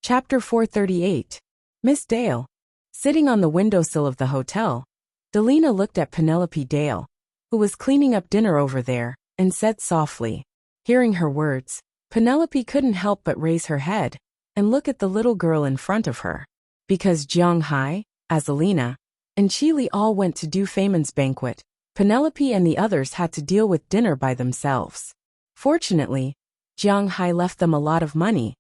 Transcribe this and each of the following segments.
Chapter 438. Miss Dale. Sitting on the windowsill of the hotel, Delina looked at Penelope Dale, who was cleaning up dinner over there, and said softly. Hearing her words, Penelope couldn't help but raise her head and look at the little girl in front of her. Because Jiang Hai, Azalina, and Chili all went to Du Feynman's banquet, Penelope and the others had to deal with dinner by themselves. Fortunately, Jiang Hai left them a lot of money,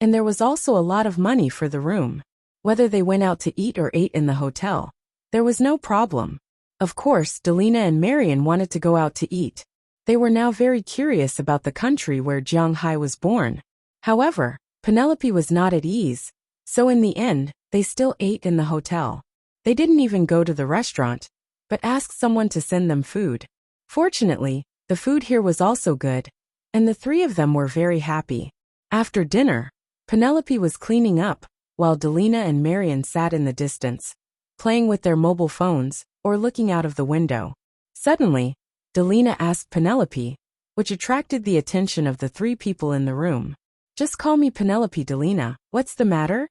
and there was also a lot of money for the room. Whether they went out to eat or ate in the hotel, there was no problem. Of course, Delina and Marian wanted to go out to eat. They were now very curious about the country where Jiang Hai was born. However, Penelope was not at ease, so in the end, they still ate in the hotel. They didn't even go to the restaurant, but asked someone to send them food. Fortunately, the food here was also good, and the three of them were very happy. After dinner, Penelope was cleaning up, while Delina and Marian sat in the distance, playing with their mobile phones or looking out of the window. Suddenly, Delina asked Penelope, which attracted the attention of the three people in the room. Just call me Penelope, Delina. What's the matter?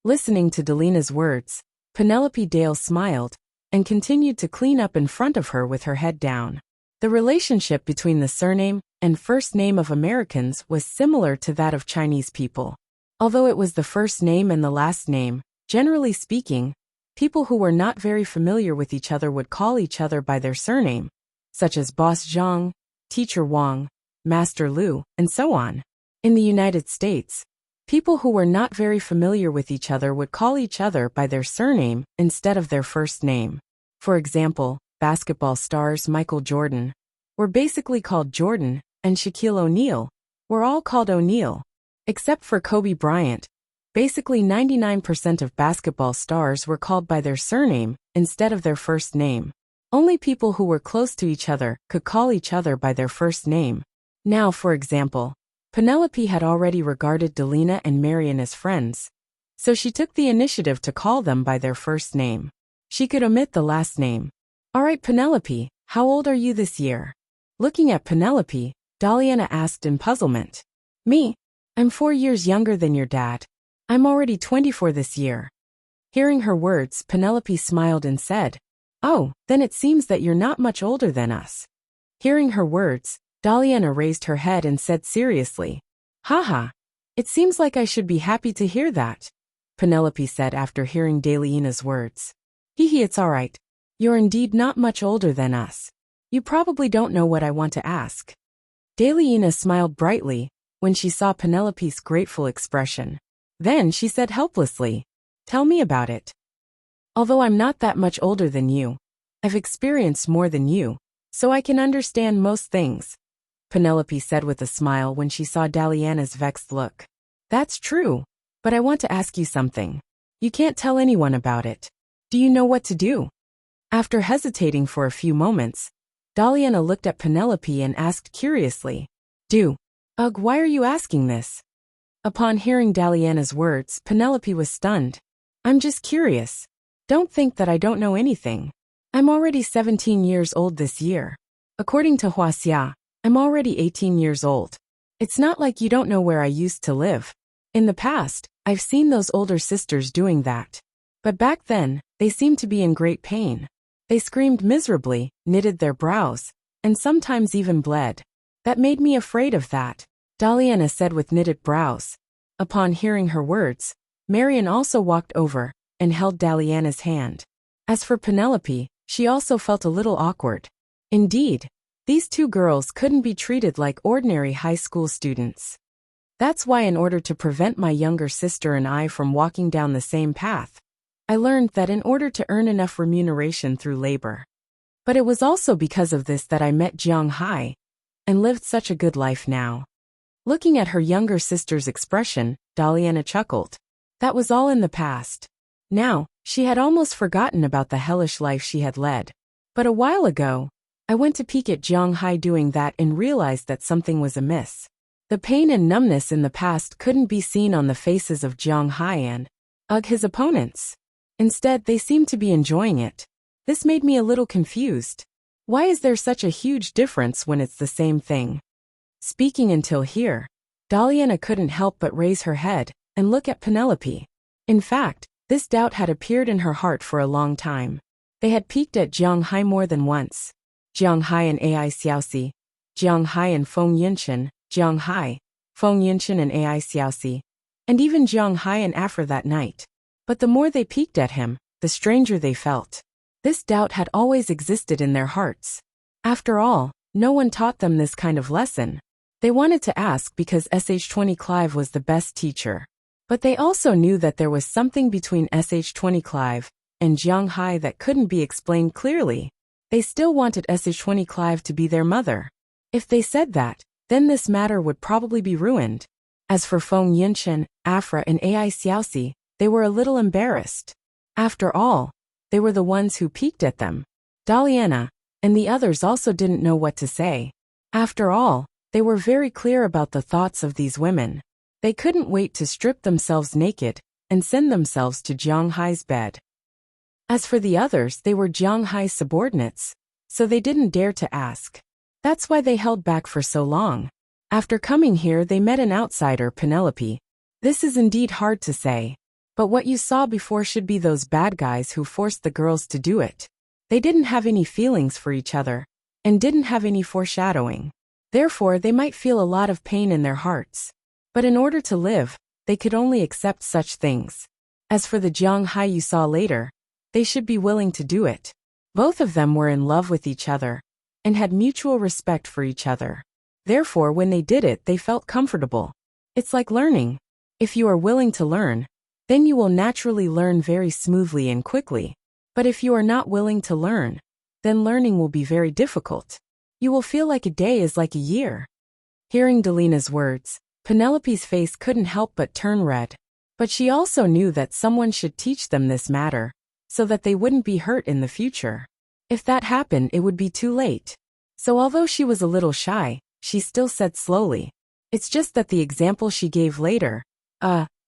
Listening to Delina's words, Penelope Dale smiled and continued to clean up in front of her with her head down. The relationship between the surname and first name of Americans was similar to that of Chinese people. Although it was the first name and the last name, generally speaking, people who were not very familiar with each other would call each other by their surname, such as Boss Zhang, Teacher Wang, Master Lu, and so on. In the United States, people who were not very familiar with each other would call each other by their surname instead of their first name. For example, basketball stars Michael Jordan were basically called Jordan, and Shaquille O'Neal were all called O'Neal. Except for Kobe Bryant, basically 99% of basketball stars were called by their surname instead of their first name. Only people who were close to each other could call each other by their first name. Now, for example, Penelope had already regarded Delina and Marian as friends, so she took the initiative to call them by their first name. She could omit the last name. All right, Penelope, how old are you this year? Looking at Penelope, Daliana asked in puzzlement. Me? I'm 4 years younger than your dad. I'm already 24 this year. Hearing her words, Penelope smiled and said, Oh, then it seems that you're not much older than us. Hearing her words, Daliana raised her head and said seriously, Haha, it seems like I should be happy to hear that, Penelope said after hearing Daliana's words. Hehe, it's all right. You're indeed not much older than us. You probably don't know what I want to ask. Daliana smiled brightly when she saw Penelope's grateful expression. Then she said helplessly, Tell me about it. Although I'm not that much older than you, I've experienced more than you, so I can understand most things, Penelope said with a smile when she saw Daliana's vexed look. That's true, but I want to ask you something. You can't tell anyone about it. Do you know what to do? After hesitating for a few moments, Daliana looked at Penelope and asked curiously, Do? Ugh, why are you asking this? Upon hearing Daliana's words, Penelope was stunned. I'm just curious. Don't think that I don't know anything. I'm already 17 years old this year. According to Huaxia, I'm already 18 years old. It's not like you don't know where I used to live. In the past, I've seen those older sisters doing that. But back then, they seemed to be in great pain. They screamed miserably, knitted their brows, and sometimes even bled. That made me afraid of that, Daliana said with knitted brows. Upon hearing her words, Marian also walked over and held Daliana's hand. As for Penelope, she also felt a little awkward. Indeed, these two girls couldn't be treated like ordinary high school students. That's why, in order to prevent my younger sister and I from walking down the same path, I learned that in order to earn enough remuneration through labor. But it was also because of this that I met Jiang Hai and lived such a good life now. Looking at her younger sister's expression, Daliana chuckled. That was all in the past. Now, she had almost forgotten about the hellish life she had led. But a while ago, I went to peek at Jiang Hai doing that and realized that something was amiss. The pain and numbness in the past couldn't be seen on the faces of Jiang Hai and his opponents. Instead, they seemed to be enjoying it. This made me a little confused. Why is there such a huge difference when it's the same thing? Speaking until here, Daliana couldn't help but raise her head and look at Penelope. In fact, this doubt had appeared in her heart for a long time. They had peeked at Jiang Hai more than once. Jiang Hai and Ai Xiaoxi, Jiang Hai and Feng Yinshan, Jiang Hai, Feng Yinshan and Ai Xiaoxi, and even Jiang Hai and Afra that night. But the more they peeked at him, the stranger they felt. This doubt had always existed in their hearts. After all, no one taught them this kind of lesson. They wanted to ask because SH20 Clive was the best teacher. But they also knew that there was something between SH20 Clive and Jiang Hai that couldn't be explained clearly. They still wanted SH20 Clive to be their mother. If they said that, then this matter would probably be ruined. As for Feng Yinshan, Afra and Ai Xiaoxi, they were a little embarrassed. After all, they were the ones who peeked at them. Daliana and the others also didn't know what to say. After all, they were very clear about the thoughts of these women. They couldn't wait to strip themselves naked and send themselves to Jiang Hai's bed. As for the others, they were Jiang Hai's subordinates, so they didn't dare to ask. That's why they held back for so long. After coming here, they met an outsider, Penelope. This is indeed hard to say. But what you saw before should be those bad guys who forced the girls to do it. They didn't have any feelings for each other, and didn't have any foreshadowing. Therefore, they might feel a lot of pain in their hearts. But in order to live, they could only accept such things. As for the Jiang Hai you saw later, they should be willing to do it. Both of them were in love with each other, and had mutual respect for each other. Therefore, when they did it, they felt comfortable. It's like learning. If you are willing to learn, then you will naturally learn very smoothly and quickly. But if you are not willing to learn, then learning will be very difficult. You will feel like a day is like a year. Hearing Delina's words, Penelope's face couldn't help but turn red. But she also knew that someone should teach them this matter, so that they wouldn't be hurt in the future. If that happened, it would be too late. So although she was a little shy, she still said slowly, "It's just that the example she gave later,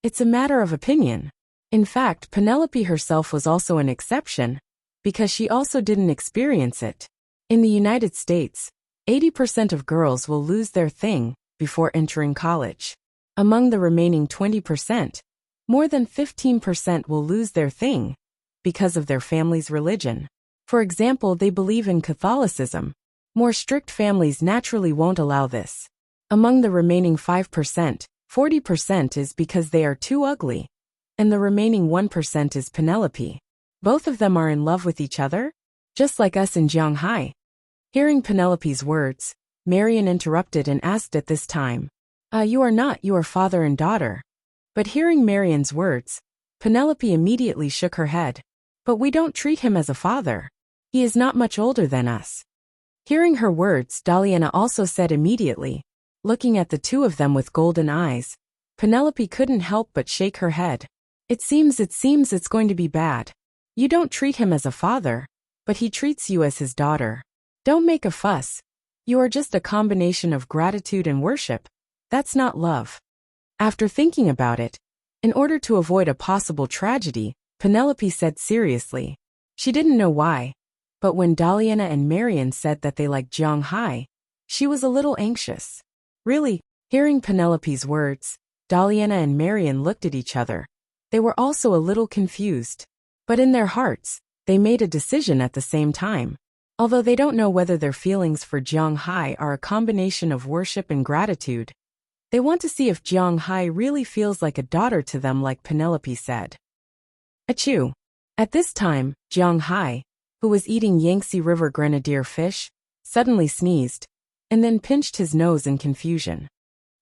it's a matter of opinion." In fact, Penelope herself was also an exception, because she also didn't experience it. In the United States, 80% of girls will lose their thing before entering college. Among the remaining 20%, more than 15% will lose their thing because of their family's religion. For example, they believe in Catholicism. More strict families naturally won't allow this. Among the remaining 5%, 40% is because they are too ugly, and the remaining 1% is Penelope. Both of them are in love with each other, just like us in Jiang Hai. Hearing Penelope's words, Marian interrupted and asked at this time, You are not, you are father and daughter." But hearing Marian's words, Penelope immediately shook her head. "But we don't treat him as a father. He is not much older than us." Hearing her words, Daliana also said immediately, looking at the two of them with golden eyes. Penelope couldn't help but shake her head. It seems it's going to be bad. You don't treat him as a father, but he treats you as his daughter. Don't make a fuss. You are just a combination of gratitude and worship. That's not love." After thinking about it, in order to avoid a possible tragedy, Penelope said seriously. She didn't know why, but when Daliana and Marian said that they liked Jiang Hai, she was a little anxious. Really, hearing Penelope's words, Daliana and Marian looked at each other. They were also a little confused. But in their hearts, they made a decision at the same time. Although they don't know whether their feelings for Jiang Hai are a combination of worship and gratitude, they want to see if Jiang Hai really feels like a daughter to them, like Penelope said. Achoo! At this time, Jiang Hai, who was eating Yangtze River grenadier fish, suddenly sneezed, and then pinched his nose in confusion.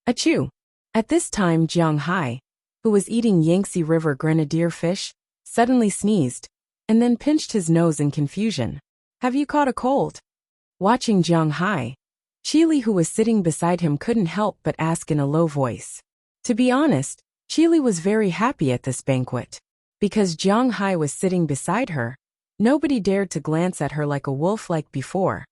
Achoo! At this time, Jiang Hai, who was eating Yangtze River grenadier fish, suddenly sneezed, and then pinched his nose in confusion. "Have you caught a cold?" Watching Jiang Hai, Chili, who was sitting beside him, couldn't help but ask in a low voice. To be honest, Chili was very happy at this banquet. Because Jiang Hai was sitting beside her, nobody dared to glance at her like a wolf like before.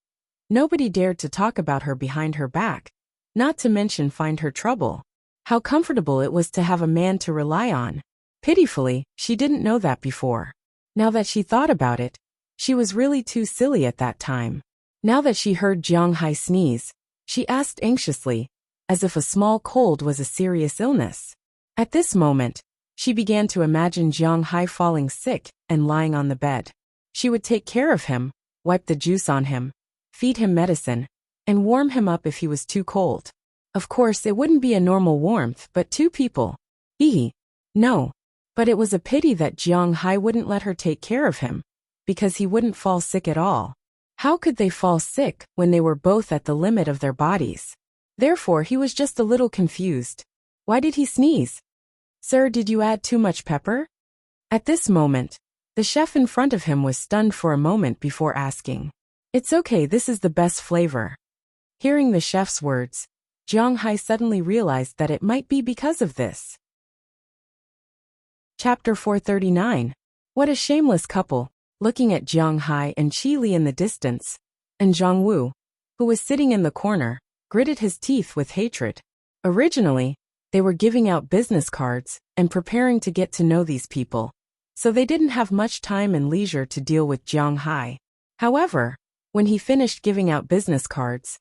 Nobody dared to talk about her behind her back, not to mention find her trouble. How comfortable it was to have a man to rely on. Pitifully, she didn't know that before. Now that she thought about it, she was really too silly at that time. Now that she heard Jiang Hai sneeze, she asked anxiously, as if a small cold was a serious illness. At this moment, she began to imagine Jiang Hai falling sick and lying on the bed. She would take care of him, wipe the juice on him, feed him medicine, and warm him up if he was too cold. Of course, it wouldn't be a normal warmth, but two people. No. But it was a pity that Jiang Hai wouldn't let her take care of him, because he wouldn't fall sick at all. How could they fall sick when they were both at the limit of their bodies? Therefore, he was just a little confused. Why did he sneeze? Sir, did you add too much pepper? At this moment, the chef in front of him was stunned for a moment before asking. It's okay, this is the best flavor. Hearing the chef's words, Jiang Hai suddenly realized that it might be because of this. Chapter 439. What a shameless couple. Looking at Jiang Hai and Qi Li in the distance, and Zhang Wu, who was sitting in the corner, gritted his teeth with hatred. Originally, they were giving out business cards and preparing to get to know these people, so they didn't have much time and leisure to deal with Jiang Hai. However, when he finished giving out business cards,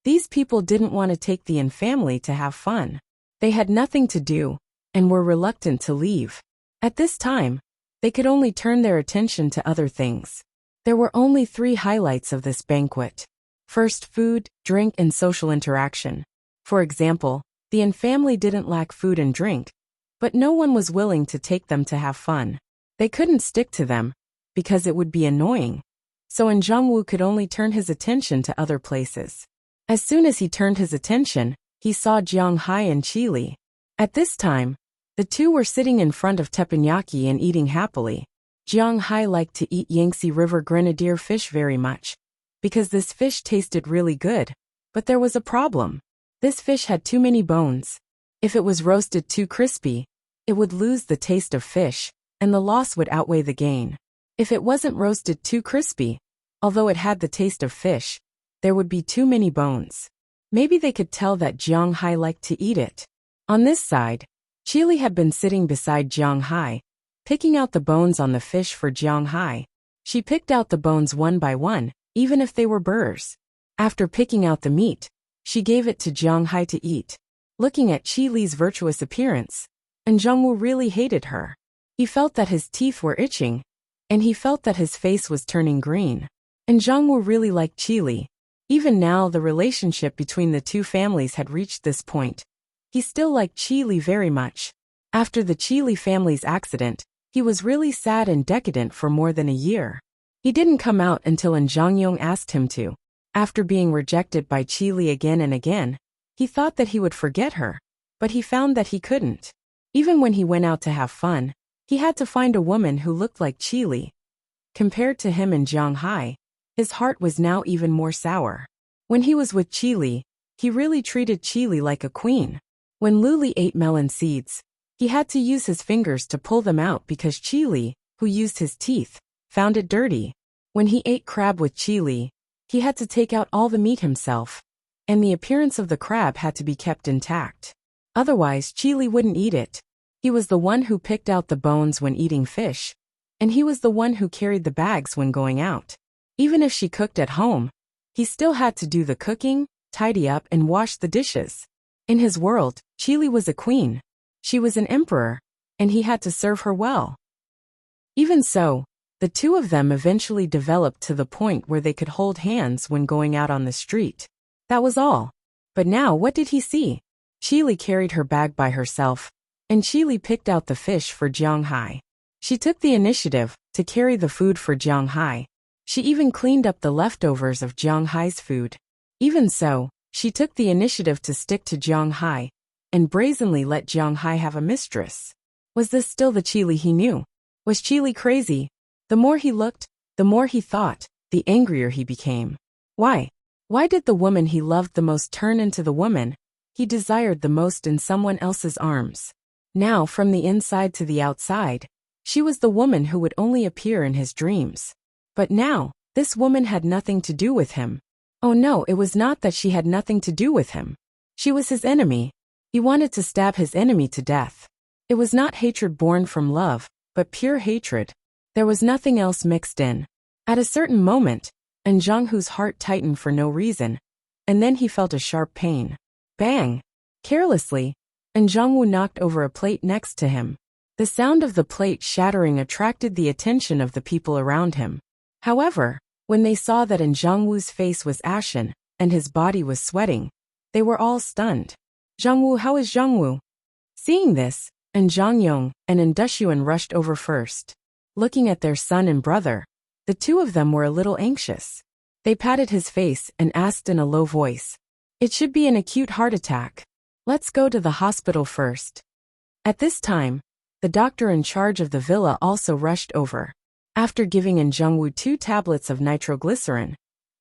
these people didn't want to take the Yin family to have fun. They had nothing to do, and were reluctant to leave. At this time, they could only turn their attention to other things. There were only 3 highlights of this banquet. First, food, drink, and social interaction. For example, the Yin family didn't lack food and drink, but no one was willing to take them to have fun. They couldn't stick to them, because it would be annoying. So Zhang Wu could only turn his attention to other places. As soon as he turned his attention, he saw Jiang Hai and Qi Li. At this time, the two were sitting in front of teppanyaki and eating happily. Jiang Hai liked to eat Yangtze River grenadier fish very much, because this fish tasted really good. But there was a problem. This fish had too many bones. If it was roasted too crispy, it would lose the taste of fish, and the loss would outweigh the gain. If it wasn't roasted too crispy, although it had the taste of fish, there would be too many bones. Maybe they could tell that Jiang Hai liked to eat it. On this side, Qi Li had been sitting beside Jiang Hai, picking out the bones on the fish for Jiang Hai. She picked out the bones one by one, even if they were burrs. After picking out the meat, she gave it to Jiang Hai to eat. Looking at Qi Li's virtuous appearance, Zhang Wu really hated her. He felt that his teeth were itching, and he felt that his face was turning green. Zhang Wu really liked Qi Li. Even now, the relationship between the two families had reached this point. He still liked Qi Li very much. After the Qi Li family's accident, he was really sad and decadent for more than a year. He didn't come out until Zhang Yong asked him to. After being rejected by Qi Li again and again, he thought that he would forget her, but he found that he couldn't. Even when he went out to have fun, he had to find a woman who looked like Qi Li. Compared to him and Jiang Hai, his heart was now even more sour. When he was with Qi Li, he really treated Qi Li like a queen. When Lu Li ate melon seeds, he had to use his fingers to pull them out because Qi Li, who used his teeth, found it dirty. When he ate crab with Qi Li, he had to take out all the meat himself, and the appearance of the crab had to be kept intact. Otherwise, Qi Li wouldn't eat it. He was the one who picked out the bones when eating fish, and he was the one who carried the bags when going out. Even if she cooked at home, he still had to do the cooking, tidy up, and wash the dishes. In his world, Qi Li was a queen. She was an emperor, and he had to serve her well. Even so, the two of them eventually developed to the point where they could hold hands when going out on the street. That was all. But now what did he see? Qi Li carried her bag by herself, and Qi Li picked out the fish for Jiang Hai. She took the initiative to carry the food for Jiang Hai. She even cleaned up the leftovers of Jiang Hai's food. Even so, she took the initiative to stick to Jiang Hai, and brazenly let Jiang Hai have a mistress. Was this still the Qi Li he knew? Was Qi Li crazy? The more he looked, the more he thought, the angrier he became. Why? Why did the woman he loved the most turn into the woman he desired the most in someone else's arms? Now, from the inside to the outside, she was the woman who would only appear in his dreams. But now, this woman had nothing to do with him. Oh no, it was not that she had nothing to do with him. She was his enemy. He wanted to stab his enemy to death. It was not hatred born from love, but pure hatred. There was nothing else mixed in. At a certain moment, Zhang Hu's heart tightened for no reason, and then he felt a sharp pain. Bang! Carelessly, and Jongwoo knocked over a plate next to him. The sound of the plate shattering attracted the attention of the people around him. However, when they saw that Jongwoo's face was ashen and his body was sweating, they were all stunned. "Jongwoo, how is Jongwoo?" Seeing this, Jongyong and Dushuan rushed over first. Looking at their son and brother, the two of them were a little anxious. They patted his face and asked in a low voice, "It should be an acute heart attack. Let's go to the hospital first." At this time, the doctor in charge of the villa also rushed over. After giving Jongwoo 2 tablets of nitroglycerin,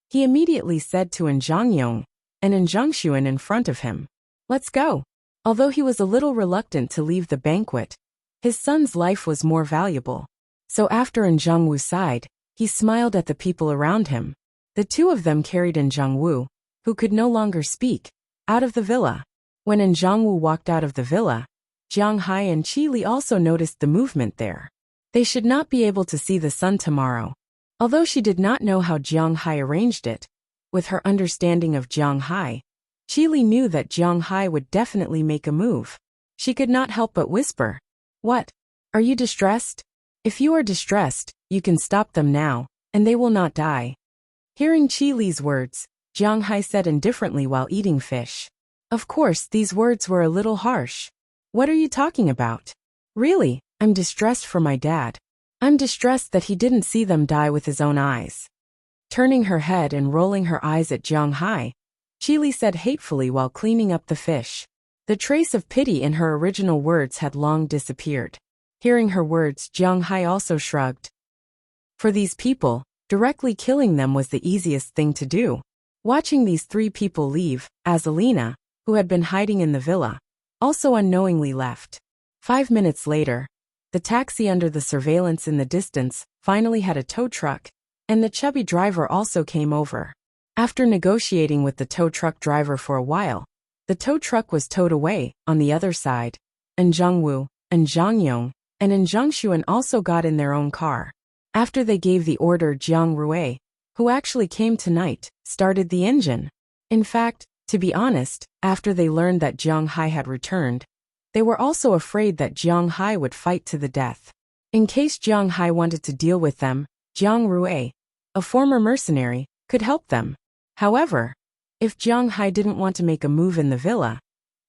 he immediately said to Jongyong and Jongshuan in front of him, "Let's go." Although he was a little reluctant to leave the banquet, his son's life was more valuable. So after Jongwoo sighed, he smiled at the people around him. The two of them carried Jongwoo, who could no longer speak, out of the villa. When Jongwoo walked out of the villa, Jiang Hai and Qi Li also noticed the movement there. They should not be able to see the sun tomorrow. Although she did not know how Jiang Hai arranged it, with her understanding of Jiang Hai, Qi Li knew that Jiang Hai would definitely make a move. She could not help but whisper, "What? Are you distressed? If you are distressed, you can stop them now, and they will not die." Hearing Qi Li's words, Jiang Hai said indifferently while eating fish, "Of course, these words were a little harsh. What are you talking about? Really, I'm distressed for my dad. I'm distressed that he didn't see them die with his own eyes." Turning her head and rolling her eyes at Jiang Hai, Qi Li said hatefully while cleaning up the fish. The trace of pity in her original words had long disappeared. Hearing her words, Jiang Hai also shrugged. For these people, directly killing them was the easiest thing to do. Watching these 3 people leave, Azalina, who had been hiding in the villa, also unknowingly left. 5 minutes later, the taxi under the surveillance in the distance finally had a tow truck, and the chubby driver also came over. After negotiating with the tow truck driver for a while, the tow truck was towed away. On the other side, Jongwoo, Jongyong, and Jongshuan also got in their own car. After they gave the order, Jiang Rui, who actually came tonight, started the engine. In fact, to be honest, after they learned that Jiang Hai had returned, they were also afraid that Jiang Hai would fight to the death. In case Jiang Hai wanted to deal with them, Jiang Rui, a former mercenary, could help them. However, if Jiang Hai didn't want to make a move in the villa,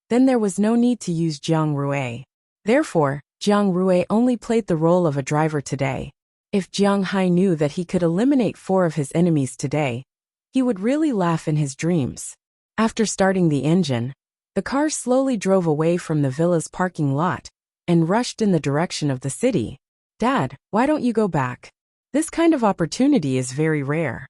then there was no need to use Jiang Rui. Therefore, Jiang Rui only played the role of a driver today. If Jiang Hai knew that he could eliminate 4 of his enemies today, he would really laugh in his dreams. After starting the engine, the car slowly drove away from the villa's parking lot and rushed in the direction of the city. "Dad, why don't you go back? This kind of opportunity is very rare."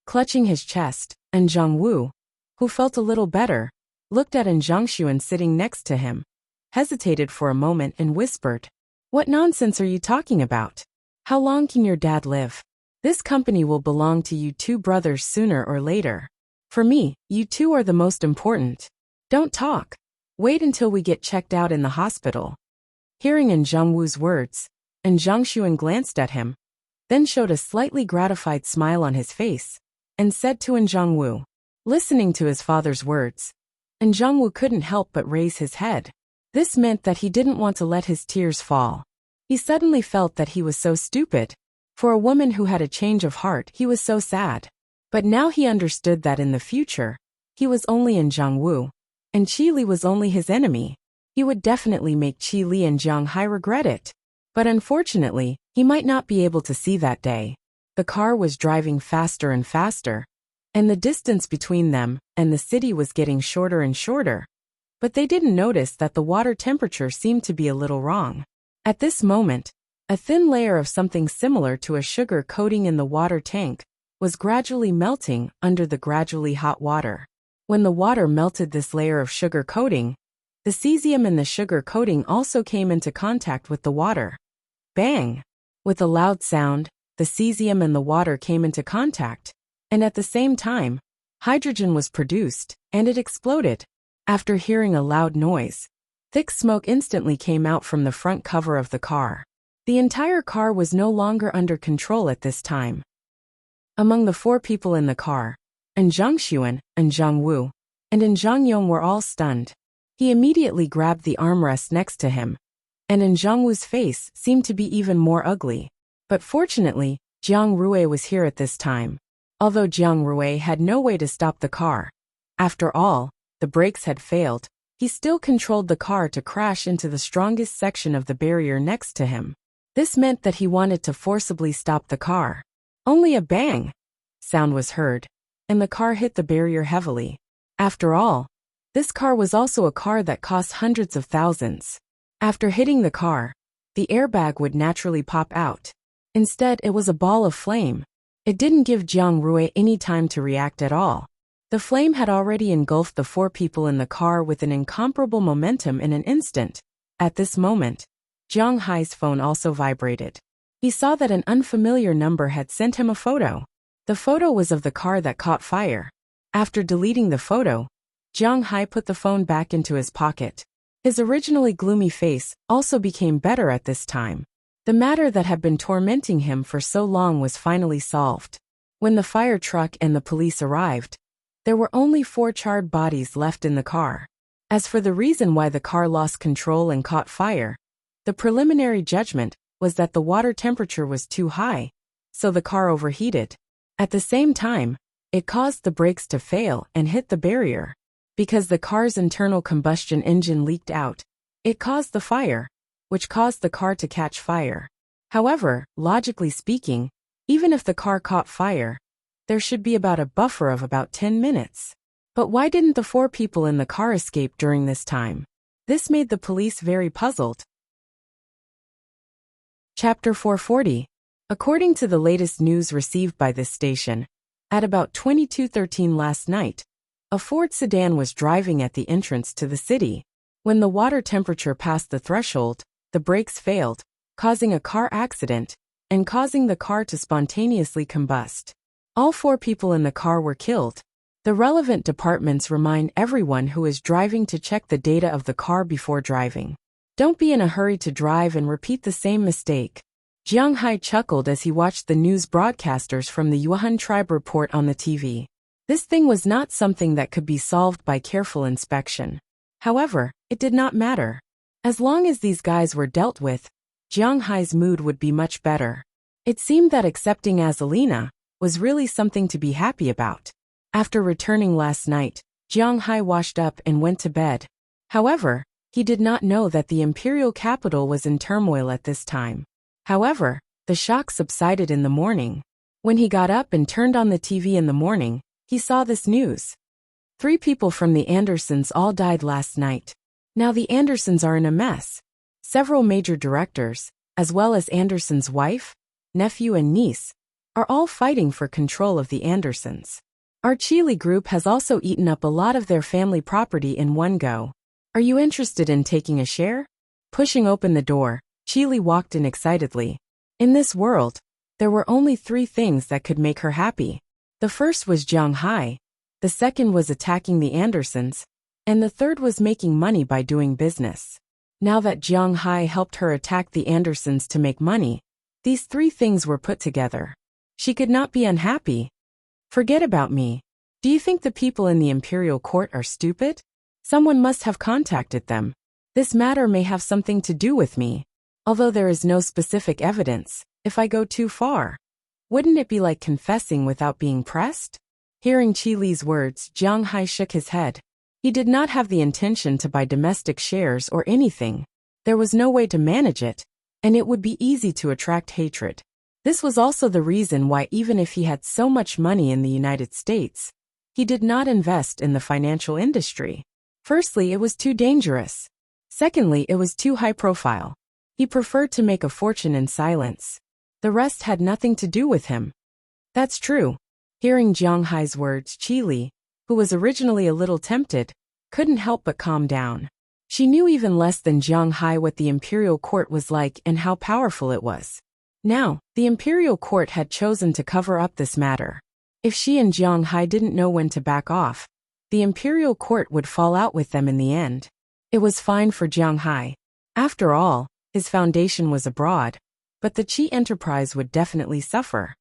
Clutching his chest, Jongwoo, who felt a little better, looked at Jongshuan sitting next to him, hesitated for a moment and whispered, "What nonsense are you talking about? How long can your dad live? This company will belong to you 2 brothers sooner or later. For me, you 2 are the most important. Don't talk. Wait until we get checked out in the hospital." Hearing Jongwoo's words, Jongshuan glanced at him, then showed a slightly gratified smile on his face, and said to Jongwoo, listening to his father's words, Jongwoo couldn't help but raise his head. This meant that he didn't want to let his tears fall. He suddenly felt that he was so stupid. For a woman who had a change of heart, he was so sad. But now he understood that in the future, he was only Jongwoo, and Qi Li was only his enemy. He would definitely make Qi Li and Jiang Hai regret it. But unfortunately, he might not be able to see that day. The car was driving faster and faster, and the distance between them and the city was getting shorter and shorter. But they didn't notice that the water temperature seemed to be a little wrong. At this moment, a thin layer of something similar to a sugar coating in the water tank was gradually melting under the gradually hot water. When the water melted this layer of sugar coating, the cesium in the sugar coating also came into contact with the water. Bang! With a loud sound, the cesium and the water came into contact, and at the same time, hydrogen was produced, and it exploded. After hearing a loud noise, thick smoke instantly came out from the front cover of the car. The entire car was no longer under control at this time. Among the 4 people in the car, Jongshuan, Jongwoo, and Jongyong were all stunned. He immediately grabbed the armrest next to him, and in Jiang face seemed to be even more ugly. But fortunately, Jiang Rui was here at this time. Although Jiang Rui had no way to stop the car. After all, the brakes had failed, he still controlled the car to crash into the strongest section of the barrier next to him. This meant that he wanted to forcibly stop the car. Only a bang sound was heard, and the car hit the barrier heavily. After all, this car was also a car that cost hundreds of thousands. After hitting the car, the airbag would naturally pop out. Instead, it was a ball of flame. It didn't give Jiang Rui any time to react at all. The flame had already engulfed the 4 people in the car with an incomparable momentum in an instant. At this moment, Jiang Hai's phone also vibrated. He saw that an unfamiliar number had sent him a photo. The photo was of the car that caught fire. After deleting the photo, Jiang Hai put the phone back into his pocket. His originally gloomy face also became better at this time. The matter that had been tormenting him for so long was finally solved. When the fire truck and the police arrived, there were only 4 charred bodies left in the car. As for the reason why the car lost control and caught fire, the preliminary judgment was that the water temperature was too high, so the car overheated. At the same time, it caused the brakes to fail and hit the barrier. Because the car's internal combustion engine leaked out, it caused the fire, which caused the car to catch fire. However, logically speaking, even if the car caught fire, there should be about a buffer of about 10 minutes. But why didn't the 4 people in the car escape during this time? This made the police very puzzled. Chapter 440. According to the latest news received by this station, at about 22:13 last night, a Ford sedan was driving at the entrance to the city. When the water temperature passed the threshold, the brakes failed, causing a car accident, and causing the car to spontaneously combust. All 4 people in the car were killed. The relevant departments remind everyone who is driving to check the data of the car before driving. Don't be in a hurry to drive and repeat the same mistake. Jiang Hai chuckled as he watched the news broadcasters from the Yuan tribe report on the TV. This thing was not something that could be solved by careful inspection. However, it did not matter. As long as these guys were dealt with, Jiang Hai's mood would be much better. It seemed that accepting Azalina was really something to be happy about. After returning last night, Jiang Hai washed up and went to bed. However, he did not know that the imperial capital was in turmoil at this time. However, the shock subsided in the morning. When he got up and turned on the TV in the morning, he saw this news. 3 people from the Andersons all died last night. Now the Andersons are in a mess. Several major directors, as well as Anderson's wife, nephew and niece, are all fighting for control of the Andersons. Our Chile group has also eaten up a lot of their family property in one go. Are you interested in taking a share? Pushing open the door, Chile walked in excitedly. In this world, there were only 3 things that could make her happy. The first was Jiang Hai, the second was attacking the Andersons, and the third was making money by doing business. Now that Jiang Hai helped her attack the Andersons to make money, these 3 things were put together. She could not be unhappy. Forget about me. Do you think the people in the imperial court are stupid? Someone must have contacted them. This matter may have something to do with me. Although there is no specific evidence, if I go too far, wouldn't it be like confessing without being pressed? Hearing Chile's words, Jiang Hai shook his head. He did not have the intention to buy domestic shares or anything. There was no way to manage it, and it would be easy to attract hatred. This was also the reason why even if he had so much money in the United States, he did not invest in the financial industry. Firstly, it was too dangerous. Secondly, it was too high profile. He preferred to make a fortune in silence. The rest had nothing to do with him. That's true. Hearing Jiang Hai's words, Chile, who was originally a little tempted, couldn't help but calm down. She knew even less than Jiang Hai what the imperial court was like and how powerful it was. Now, the imperial court had chosen to cover up this matter. If she and Jiang Hai didn't know when to back off, the imperial court would fall out with them in the end. It was fine for Jiang Hai. After all, his foundation was abroad, but the Qi enterprise would definitely suffer.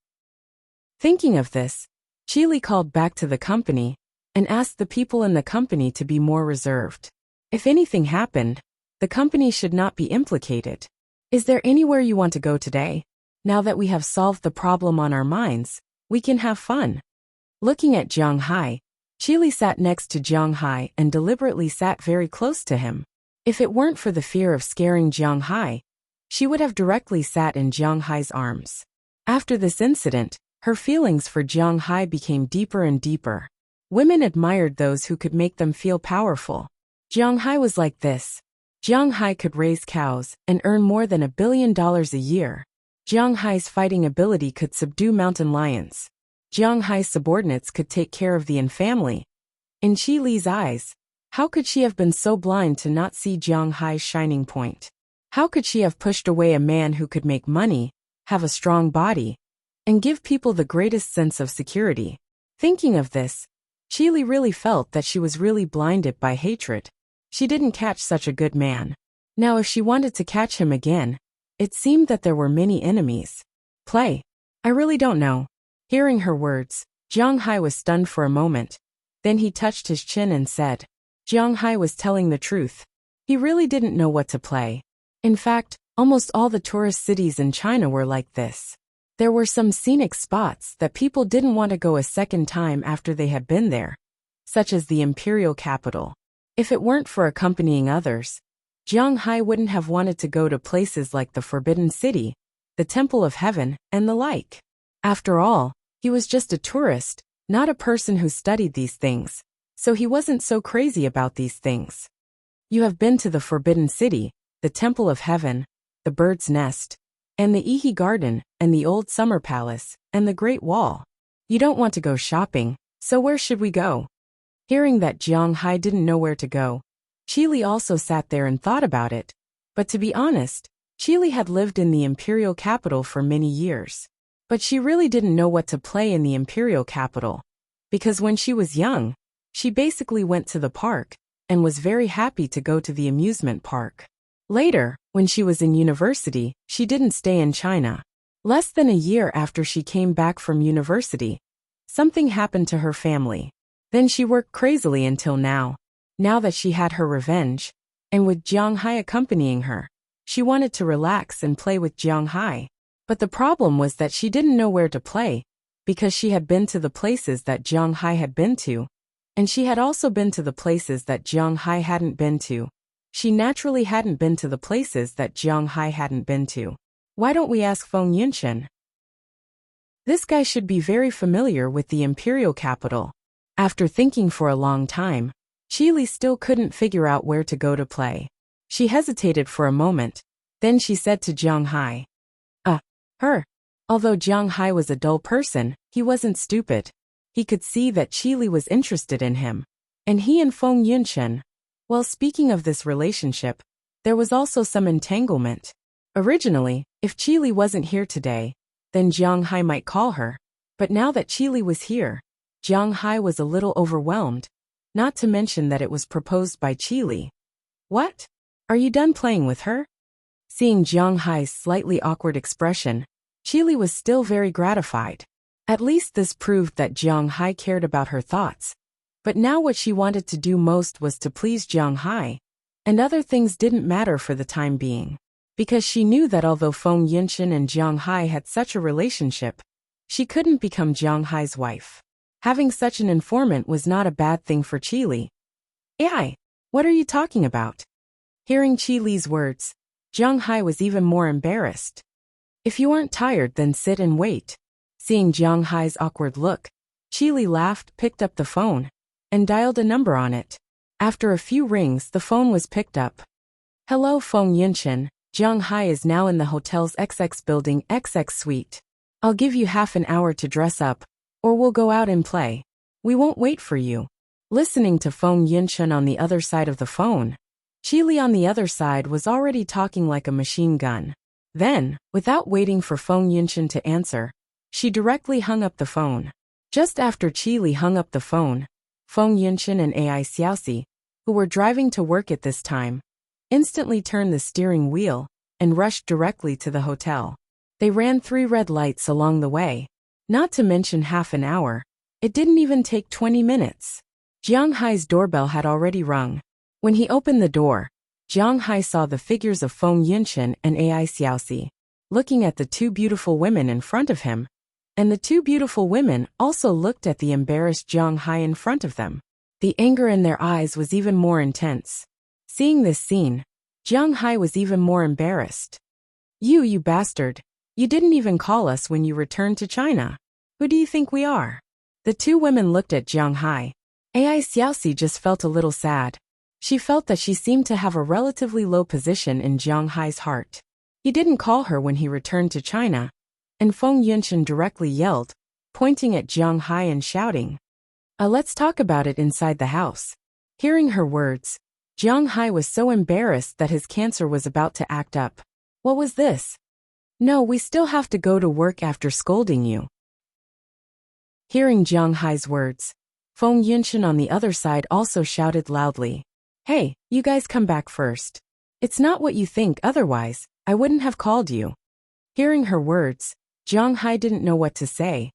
Thinking of this, Chile called back to the company and asked the people in the company to be more reserved. If anything happened, the company should not be implicated. Is there anywhere you want to go today? Now that we have solved the problem on our minds, we can have fun. Looking at Jiang Hai, Chili sat next to Jiang Hai and deliberately sat very close to him. If it weren't for the fear of scaring Jiang Hai, she would have directly sat in Jiang Hai's arms. After this incident, her feelings for Jiang Hai became deeper and deeper. Women admired those who could make them feel powerful. Jiang Hai was like this. Jiang Hai could raise cows and earn more than $1 billion a year. Jiang Hai's fighting ability could subdue mountain lions. Jiang Hai's subordinates could take care of the family. In Qi Li's eyes, how could she have been so blind to not see Jiang Hai's shining point? How could she have pushed away a man who could make money, have a strong body, and give people the greatest sense of security? Thinking of this, Qi Li really felt that she was really blinded by hatred. She didn't catch such a good man. Now if she wanted to catch him again, it seemed that there were many enemies. Play. I really don't know. Hearing her words, Jiang Hai was stunned for a moment. Then he touched his chin and said, Jiang Hai was telling the truth. He really didn't know what to play. In fact, almost all the tourist cities in China were like this. There were some scenic spots that people didn't want to go a second time after they had been there, such as the imperial capital. If it weren't for accompanying others, Jiang Hai wouldn't have wanted to go to places like the Forbidden City, the Temple of Heaven, and the like. After all, he was just a tourist, not a person who studied these things, so he wasn't so crazy about these things. You have been to the Forbidden City, the Temple of Heaven, the Bird's Nest, and the Ihi Garden, and the Old Summer Palace, and the Great Wall. You don't want to go shopping, so where should we go? Hearing that Jiang Hai didn't know where to go, Qi Li also sat there and thought about it. But to be honest, Qi Li had lived in the imperial capital for many years. But she really didn't know what to play in the imperial capital. Because when she was young, she basically went to the park, and was very happy to go to the amusement park. Later, when she was in university, she didn't stay in China. Less than a year after she came back from university, something happened to her family. Then she worked crazily until now. Now that she had her revenge, and with Jiang Hai accompanying her, she wanted to relax and play with Jiang Hai. But the problem was that she didn't know where to play, because she had been to the places that Jiang Hai had been to, and she had also been to the places that Jiang Hai hadn't been to. She naturally hadn't been to the places that Jiang Hai hadn't been to. Why don't we ask Feng Yunshen? This guy should be very familiar with the imperial capital. After thinking for a long time, Qi Li still couldn't figure out where to go to play. She hesitated for a moment. Then she said to Jiang Hai, her. Although Jiang Hai was a dull person, he wasn't stupid. He could see that Qi Li was interested in him. And he and Feng Yunshen, well, speaking of this relationship, there was also some entanglement. Originally, if Qi Li wasn't here today, then Jiang Hai might call her. But now that Qi Li was here, Jiang Hai was a little overwhelmed, not to mention that it was proposed by Qi Li. What? Are you done playing with her? Seeing Jiang Hai's slightly awkward expression, Qi Li was still very gratified. At least this proved that Jiang Hai cared about her thoughts. But now what she wanted to do most was to please Jiang Hai, and other things didn't matter for the time being. Because she knew that although Feng Yunshen and Jiang Hai had such a relationship, she couldn't become Jiang Hai's wife. Having such an informant was not a bad thing for Qi Li. Ai, what are you talking about? Hearing Qi Li's words, Jiang Hai was even more embarrassed. If you aren't tired, then sit and wait. Seeing Jiang Hai's awkward look, Qi Li laughed, picked up the phone, and dialed a number on it. After a few rings, the phone was picked up. Hello, Feng Yunshen. Jiang Hai is now in the hotel's XX building, XX suite. I'll give you half an hour to dress up, or we'll go out and play. We won't wait for you. Listening to Feng Yunshen on the other side of the phone, Qi Li on the other side was already talking like a machine gun. Then, without waiting for Feng Yunshen to answer, she directly hung up the phone. Just after Qi Li hung up the phone, Feng Yunshen and Ai Xiaoxi, who were driving to work at this time, instantly turned the steering wheel and rushed directly to the hotel. They ran 3 red lights along the way. Not to mention half an hour. It didn't even take 20 minutes. Jiang Hai's doorbell had already rung. When he opened the door, Jiang Hai saw the figures of Feng Yunqian and Ai Xiaoxi, looking at the two beautiful women in front of him, and the two beautiful women also looked at the embarrassed Jiang Hai in front of them. The anger in their eyes was even more intense. Seeing this scene, Jiang Hai was even more embarrassed. You bastard! You didn't even call us when you returned to China. Who do you think we are?" The two women looked at Jiang Hai. Ai Xiaoxi just felt a little sad. She felt that she seemed to have a relatively low position in Jiang Hai's heart. He didn't call her when he returned to China, and Feng Yunqian directly yelled, pointing at Jiang Hai and shouting, Let's talk about it inside the house." Hearing her words, Jiang Hai was so embarrassed that his cancer was about to act up. What was this? No, we still have to go to work after scolding you. Hearing Jiang Hai's words, Feng Yunqian on the other side also shouted loudly, Hey, you guys come back first. It's not what you think, otherwise, I wouldn't have called you. Hearing her words, Jiang Hai didn't know what to say.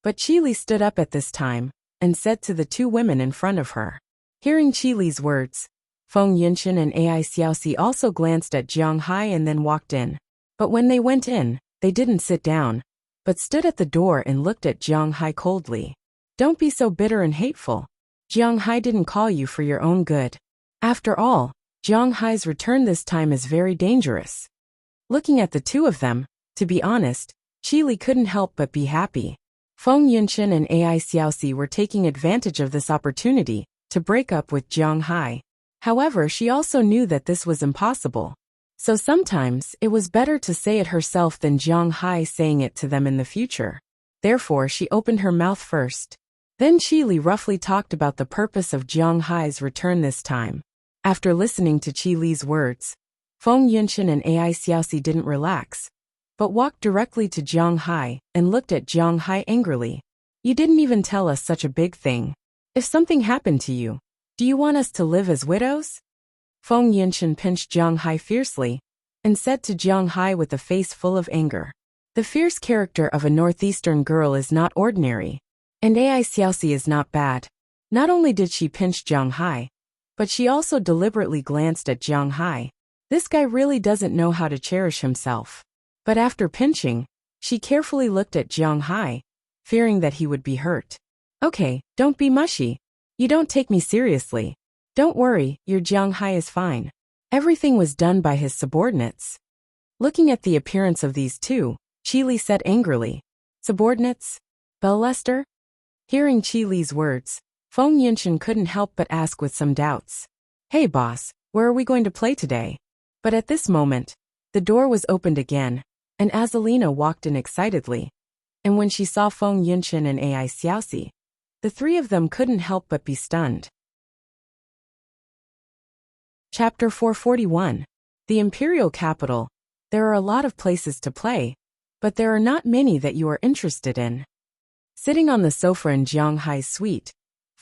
But Qi stood up at this time, and said to the two women in front of her. Hearing Qi words, Feng Yunqian and Ai Xiaoxi also glanced at Jiang Hai and then walked in. But when they went in, they didn't sit down, but stood at the door and looked at Jiang Hai coldly. Don't be so bitter and hateful. Jiang Hai didn't call you for your own good. After all, Jiang Hai's return this time is very dangerous. Looking at the two of them, to be honest, Qi couldn't help but be happy. Feng Yunqian and Ai Xiaoxi were taking advantage of this opportunity to break up with Jiang Hai. However, she also knew that this was impossible. So sometimes, it was better to say it herself than Jiang Hai saying it to them in the future. Therefore, she opened her mouth first. Then Qi roughly talked about the purpose of Jiang Hai's return this time. After listening to Qi words, Feng Yunqian and Ai Xiaoxi didn't relax, but walked directly to Jiang Hai and looked at Jiang Hai angrily. You didn't even tell us such a big thing. If something happened to you, do you want us to live as widows? Feng Yunqian pinched Jiang Hai fiercely, and said to Jiang Hai with a face full of anger. The fierce character of a northeastern girl is not ordinary, and Ai Xiaoxi is not bad. Not only did she pinch Jiang Hai, but she also deliberately glanced at Jiang Hai. This guy really doesn't know how to cherish himself. But after pinching, she carefully looked at Jiang Hai, fearing that he would be hurt. Okay, don't be mushy. You don't take me seriously. Don't worry, your Jiang Hai is fine. Everything was done by his subordinates. Looking at the appearance of these two, Qi said angrily, Subordinates? Bell Lester? Hearing Qi words, Feng Yunqian couldn't help but ask with some doubts. Hey boss, where are we going to play today? But at this moment, the door was opened again, and Azalina walked in excitedly. And when she saw Feng Yunqian and Ai Xiaoxi, the three of them couldn't help but be stunned. Chapter 441. The Imperial Capital. There are a lot of places to play, but there are not many that you are interested in. Sitting on the sofa in Jiang Hai's suite,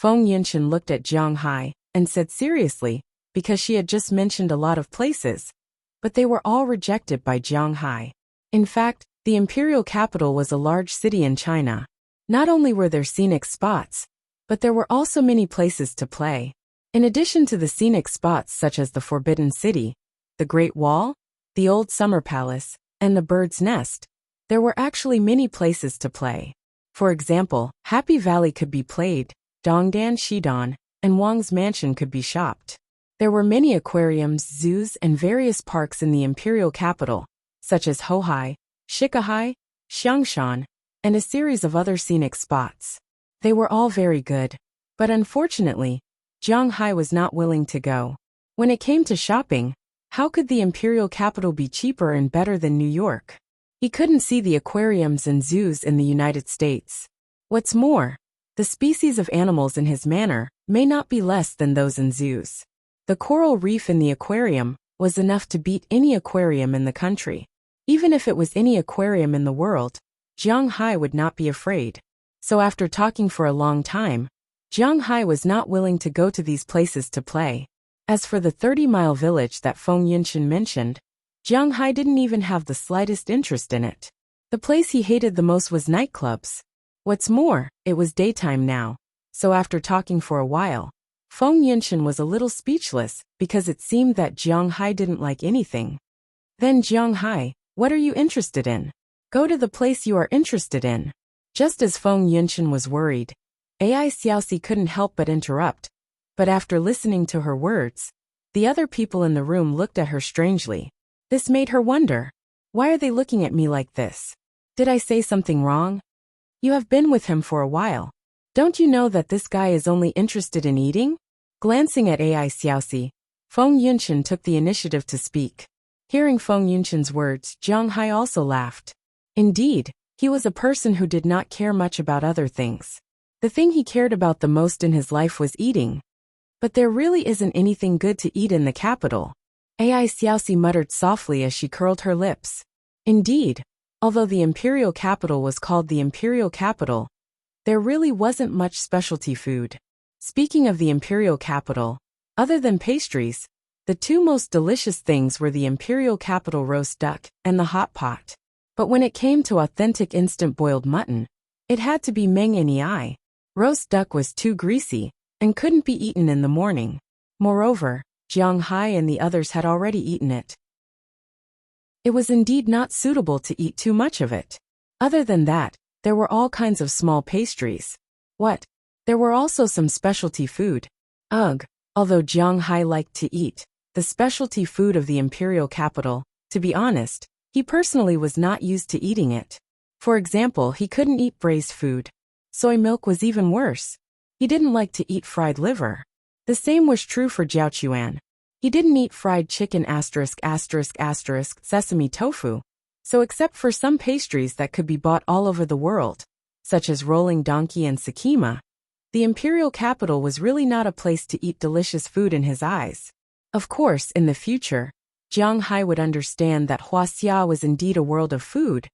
Feng Yunqian looked at Jiang Hai and said seriously, because she had just mentioned a lot of places, but they were all rejected by Jiang Hai. In fact, the Imperial Capital was a large city in China. Not only were there scenic spots, but there were also many places to play. In addition to the scenic spots such as the Forbidden City, the Great Wall, the Old Summer Palace, and the Bird's Nest, there were actually many places to play. For example, Happy Valley could be played, Dongdan Shidong, and Wang's Mansion could be shopped. There were many aquariums, zoos, and various parks in the Imperial Capital, such as Hohai, Shikahai, Xiangshan, and a series of other scenic spots. They were all very good, but unfortunately, Jiang Hai was not willing to go. When it came to shopping, how could the Imperial Capital be cheaper and better than New York? He couldn't see the aquariums and zoos in the United States. What's more, the species of animals in his manor may not be less than those in zoos. The coral reef in the aquarium was enough to beat any aquarium in the country. Even if it was any aquarium in the world, Jiang Hai would not be afraid. So after talking for a long time, Jiang Hai was not willing to go to these places to play. As for the 30-mile village that Feng Yunqian mentioned, Jiang Hai didn't even have the slightest interest in it. The place he hated the most was nightclubs. What's more, it was daytime now, so after talking for a while, Feng Yunshan was a little speechless because it seemed that Jiang Hai didn't like anything. Then Jiang Hai, what are you interested in? Go to the place you are interested in. Just as Feng Yunshan was worried, Ai Xiaoxi couldn't help but interrupt, but after listening to her words, the other people in the room looked at her strangely. This made her wonder, why are they looking at me like this? Did I say something wrong? You have been with him for a while. Don't you know that this guy is only interested in eating? Glancing at Ai Xiaoxi, Feng Yunshan took the initiative to speak. Hearing Feng Yunshan's words, Jiang Hai also laughed. Indeed, he was a person who did not care much about other things. The thing he cared about the most in his life was eating. But there really isn't anything good to eat in the capital. Ai Xiaoxi muttered softly as she curled her lips. Indeed, although the imperial capital was called the imperial capital, there really wasn't much specialty food. Speaking of the imperial capital, other than pastries, the two most delicious things were the imperial capital roast duck and the hot pot. But when it came to authentic instant boiled mutton, it had to be Meng Nei. Roast duck was too greasy and couldn't be eaten in the morning. Moreover, Jiang Hai and the others had already eaten it. It was indeed not suitable to eat too much of it. Other than that, there were all kinds of small pastries. What? There were also some specialty food. Ugh, although Jiang Hai liked to eat the specialty food of the imperial capital, to be honest, he personally was not used to eating it. For example, he couldn't eat braised food. Soy milk was even worse. He didn't like to eat fried liver. The same was true for Jiao Chuan. He didn't eat fried chicken ***** sesame tofu. So except for some pastries that could be bought all over the world, such as rolling donkey and sakima, the imperial capital was really not a place to eat delicious food in his eyes. Of course, in the future, Jiang Hai would understand that Huaxia was indeed a world of food,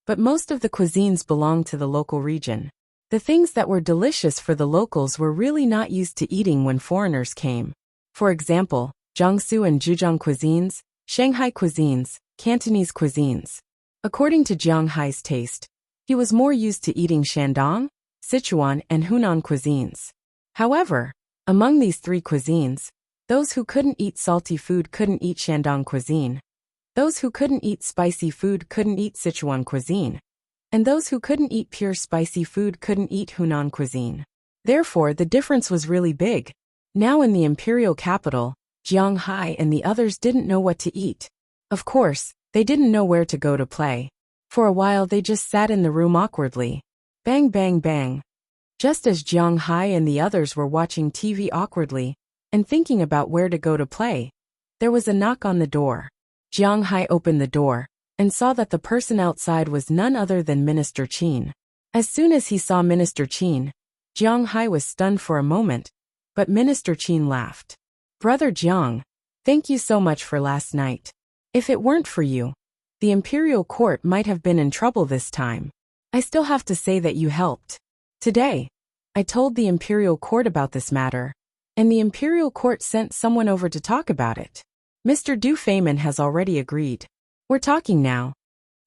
but most of the cuisines belonged to the local region. The things that were delicious for the locals were really not used to eating when foreigners came. For example, Jiangsu and Zhejiang cuisines, Shanghai cuisines, Cantonese cuisines. According to Jiang Hai's taste, he was more used to eating Shandong, Sichuan, and Hunan cuisines. However, among these three cuisines, those who couldn't eat salty food couldn't eat Shandong cuisine. Those who couldn't eat spicy food couldn't eat Sichuan cuisine. And those who couldn't eat pure spicy food couldn't eat Hunan cuisine. Therefore, the difference was really big. Now in the imperial capital, Jiang Hai and the others didn't know what to eat. Of course, they didn't know where to go to play. For a while they just sat in the room awkwardly. Bang bang bang. Just as Jiang Hai and the others were watching TV awkwardly and thinking about where to go to play, there was a knock on the door. Jiang Hai opened the door and saw that the person outside was none other than Minister Qin. As soon as he saw Minister Qin, Jiang Hai was stunned for a moment, but Minister Qin laughed. Brother Jiang, thank you so much for last night. If it weren't for you, the imperial court might have been in trouble this time. I still have to say that you helped. Today, I told the imperial court about this matter, and the imperial court sent someone over to talk about it. Mr. Du Feimin has already agreed. We're talking now.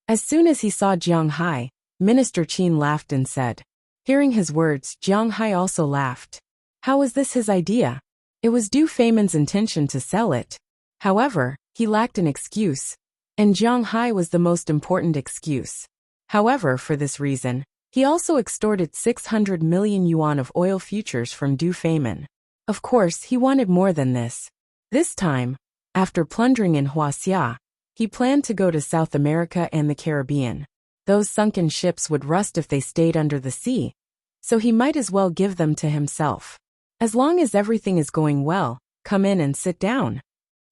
As soon as he saw Jiang Hai, Minister Qin laughed and said. Hearing his words, Jiang Hai also laughed. How was this his idea? It was Du Feimin's intention to sell it. However, he lacked an excuse, and Jiang Hai was the most important excuse. However, for this reason, he also extorted 600 million yuan of oil futures from Du Feimin. Of course, he wanted more than this. This time, after plundering in Huaxia, he planned to go to South America and the Caribbean. Those sunken ships would rust if they stayed under the sea, so he might as well give them to himself. As long as everything is going well, come in and sit down.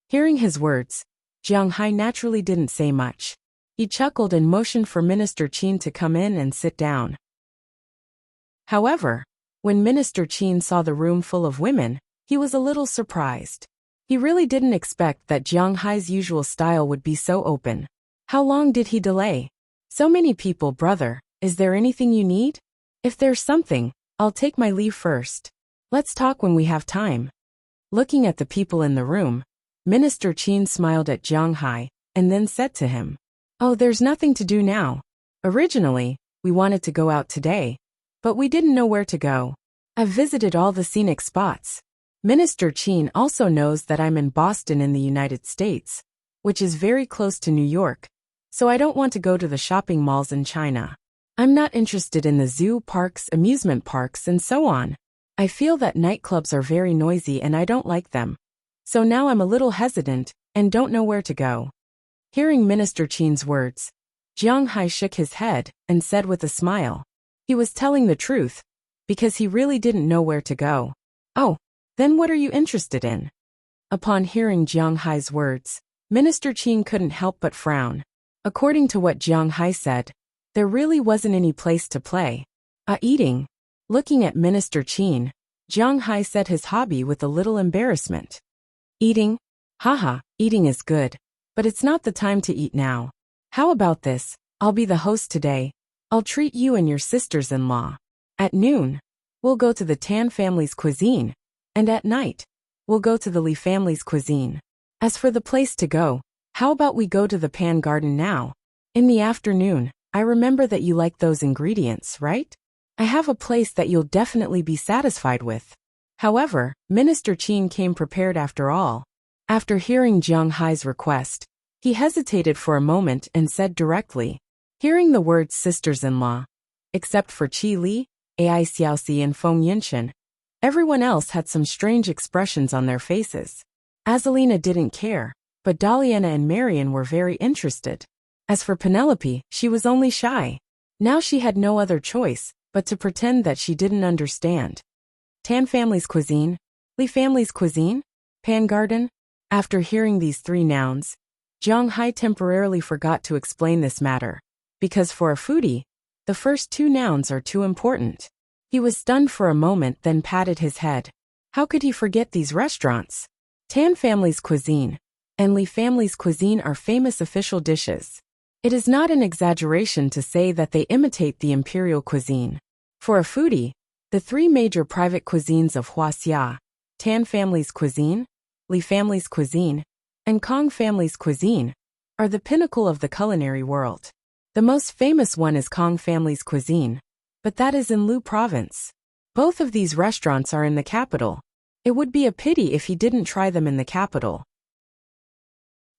Hearing his words, Jiang Hai naturally didn't say much. He chuckled and motioned for Minister Qin to come in and sit down. However, when Minister Qin saw the room full of women, he was a little surprised. He really didn't expect that Jiang Hai's usual style would be so open. How long did he delay? So many people, brother, is there anything you need? If there's something, I'll take my leave first. Let's talk when we have time. Looking at the people in the room, Minister Qin smiled at Jiang Hai, and then said to him, Oh, there's nothing to do now. Originally, we wanted to go out today, but we didn't know where to go. I've visited all the scenic spots. Minister Chin also knows that I'm in Boston in the United States, which is very close to New York, so I don't want to go to the shopping malls in China. I'm not interested in the zoo, parks, amusement parks, and so on. I feel that nightclubs are very noisy and I don't like them. So now I'm a little hesitant and don't know where to go. Hearing Minister Chin's words, Jiang Hai shook his head and said with a smile. He was telling the truth, because he really didn't know where to go. Oh, then what are you interested in? Upon hearing Jiang Hai's words, Minister Chin couldn't help but frown. According to what Jiang Hai said, there really wasn't any place to play. Eating. Looking at Minister Chin, Jiang Hai said his hobby with a little embarrassment. Eating? Haha, eating is good, but it's not the time to eat now. How about this? I'll be the host today. I'll treat you and your sisters-in-law. At noon, we'll go to the Tan family's cuisine, and at night, we'll go to the Li family's cuisine. As for the place to go, how about we go to the Pan Garden now? In the afternoon, I remember that you like those ingredients, right? I have a place that you'll definitely be satisfied with. However, Minister Chin came prepared after all. After hearing Jiang Hai's request, he hesitated for a moment and said directly, hearing the words sisters-in-law, except for Qi Li, Ai Xiaoxi and Feng Yinshan, everyone else had some strange expressions on their faces. Azalina didn't care, but Daliana and Marian were very interested. As for Penelope, she was only shy. Now she had no other choice but to pretend that she didn't understand. Tan family's cuisine, Li family's cuisine, Pan Garden. After hearing these three nouns, Jiang Hai temporarily forgot to explain this matter, because for a foodie, the first two nouns are too important. He was stunned for a moment, then patted his head. How could he forget these restaurants? Tan family's cuisine and Li family's cuisine are famous official dishes. It is not an exaggeration to say that they imitate the imperial cuisine. For a foodie, the three major private cuisines of Huaxia, Tan family's cuisine, Li family's cuisine, and Kong family's cuisine, are the pinnacle of the culinary world. The most famous one is Kong family's cuisine, but that is in Lu province. Both of these restaurants are in the capital. It would be a pity if he didn't try them in the capital.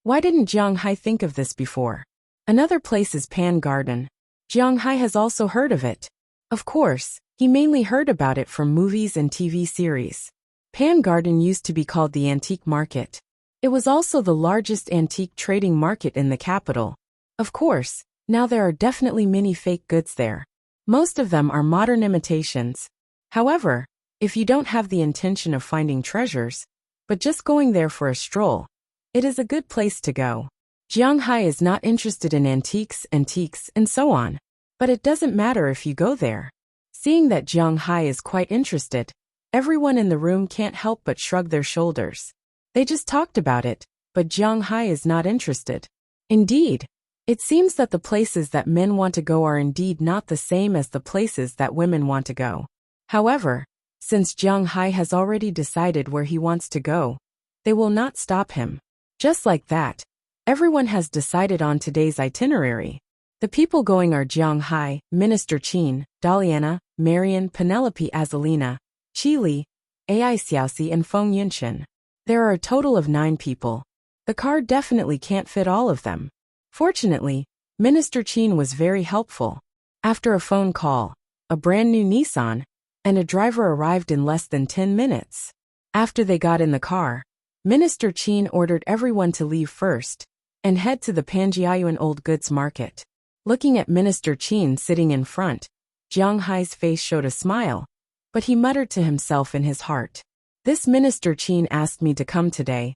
Why didn't Jiang Hai think of this before? Another place is Pan Garden. Jiang Hai has also heard of it. Of course, he mainly heard about it from movies and TV series. Pan Garden used to be called the Antique Market. It was also the largest antique trading market in the capital. Of course, now there are definitely many fake goods there. Most of them are modern imitations. However, if you don't have the intention of finding treasures, but just going there for a stroll, it is a good place to go. Jiang Hai is not interested in antiques, and so on. But it doesn't matter if you go there. Seeing that Jiang Hai is quite interested, everyone in the room can't help but shrug their shoulders. They just talked about it, but Jiang Hai is not interested. Indeed, it seems that the places that men want to go are indeed not the same as the places that women want to go. However, since Jiang Hai has already decided where he wants to go, they will not stop him. Just like that, everyone has decided on today's itinerary. The people going are Jiang Hai, Minister Chin, Daliana, Marian, Penelope, Azalina, Qi Li, Ai Xiaoxi and Feng Yinshan. There are a total of 9 people. The car definitely can't fit all of them. Fortunately, Minister Chin was very helpful. After a phone call, a brand new Nissan, and a driver arrived in less than 10 minutes. After they got in the car, Minister Chin ordered everyone to leave first and head to the Panjiayuan Old Goods Market. Looking at Minister Chin sitting in front, Jiang Hai's face showed a smile, but he muttered to himself in his heart. This Minister Chin asked me to come today.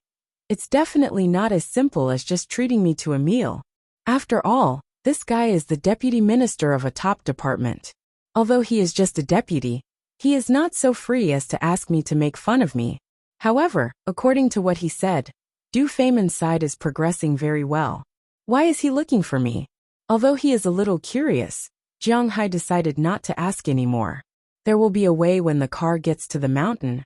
It's definitely not as simple as just treating me to a meal. After all, this guy is the deputy minister of a top department. Although he is just a deputy, he is not so free as to ask me to make fun of me. However, according to what he said, Du Feimin's side is progressing very well. Why is he looking for me? Although he is a little curious, Jiang Hai decided not to ask anymore. There will be a way when the car gets to the mountain,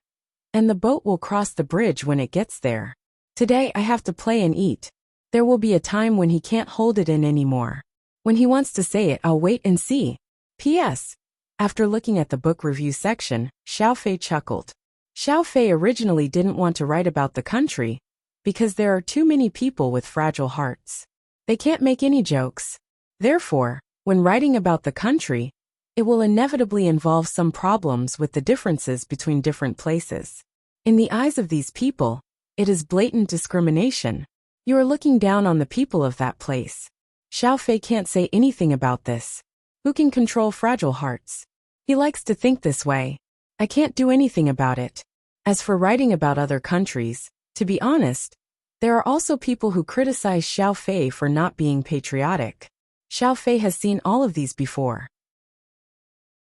and the boat will cross the bridge when it gets there. Today I have to play and eat. There will be a time when he can't hold it in anymore. When he wants to say it, I'll wait and see. P.S. After looking at the book review section, Xiao Fei chuckled. Xiao Fei originally didn't want to write about the country because there are too many people with fragile hearts. They can't make any jokes. Therefore, when writing about the country, it will inevitably involve some problems with the differences between different places. In the eyes of these people, it is blatant discrimination. You are looking down on the people of that place. Xiao Fei can't say anything about this. Who can control fragile hearts? He likes to think this way. I can't do anything about it. As for writing about other countries, to be honest, there are also people who criticize Xiao Fei for not being patriotic. Xiao Fei has seen all of these before.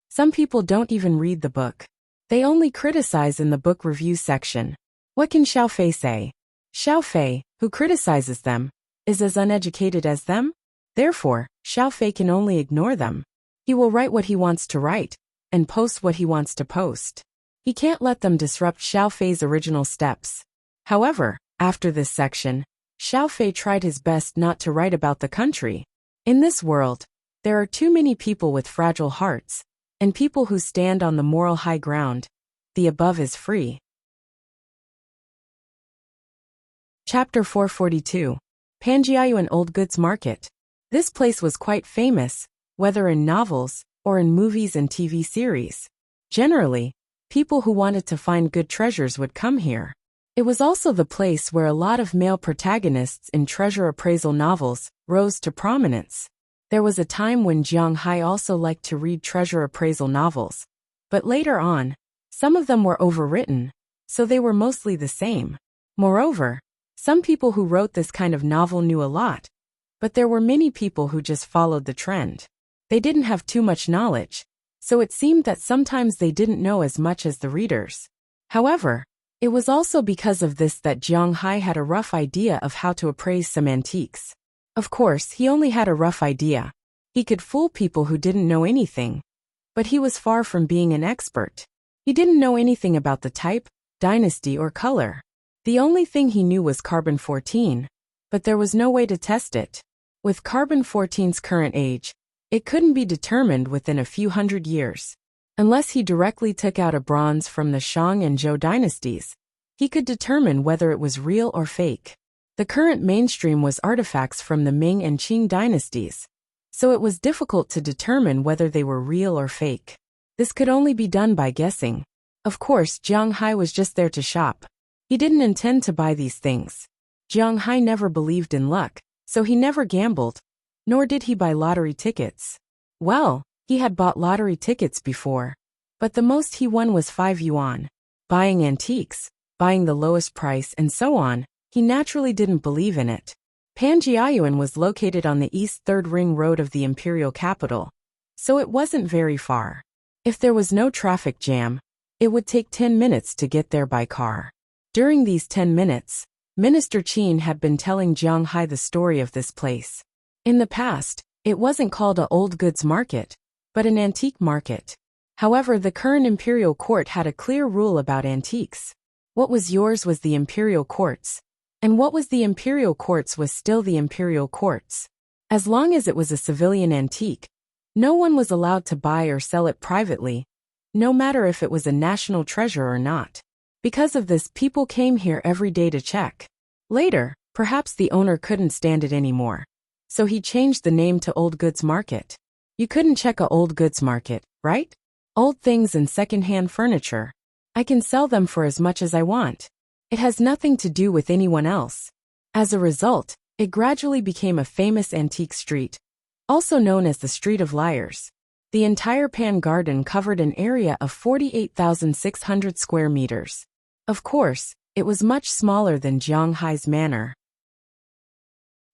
Some people don't even read the book. They only criticize in the book review section. What can Xiao Fei say? Xiao Fei, who criticizes them, is as uneducated as them. Therefore, Xiao Fei can only ignore them. He will write what he wants to write, and post what he wants to post. He can't let them disrupt Xiao Fei's original steps. However, after this section, Xiao Fei tried his best not to write about the country. In this world, there are too many people with fragile hearts, and people who stand on the moral high ground. The above is free. Chapter 442. Panjiayuan Old Goods Market. This place was quite famous, whether in novels or in movies and TV series. Generally, people who wanted to find good treasures would come here. It was also the place where a lot of male protagonists in treasure appraisal novels rose to prominence. There was a time when Jiang Hai also liked to read treasure appraisal novels, but later on, some of them were overwritten, so they were mostly the same. Moreover, some people who wrote this kind of novel knew a lot, but there were many people who just followed the trend. They didn't have too much knowledge, so it seemed that sometimes they didn't know as much as the readers. However, it was also because of this that Jiang Hai had a rough idea of how to appraise some antiques. Of course, he only had a rough idea. He could fool people who didn't know anything, but he was far from being an expert. He didn't know anything about the type, dynasty, or color. The only thing he knew was carbon-14, but there was no way to test it. With carbon-14's current age, it couldn't be determined within a few hundred years. Unless he directly took out a bronze from the Shang and Zhou dynasties, he could determine whether it was real or fake. The current mainstream was artifacts from the Ming and Qing dynasties, so it was difficult to determine whether they were real or fake. This could only be done by guessing. Of course, Jiang Hai was just there to shop. He didn't intend to buy these things. Jiang Hai never believed in luck, so he never gambled, nor did he buy lottery tickets. Well, he had bought lottery tickets before, but the most he won was 5 yuan. Buying antiques, buying the lowest price, and so on, he naturally didn't believe in it. Panjiayuan was located on the East Third Ring Road of the imperial capital, so it wasn't very far. If there was no traffic jam, it would take 10 minutes to get there by car. During these 10 minutes, Minister Qin had been telling Jiang Hai the story of this place. In the past, it wasn't called an old goods market, but an antique market. However, the current imperial court had a clear rule about antiques. What was yours was the imperial courts, and what was the imperial courts was still the imperial courts. As long as it was a civilian antique, no one was allowed to buy or sell it privately, no matter if it was a national treasure or not. Because of this, people came here every day to check. Later, perhaps the owner couldn't stand it anymore, so he changed the name to Old Goods Market. You couldn't check a old goods market, right? Old things and second-hand furniture. I can sell them for as much as I want. It has nothing to do with anyone else. As a result, it gradually became a famous antique street, also known as the Street of Liars. The entire Pan Garden covered an area of 48,600 square meters. Of course, it was much smaller than Jiang Hai's manor.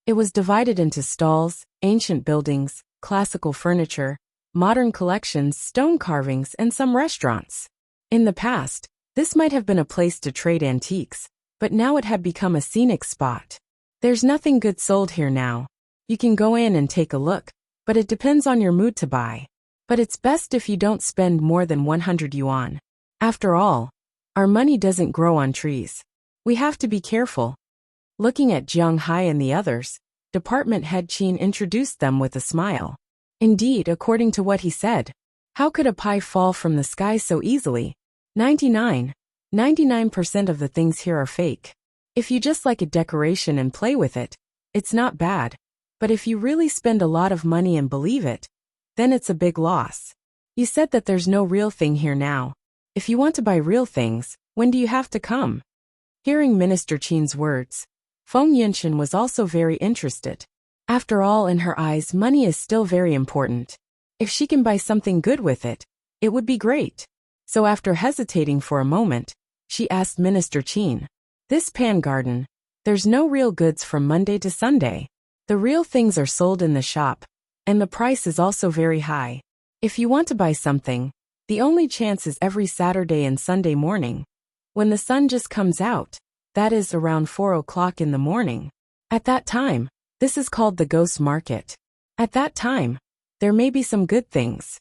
It was divided into stalls, ancient buildings, classical furniture, modern collections, stone carvings, and some restaurants. In the past, this might have been a place to trade antiques, but now it had become a scenic spot. There's nothing good sold here now. You can go in and take a look, but it depends on your mood to buy. But it's best if you don't spend more than 100 yuan. After all, our money doesn't grow on trees. We have to be careful. Looking at Jiang Hai and the others, Department Head Qin introduced them with a smile. Indeed, according to what he said, how could a pie fall from the sky so easily? 99. 99% of the things here are fake. If you just like a decoration and play with it, it's not bad. But if you really spend a lot of money and believe it, then it's a big loss. You said that there's no real thing here now. If you want to buy real things, when do you have to come? Hearing Minister Qin's words, Feng Yunshan was also very interested. After all, in her eyes, money is still very important. If she can buy something good with it, it would be great. So after hesitating for a moment, she asked Minister Qin, "This pan garden, there's no real goods from Monday to Sunday. The real things are sold in the shop, and the price is also very high. If you want to buy something, the only chance is every Saturday and Sunday morning, when the sun just comes out, that is around 4 o'clock in the morning. At that time, this is called the ghost market. At that time, there may be some good things."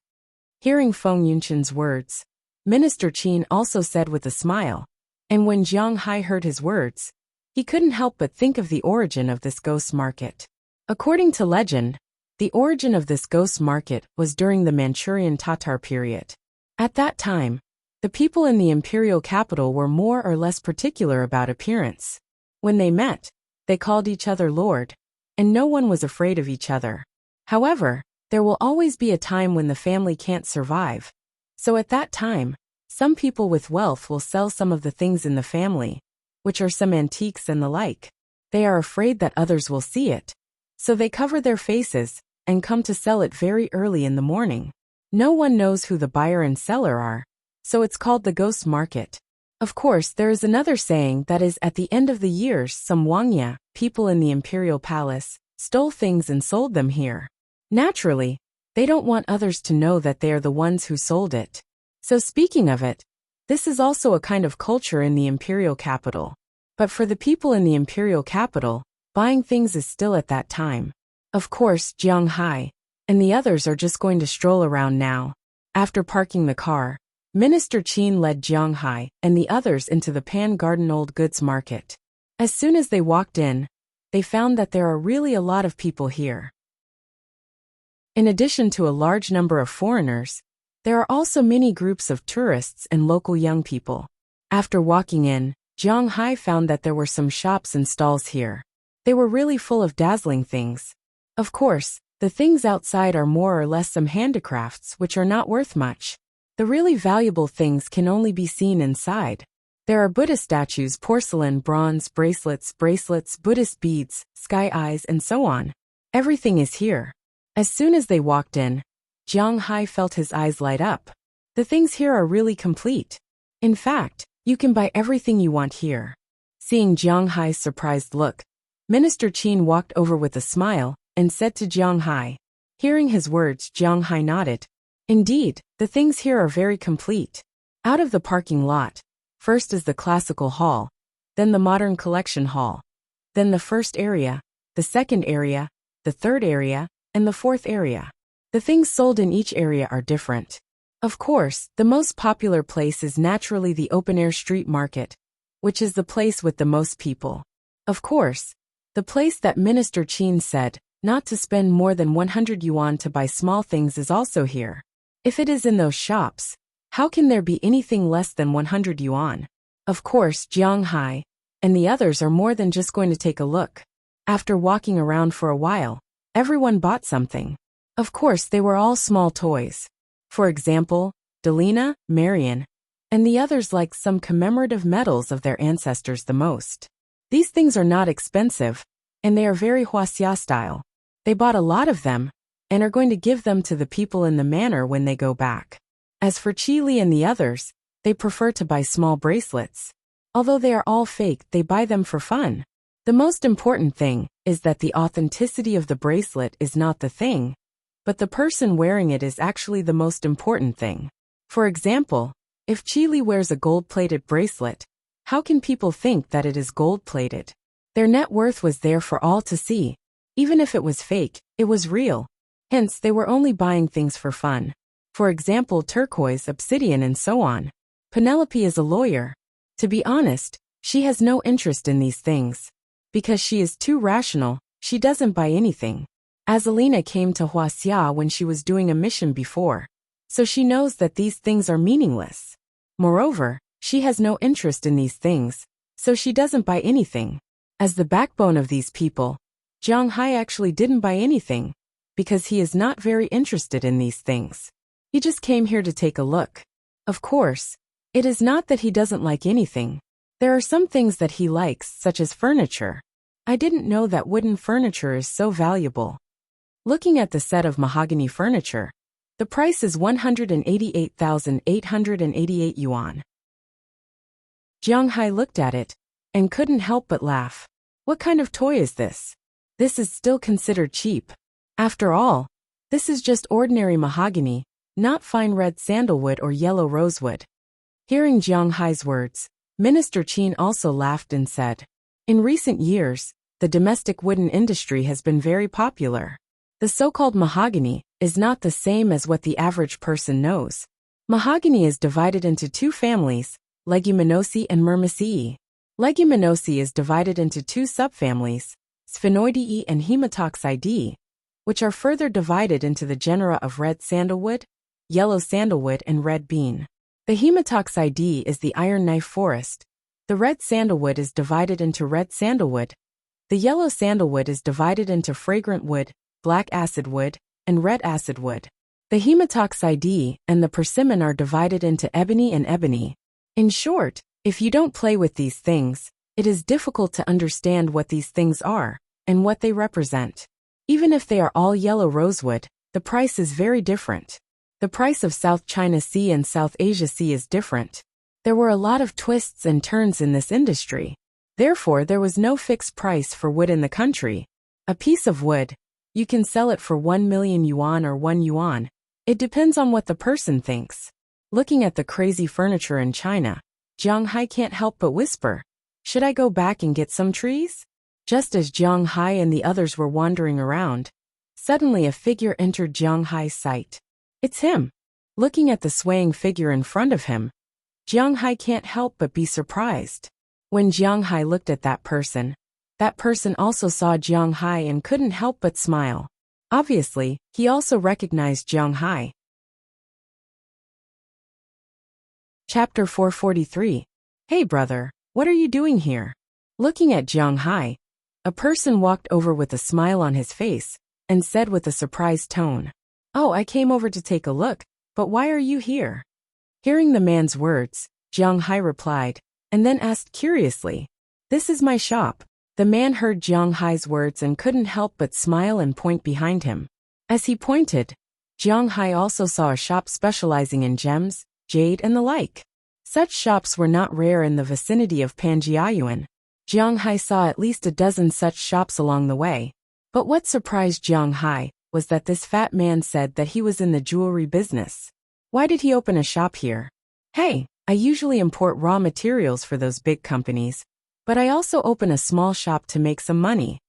Hearing Feng Yunshan's words, Minister Qin also said with a smile, and when Jiang Hai heard his words, he couldn't help but think of the origin of this ghost market. According to legend, the origin of this ghost market was during the Manchurian Tatar period. At that time, the people in the imperial capital were more or less particular about appearance. When they met, they called each other Lord, and no one was afraid of each other. However, there will always be a time when the family can't survive. So at that time, some people with wealth will sell some of the things in the family, which are some antiques and the like. They are afraid that others will see it, so they cover their faces and come to sell it very early in the morning. No one knows who the buyer and seller are, so it's called the ghost market. Of course, there is another saying that is at the end of the years some Wangya, people in the imperial palace, stole things and sold them here. Naturally, they don't want others to know that they are the ones who sold it. So speaking of it, this is also a kind of culture in the imperial capital. But for the people in the imperial capital, buying things is still at that time. Of course, Jiang Hai and the others are just going to stroll around now. After parking the car, Minister Qin led Jiang Hai and the others into the Pan Garden Old Goods Market. As soon as they walked in, they found that there are really a lot of people here. In addition to a large number of foreigners, there are also many groups of tourists and local young people. After walking in, Jiang Hai found that there were some shops and stalls here. They were really full of dazzling things. Of course, the things outside are more or less some handicrafts which are not worth much. The really valuable things can only be seen inside. There are Buddha statues, porcelain, bronze, bracelets, Buddhist beads, sky eyes, and so on. Everything is here. As soon as they walked in, Jiang Hai felt his eyes light up. The things here are really complete. In fact, you can buy everything you want here. Seeing Jiang Hai's surprised look, Minister Qin walked over with a smile and said to Jiang Hai. Hearing his words, Jiang Hai nodded. Indeed, the things here are very complete. Out of the parking lot, first is the classical hall, then the modern collection hall, then the first area, the second area, the third area, and the fourth area. The things sold in each area are different. Of course, the most popular place is naturally the open-air street market, which is the place with the most people. Of course, the place that Minister Qin said not to spend more than 100 yuan to buy small things is also here. If it is in those shops, how can there be anything less than 100 yuan? Of course, Jiang Hai and the others are more than just going to take a look. After walking around for a while, everyone bought something. Of course, they were all small toys. For example, Delina, Marian, and the others liked some commemorative medals of their ancestors the most. These things are not expensive, and they are very Huaxia style. They bought a lot of them, and are going to give them to the people in the manor when they go back. As for Qi Li and the others, they prefer to buy small bracelets. Although they are all fake, they buy them for fun. The most important thing is that the authenticity of the bracelet is not the thing, but the person wearing it is actually the most important thing. For example, if Qi Li wears a gold-plated bracelet, how can people think that it is gold-plated? Their net worth was there for all to see. Even if it was fake, it was real. Hence, they were only buying things for fun. For example, turquoise, obsidian, and so on. Penelope is a lawyer. To be honest, she has no interest in these things. Because she is too rational, she doesn't buy anything. Azalina came to Huaxia when she was doing a mission before, so she knows that these things are meaningless. Moreover, She has no interest in these things, so she doesn't buy anything. As the backbone of these people, Jiang Hai actually didn't buy anything, because he is not very interested in these things. He just came here to take a look. Of course, it is not that he doesn't like anything. There are some things that he likes, such as furniture. I didn't know that wooden furniture is so valuable. Looking at the set of mahogany furniture, the price is 188,888 yuan. Jiang Hai looked at it and couldn't help but laugh. What kind of toy is this? This is still considered cheap. After all, this is just ordinary mahogany, not fine red sandalwood or yellow rosewood. Hearing Jiang Hai's words, Minister Qin also laughed and said, in recent years, the domestic wooden industry has been very popular. The so-called mahogany is not the same as what the average person knows. Mahogany is divided into two families, Leguminosae and Myrmecae. Leguminosae is divided into two subfamilies, Sphenoideae and Hematoxidae, which are further divided into the genera of red sandalwood, yellow sandalwood and red bean. The Hematoxidae is the iron knife forest. The red sandalwood is divided into red sandalwood. The yellow sandalwood is divided into fragrant wood, black acid wood, and red acid wood. The Hematoxidae and the persimmon are divided into ebony and ebony. In short, if you don't play with these things, it is difficult to understand what these things are and what they represent. Even if they are all yellow rosewood, the price is very different. The price of South China Sea and South Asia Sea is different. There were a lot of twists and turns in this industry. Therefore, there was no fixed price for wood in the country. A piece of wood, you can sell it for 1 million yuan or 1 yuan. It depends on what the person thinks. Looking at the crazy furniture in China, Jiang Hai can't help but whisper, should I go back and get some trees? Just as Jiang Hai and the others were wandering around, suddenly a figure entered Jiang Hai's sight. It's him. Looking at the swaying figure in front of him, Jiang Hai can't help but be surprised. When Jiang Hai looked at that person also saw Jiang Hai and couldn't help but smile. Obviously, he also recognized Jiang Hai. Chapter 443. Hey brother, what are you doing here? Looking at Jiang Hai, a person walked over with a smile on his face and said with a surprised tone, oh, I came over to take a look, but why are you here? Hearing the man's words, Jiang Hai replied, and then asked curiously, this is my shop. The man heard Jiang Hai's words and couldn't help but smile and point behind him. As he pointed, Jiang Hai also saw a shop specializing in gems, jade and the like. Such shops were not rare in the vicinity of Panjiayuan. Jiang Hai saw at least a dozen such shops along the way. But what surprised Jiang Hai was that this fat man said that he was in the jewelry business. Why did he open a shop here? Hey, I usually import raw materials for those big companies, but I also open a small shop to make some money.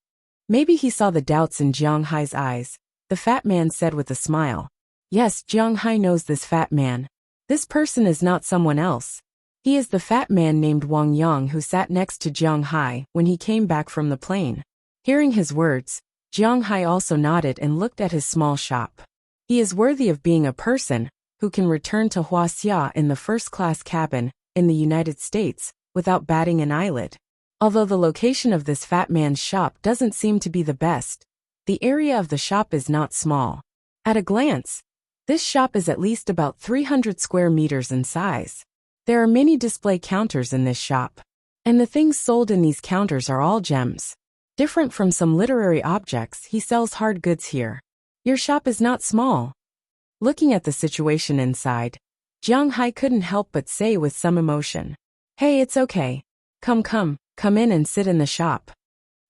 Maybe he saw the doubts in Jiang Hai's eyes. The fat man said with a smile. Yes, Jiang Hai knows this fat man. This person is not someone else. He is the fat man named Wang Yang who sat next to Jiang Hai when he came back from the plane. Hearing his words, Jiang Hai also nodded and looked at his small shop. He is worthy of being a person who can return to Huaxia in the first-class cabin in the United States without batting an eyelid. Although the location of this fat man's shop doesn't seem to be the best, the area of the shop is not small. At a glance, this shop is at least about 300 square meters in size. There are many display counters in this shop, and the things sold in these counters are all gems. Different from some literary objects, he sells hard goods here. Your shop is not small. Looking at the situation inside, Jiang Hai couldn't help but say with some emotion, hey, it's okay. Come in and sit in the shop.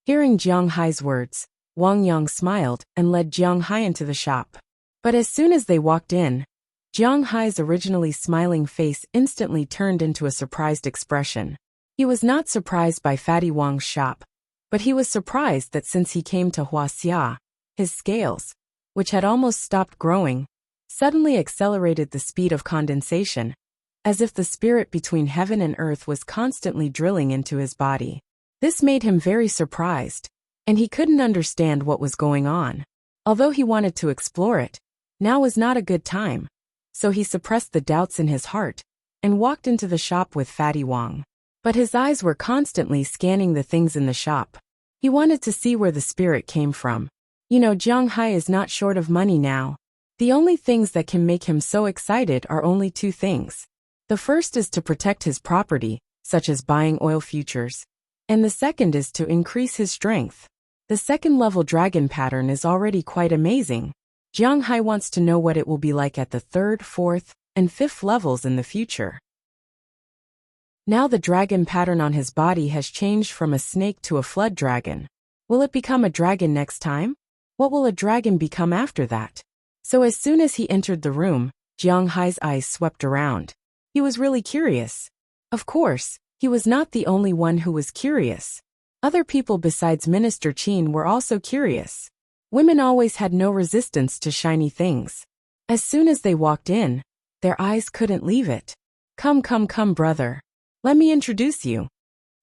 Hearing Jiang Hai's words, Wang Yang smiled and led Jiang Hai into the shop. But as soon as they walked in, Jiang Hai's originally smiling face instantly turned into a surprised expression. He was not surprised by Fatty Wang's shop, but he was surprised that since he came to Huaxia, his scales, which had almost stopped growing, suddenly accelerated the speed of condensation, as if the spirit between heaven and earth was constantly drilling into his body. This made him very surprised, and he couldn't understand what was going on. Although he wanted to explore it, now was not a good time, so he suppressed the doubts in his heart and walked into the shop with Fatty Wong. But his eyes were constantly scanning the things in the shop. He wanted to see where the spirit came from. Jiang Hai is not short of money now. The only things that can make him so excited are only two things. The first is to protect his property, such as buying oil futures. And the second is to increase his strength. The second-level dragon pattern is already quite amazing. Jiang Hai wants to know what it will be like at the third, fourth, and fifth levels in the future. Now the dragon pattern on his body has changed from a snake to a flood dragon. Will it become a dragon next time? What will a dragon become after that? So as soon as he entered the room, Jiang Hai's eyes swept around. He was really curious. Of course, he was not the only one who was curious. Other people besides Minister Qin were also curious. Women always had no resistance to shiny things. As soon as they walked in, their eyes couldn't leave it. Come, brother. Let me introduce you.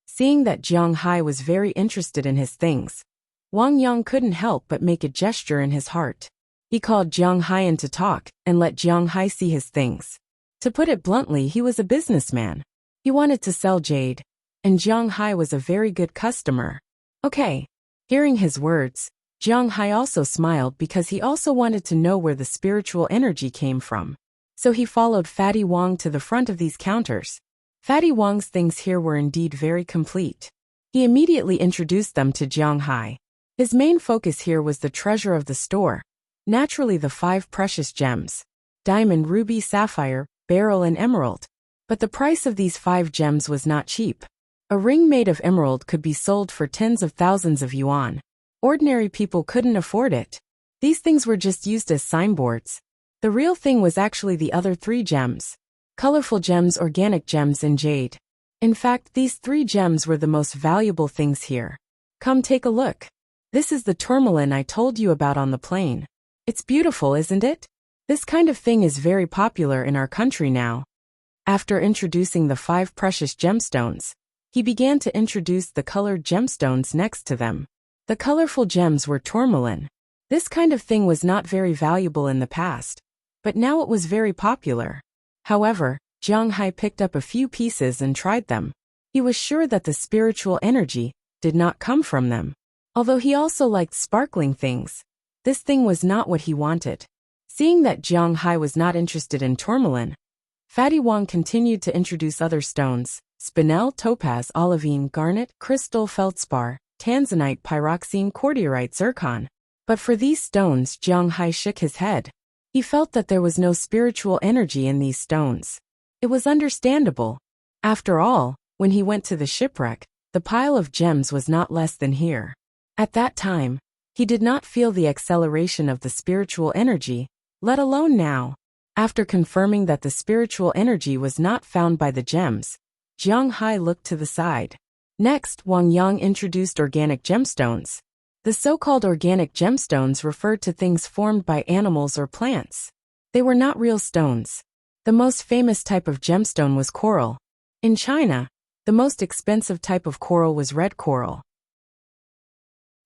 Seeing that Jiang Hai was very interested in his things, Wang Yang couldn't help but make a gesture in his heart. He called Jiang Hai in to talk and let Jiang Hai see his things. To put it bluntly, he was a businessman. He wanted to sell jade, and Jiang Hai was a very good customer. Okay. Hearing his words, Jiang Hai also smiled because he also wanted to know where the spiritual energy came from. So he followed Fatty Wong to the front of these counters. Fatty Wong's things here were indeed very complete. He immediately introduced them to Jiang Hai. His main focus here was the treasure of the store. Naturally, the 5 precious gems: diamond, ruby, sapphire, beryl, and emerald. But the price of these 5 gems was not cheap. A ring made of emerald could be sold for tens of thousands of yuan. Ordinary people couldn't afford it. These things were just used as signboards. The real thing was actually the other 3 gems: colorful gems, organic gems, and jade. In fact, these 3 gems were the most valuable things here. Come take a look. This is the tourmaline I told you about on the plane. It's beautiful, isn't it? This kind of thing is very popular in our country now. After introducing the 5 precious gemstones, he began to introduce the colored gemstones next to them. The colorful gems were tourmaline. This kind of thing was not very valuable in the past, but now it was very popular. However, Jiang Hai picked up a few pieces and tried them. He was sure that the spiritual energy did not come from them. Although he also liked sparkling things, this thing was not what he wanted. Seeing that Jiang Hai was not interested in tourmaline, Fatty Wong continued to introduce other stones: spinel, topaz, olivine, garnet, crystal, feldspar, tanzanite, pyroxene, cordierite, zircon. But for these stones, Jiang Hai shook his head. He felt that there was no spiritual energy in these stones. It was understandable. After all, when he went to the shipwreck, the pile of gems was not less than here. At that time, he did not feel the acceleration of the spiritual energy, let alone now. After confirming that the spiritual energy was not found by the gems, Jiang Hai looked to the side. Next, Wang Yang introduced organic gemstones. The so-called organic gemstones referred to things formed by animals or plants. They were not real stones. The most famous type of gemstone was coral. In China, the most expensive type of coral was red coral.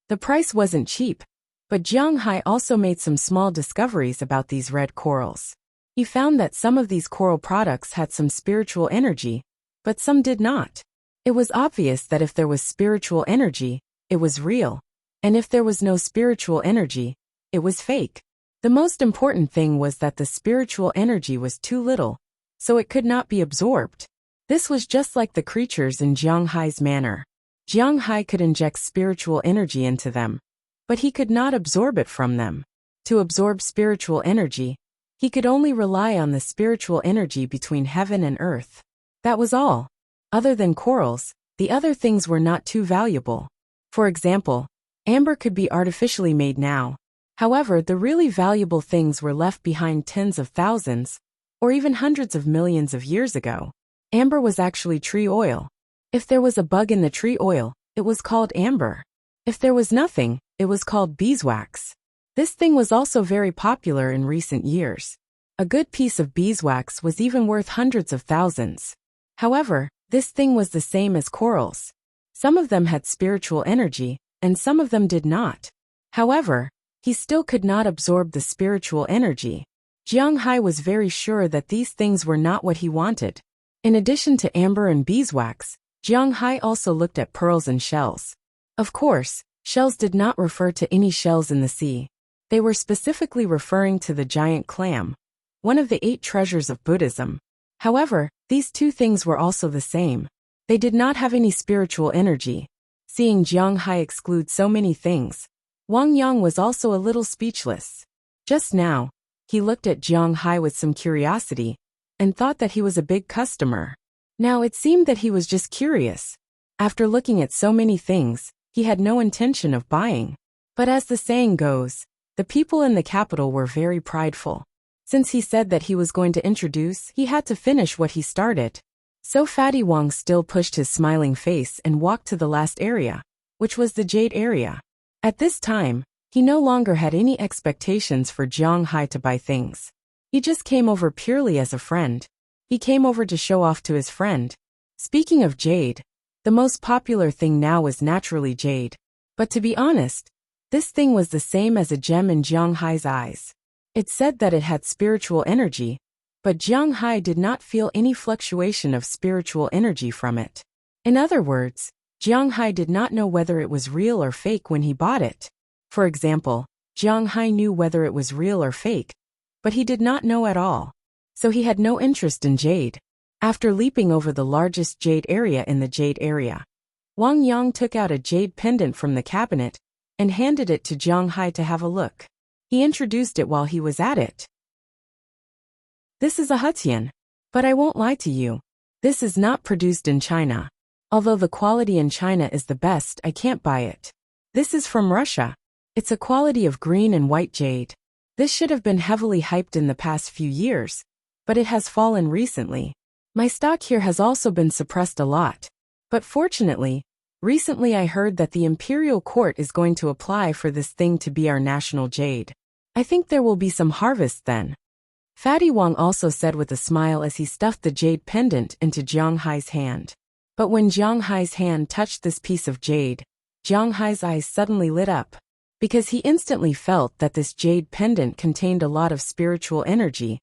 The price wasn't cheap, but Jiang Hai also made some small discoveries about these red corals. He found that some of these coral products had some spiritual energy, but some did not. It was obvious that if there was spiritual energy, it was real, and if there was no spiritual energy, it was fake. The most important thing was that the spiritual energy was too little, so it could not be absorbed. This was just like the creatures in Jiang Hai's manner. Jiang Hai could inject spiritual energy into them, but he could not absorb it from them. To absorb spiritual energy, he could only rely on the spiritual energy between heaven and earth. That was all. Other than corals, the other things were not too valuable. For example, amber could be artificially made now. However, the really valuable things were left behind tens of thousands, or even hundreds of millions of years ago. Amber was actually tree oil. If there was a bug in the tree oil, it was called amber. If there was nothing, it was called beeswax. This thing was also very popular in recent years. A good piece of beeswax was even worth hundreds of thousands. However, this thing was the same as corals. Some of them had spiritual energy, and some of them did not. However, he still could not absorb the spiritual energy. Jiang Hai was very sure that these things were not what he wanted. In addition to amber and beeswax, Jiang Hai also looked at pearls and shells. Of course, shells did not refer to any shells in the sea. They were specifically referring to the giant clam, one of the 8 treasures of Buddhism. However, these two things were also the same. They did not have any spiritual energy. Seeing Jiang Hai exclude so many things, Wang Yang was also a little speechless. Just now, he looked at Jiang Hai with some curiosity and thought that he was a big customer. Now it seemed that he was just curious. After looking at so many things, he had no intention of buying. But as the saying goes, the people in the capital were very prideful. Since he said that he was going to introduce, he had to finish what he started. So Fatty Wang still pushed his smiling face and walked to the last area, which was the jade area. At this time, he no longer had any expectations for Jiang Hai to buy things. He just came over purely as a friend. He came over to show off to his friend. Speaking of jade, the most popular thing now was naturally jade. But to be honest, this thing was the same as a gem in Jiang Hai's eyes. It said that it had spiritual energy, but Jiang Hai did not feel any fluctuation of spiritual energy from it. In other words, Jiang Hai did not know whether it was real or fake when he bought it. For example, Jiang Hai knew whether it was real or fake, but he did not know at all. So he had no interest in jade. After leaping over the largest jade area in the jade area, Wang Yang took out a jade pendant from the cabinet and handed it to Jiang Hai to have a look. He introduced it while he was at it. This is a Hetian, but I won't lie to you. This is not produced in China. Although the quality in China is the best, I can't buy it. This is from Russia. It's a quality of green and white jade. This should have been heavily hyped in the past few years, but it has fallen recently. My stock here has also been suppressed a lot. But fortunately, recently I heard that the Imperial Court is going to apply for this thing to be our national jade. I think there will be some harvest then. Fatty Wang also said with a smile as he stuffed the jade pendant into Jiang Hai's hand. But when Jiang Hai's hand touched this piece of jade, Jiang Hai's eyes suddenly lit up, because he instantly felt that this jade pendant contained a lot of spiritual energy.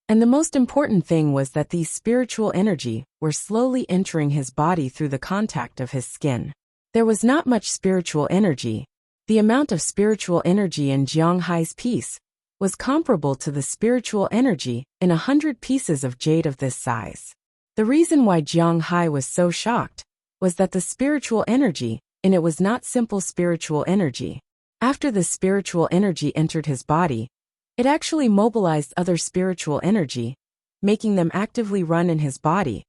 And the most important thing was that these spiritual energy were slowly entering his body through the contact of his skin. There was not much spiritual energy. The amount of spiritual energy in Jiang Hai's piece was comparable to the spiritual energy in 100 pieces of jade of this size. The reason why Jiang Hai was so shocked was that the spiritual energy in it was not simple spiritual energy. After the spiritual energy entered his body, it actually mobilized other spiritual energy, making them actively run in his body,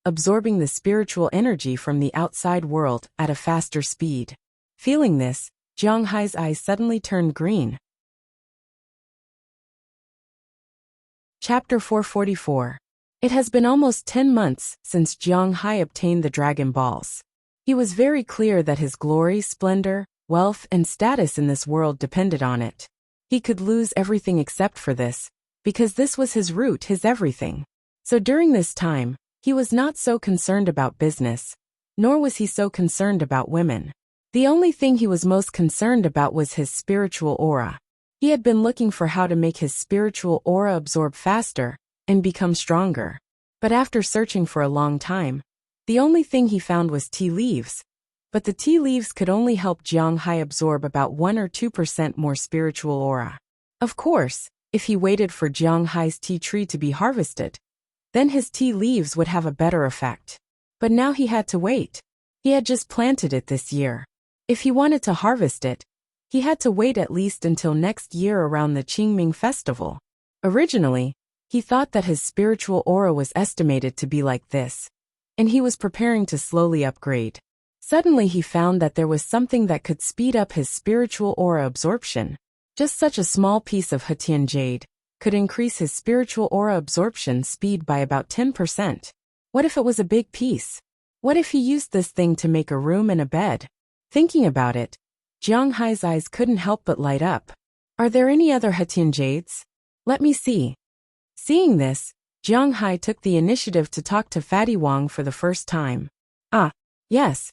absorbing the spiritual energy from the outside world at a faster speed. Feeling this, Jiang Hai's eyes suddenly turned green. Chapter 444. It has been almost 10 months since Jiang Hai obtained the Dragon Balls. He was very clear that his glory, splendor, wealth, and status in this world depended on it. He could lose everything except for this, because this was his root, his everything. So during this time, he was not so concerned about business, nor was he so concerned about women. The only thing he was most concerned about was his spiritual aura. He had been looking for how to make his spiritual aura absorb faster and become stronger. But after searching for a long time, the only thing he found was tea leaves. But the tea leaves could only help Jiang Hai absorb about 1 or 2% more spiritual aura. Of course, if he waited for Jiang Hai's tea tree to be harvested, then his tea leaves would have a better effect. But now he had to wait. He had just planted it this year. If he wanted to harvest it, he had to wait at least until next year around the Qingming festival. Originally, he thought that his spiritual aura was estimated to be like this, and he was preparing to slowly upgrade. Suddenly he found that there was something that could speed up his spiritual aura absorption. Just such a small piece of Hetian jade could increase his spiritual aura absorption speed by about 10%. What if it was a big piece? What if he used this thing to make a room and a bed? Thinking about it, Jiang Hai's eyes couldn't help but light up. Are there any other Hetian jades? Let me see. Seeing this, Jiang Hai took the initiative to talk to Fatty Wang for the first time. Ah, yes.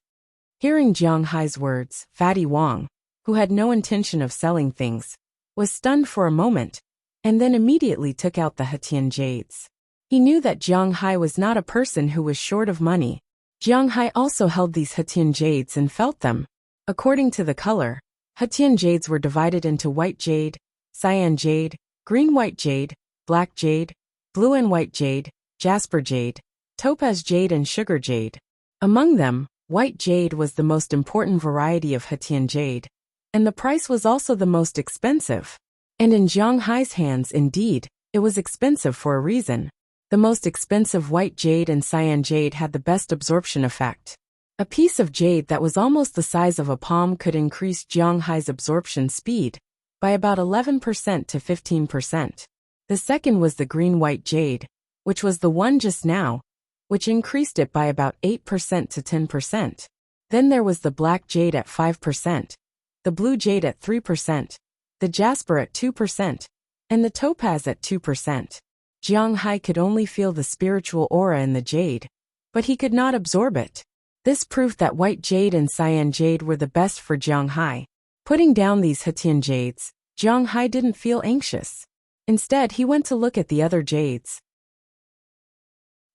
Hearing Jiang Hai's words, Fatty Wang, who had no intention of selling things, was stunned for a moment, and then immediately took out the Hetian jades. He knew that Jiang Hai was not a person who was short of money. Jiang Hai also held these Hetian jades and felt them. According to the color, Hetian jades were divided into white jade, cyan jade, green-white jade, black jade, blue and white jade, jasper jade, topaz jade and sugar jade. Among them, white jade was the most important variety of Hetian jade, and the price was also the most expensive. And in Jiang Hai's hands, indeed, it was expensive for a reason. The most expensive white jade and cyan jade had the best absorption effect. A piece of jade that was almost the size of a palm could increase Jiang Hai's absorption speed by about 11% to 15%. The second was the green-white jade, which was the one just now, which increased it by about 8% to 10%. Then there was the black jade at 5%, the blue jade at 3%, the jasper at 2%, and the topaz at 2%. Jiang Hai could only feel the spiritual aura in the jade, but he could not absorb it. This proved that white jade and cyan jade were the best for Jiang Hai. Putting down these Hetian jades, Jiang Hai didn't feel anxious. Instead, he went to look at the other jades.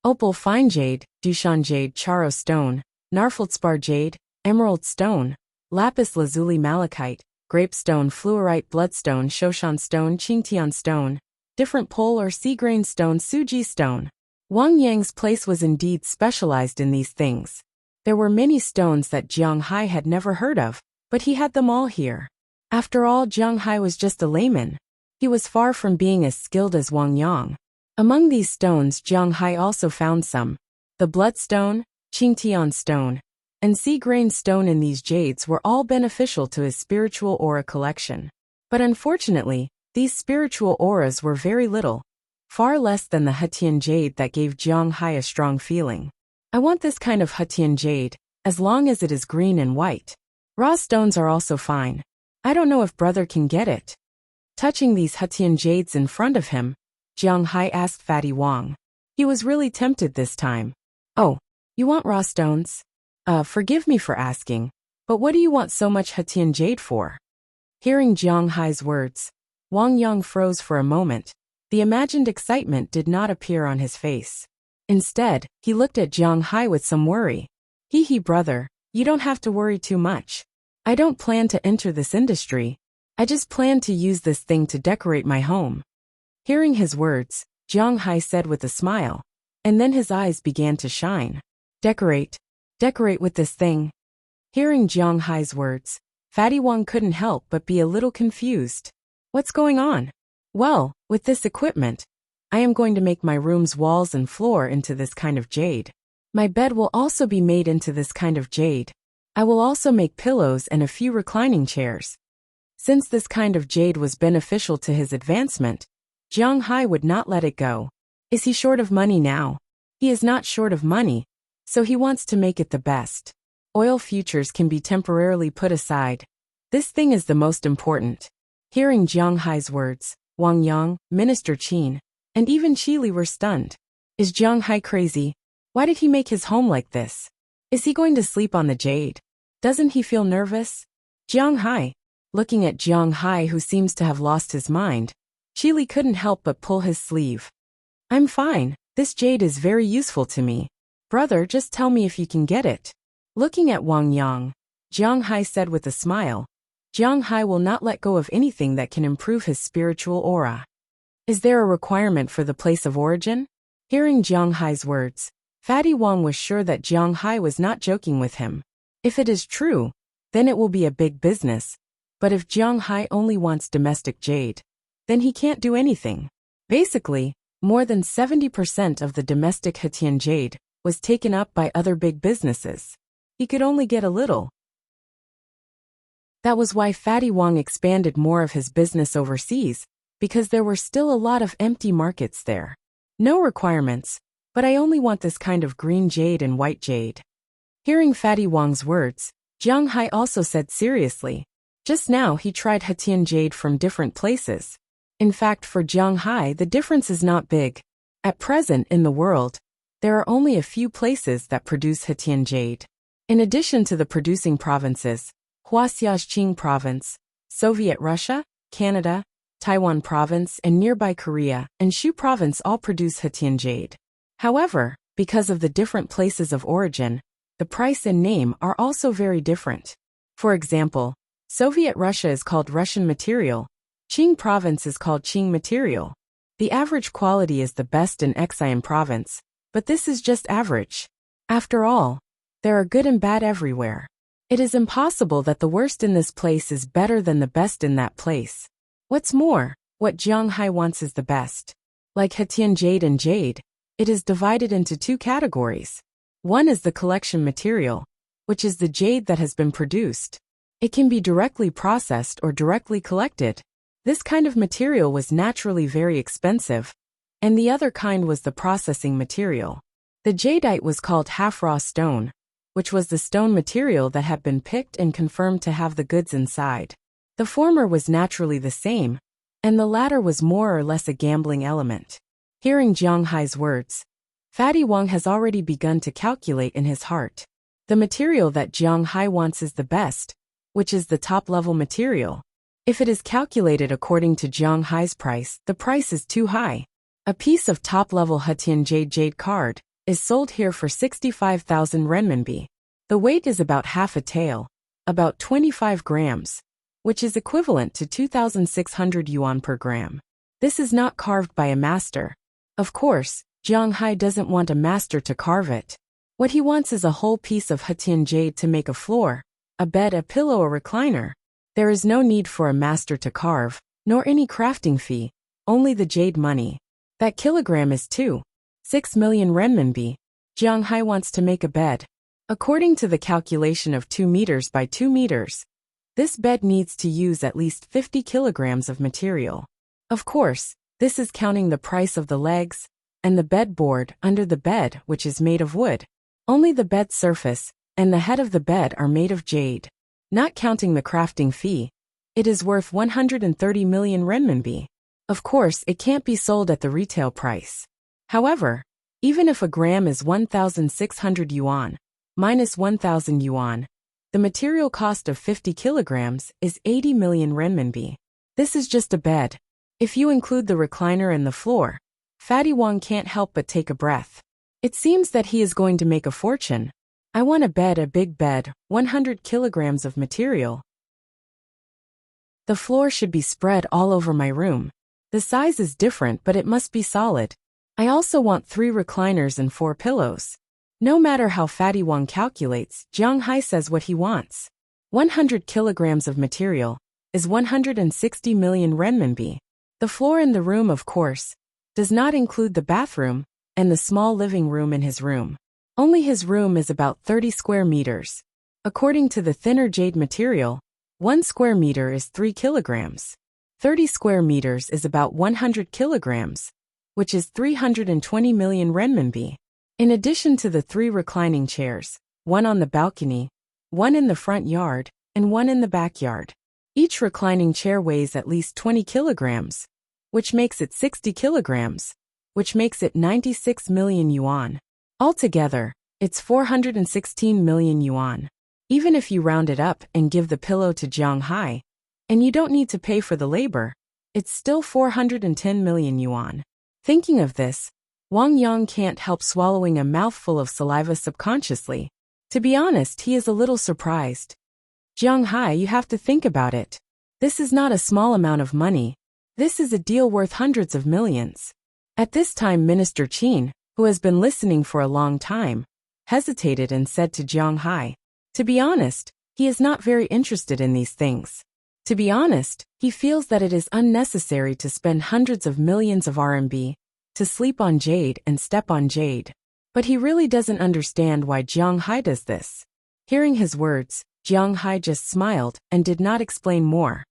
Opal fine jade, Dushan jade, Charo stone, Narfeldspar jade, emerald stone, lapis lazuli malachite, grape stone, fluorite, bloodstone, Shoshan stone, Qingtian stone, different pole or sea grain stone, Suji stone. Wang Yang's place was indeed specialized in these things. There were many stones that Jiang Hai had never heard of, but he had them all here. After all, Jiang Hai was just a layman. He was far from being as skilled as Wang Yang. Among these stones, Jiang Hai also found some. The bloodstone, Qingtian stone, and sea grain stone in these jades were all beneficial to his spiritual aura collection. But unfortunately, these spiritual auras were very little, far less than the Hetian jade that gave Jiang Hai a strong feeling. I want this kind of Hetian jade, as long as it is green and white. Raw stones are also fine. I don't know if brother can get it. Touching these Hetian jades in front of him, Jiang Hai asked Fatty Wang. He was really tempted this time. Oh, you want raw stones? Forgive me for asking, but what do you want so much Hetian jade for? Hearing Jiang Hai's words, Wang Yang froze for a moment. The imagined excitement did not appear on his face. Instead, he looked at Jiang Hai with some worry. Hee brother, you don't have to worry too much. I don't plan to enter this industry. I just plan to use this thing to decorate my home. Hearing his words, Jiang Hai said with a smile, and then his eyes began to shine. Decorate with this thing. Hearing Jiang Hai's words, Fatty Wang couldn't help but be a little confused. What's going on? Well, with this equipment, I am going to make my room's walls and floor into this kind of jade. My bed will also be made into this kind of jade. I will also make pillows and a few reclining chairs. Since this kind of jade was beneficial to his advancement, Jiang Hai would not let it go. Is he short of money now? He is not short of money, so he wants to make it the best. Oil futures can be temporarily put aside. This thing is the most important. Hearing Jiang Hai's words, Wang Yang, Minister Qin, and even Qili were stunned. Is Jiang Hai crazy? Why did he make his home like this? Is he going to sleep on the jade? Doesn't he feel nervous? Jiang Hai. Looking at Jiang Hai, who seems to have lost his mind, Qili couldn't help but pull his sleeve. I'm fine. This jade is very useful to me. Brother, just tell me if you can get it. Looking at Wang Yang, Jiang Hai said with a smile, Jiang Hai will not let go of anything that can improve his spiritual aura. Is there a requirement for the place of origin? Hearing Jiang Hai's words, Fatty Wang was sure that Jiang Hai was not joking with him. If it is true, then it will be a big business. But if Jiang Hai only wants domestic jade, then he can't do anything. Basically, more than 70% of the domestic Hetian jade was taken up by other big businesses. He could only get a little. That was why Fatty Wang expanded more of his business overseas, because there were still a lot of empty markets there. No requirements, but I only want this kind of green jade and white jade. Hearing Fatty Wang's words, Jiang Hai also said seriously. Just now he tried Hetian jade from different places. In fact, for Jiang Hai the difference is not big. At present in the world, there are only a few places that produce Hetian jade. In addition to the producing provinces, Huaxiaxing Province, Soviet Russia, Canada, Taiwan province, and nearby Korea and Shu province all produce Hetian jade. However, because of the different places of origin, the price and name are also very different. For example, Soviet Russia is called Russian material, Qing province is called Qing material. The average quality is the best in Xi'an province, but this is just average. After all, there are good and bad everywhere. It is impossible that the worst in this place is better than the best in that place. What's more, what Jianghai wants is the best. Like Hetian jade and jade, it is divided into two categories. One is the collection material, which is the jade that has been produced. It can be directly processed or directly collected. This kind of material was naturally very expensive, and the other kind was the processing material. The jadeite was called half-raw stone, which was the stone material that had been picked and confirmed to have the goods inside. The former was naturally the same, and the latter was more or less a gambling element. Hearing Jianghai's words, Fatty Wang has already begun to calculate in his heart. The material that Jianghai wants is the best, which is the top-level material. If it is calculated according to Jianghai's price, the price is too high. A piece of top-level Hetian jade card is sold here for 65,000 renminbi. The weight is about half a tael, about 25 grams, which is equivalent to 2,600 yuan per gram. This is not carved by a master. Of course, Jianghai doesn't want a master to carve it. What he wants is a whole piece of Hetian jade to make a floor, a bed, a pillow, a recliner. There is no need for a master to carve, nor any crafting fee, only the jade money. That kilogram is 6 million renminbi. Jianghai wants to make a bed. According to the calculation of 2 meters by 2 meters, this bed needs to use at least 50 kilograms of material. Of course, this is counting the price of the legs and the bed board under the bed, which is made of wood. Only the bed surface and the head of the bed are made of jade. Not counting the crafting fee, it is worth 130 million renminbi. Of course, it can't be sold at the retail price. However, even if a gram is 1,600 yuan, minus 1,000 yuan, the material cost of 50 kilograms is 80 million renminbi. This is just a bed. If you include the recliner and the floor, Fatty Wang can't help but take a breath. It seems that he is going to make a fortune. I want a bed, a big bed, 100 kilograms of material. The floor should be spread all over my room. The size is different, but it must be solid. I also want 3 recliners and 4 pillows. No matter how Fatty Wang calculates, Jianghai says what he wants. 100 kilograms of material is 160 million renminbi. The floor in the room, of course, does not include the bathroom and the small living room in his room. Only his room is about 30 square meters. According to the thinner jade material, 1 square meter is 3 kilograms. 30 square meters is about 100 kilograms, which is 320 million renminbi. In addition to the 3 reclining chairs, 1 on the balcony, 1 in the front yard, and 1 in the backyard. Each reclining chair weighs at least 20 kilograms, which makes it 60 kilograms, which makes it 96 million yuan. Altogether, it's 416 million yuan. Even if you round it up and give the pillow to Jianghai, and you don't need to pay for the labor, it's still 410 million yuan. Thinking of this, Wang Yang can't help swallowing a mouthful of saliva subconsciously. To be honest, he is a little surprised. Jianghai, you have to think about it. This is not a small amount of money. This is a deal worth hundreds of millions. At this time, Minister Qin, who has been listening for a long time, hesitated and said to Jianghai, to be honest, he is not very interested in these things. To be honest, he feels that it is unnecessary to spend hundreds of millions of RMB to sleep on jade and step on jade. But he really doesn't understand why Jianghai does this. Hearing his words, Jianghai just smiled and did not explain more.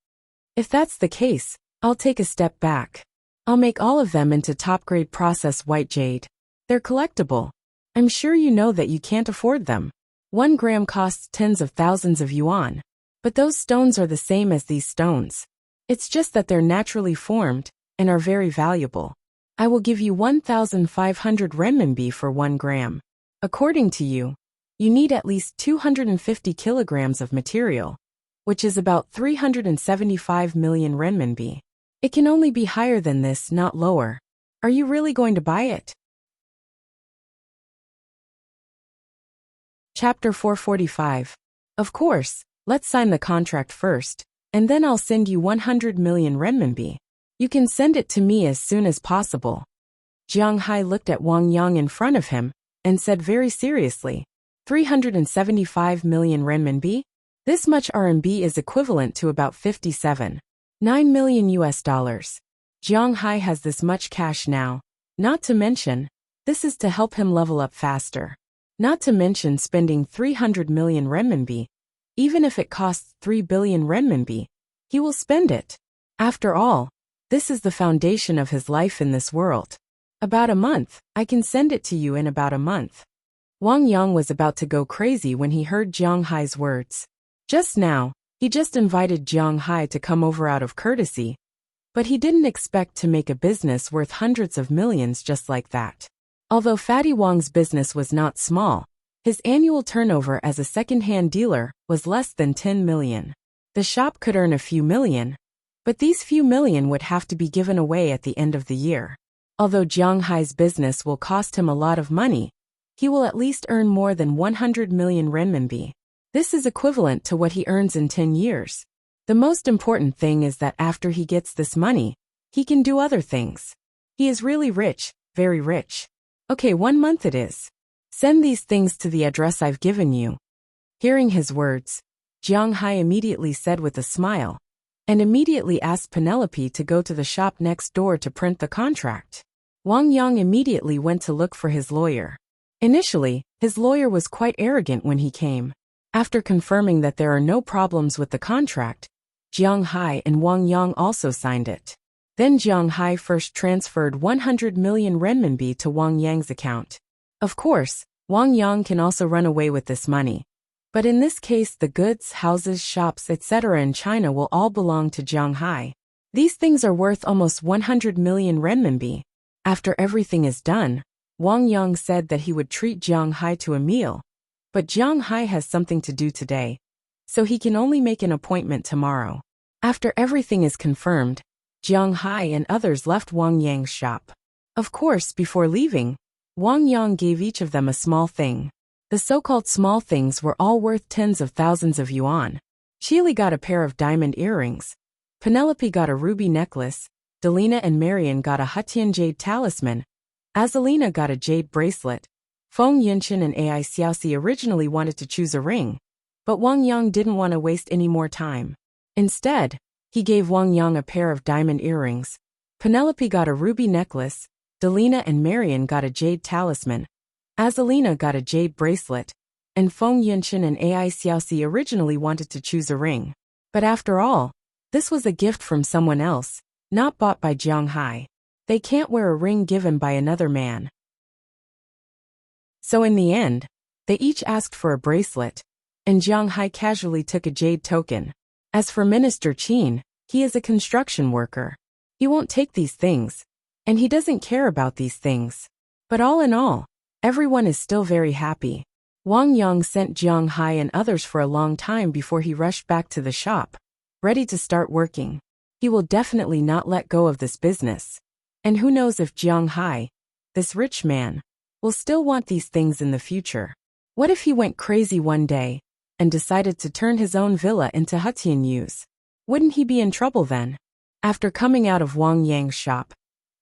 If that's the case, I'll take a step back. I'll make all of them into top-grade processed white jade. They're collectible. I'm sure you know that you can't afford them. 1 gram costs tens of thousands of yuan. But those stones are the same as these stones. It's just that they're naturally formed and are very valuable. I will give you 1,500 renminbi for 1 gram. According to you, you need at least 250 kilograms of material, which is about 375 million renminbi. It can only be higher than this, not lower. Are you really going to buy it? Chapter 445. Of course, let's sign the contract first, and then I'll send you 100 million renminbi. You can send it to me as soon as possible. Jiang Hai looked at Wang Yang in front of him and said very seriously, 375 million renminbi? This much RMB is equivalent to about 57.9 million US dollars. Jiang Hai has this much cash now. Not to mention, this is to help him level up faster. Not to mention spending 300 million renminbi. Even if it costs 3 billion renminbi, he will spend it. After all, this is the foundation of his life in this world. About a month, I can send it to you in about a month. Wang Yang was about to go crazy when he heard Jiang Hai's words. Just now, he just invited Jiang Hai to come over out of courtesy, but he didn't expect to make a business worth hundreds of millions just like that. Although Fatty Wang's business was not small, his annual turnover as a second-hand dealer was less than 10 million. The shop could earn a few million, but these few million would have to be given away at the end of the year. Although Jiang Hai's business will cost him a lot of money, he will at least earn more than 100 million renminbi. This is equivalent to what he earns in 10 years. The most important thing is that after he gets this money, he can do other things. He is really rich, very rich. Okay, 1 month it is. Send these things to the address I've given you. Hearing his words, Jiang Hai immediately said with a smile, and immediately asked Penelope to go to the shop next door to print the contract. Wang Yang immediately went to look for his lawyer. Initially, his lawyer was quite arrogant when he came. After confirming that there are no problems with the contract, Jiang Hai and Wang Yang also signed it. Then Jiang Hai first transferred 100 million renminbi to Wang Yang's account. Of course, Wang Yang can also run away with this money. But in this case the goods, houses, shops, etc. in China will all belong to Jiang Hai. These things are worth almost 100 million renminbi. After everything is done, Wang Yang said that he would treat Jiang Hai to a meal. But Jiang Hai has something to do today, so he can only make an appointment tomorrow. After everything is confirmed, Jiang Hai and others left Wang Yang's shop. Of course, before leaving, Wang Yang gave each of them a small thing. The so-called small things were all worth tens of thousands of yuan. Chili got a pair of diamond earrings. Penelope got a ruby necklace. Delina and Marian got a Hutian jade talisman. Azalina got a jade bracelet. Feng Yinchen and Ai Xiaoxi originally wanted to choose a ring, but Wang Yang didn't want to waste any more time. Instead, he gave Wang Yang a pair of diamond earrings. Penelope got a ruby necklace. Delina and Marian got a jade talisman. Azalina got a jade bracelet, and Feng Yinchen and Ai Xiaoxi originally wanted to choose a ring. But after all, this was a gift from someone else, not bought by Jiang Hai. They can't wear a ring given by another man. So in the end, they each asked for a bracelet, and Jiang Hai casually took a jade token. As for Minister Qin, he is a construction worker. He won't take these things, and he doesn't care about these things. But all in all, everyone is still very happy. Wang Yang sent Jiang Hai and others for a long time before he rushed back to the shop, ready to start working. He will definitely not let go of this business. And who knows if Jiang Hai, this rich man, will still want these things in the future. What if he went crazy one day and decided to turn his own villa into Hutian use? Wouldn't he be in trouble then? After coming out of Wang Yang's shop,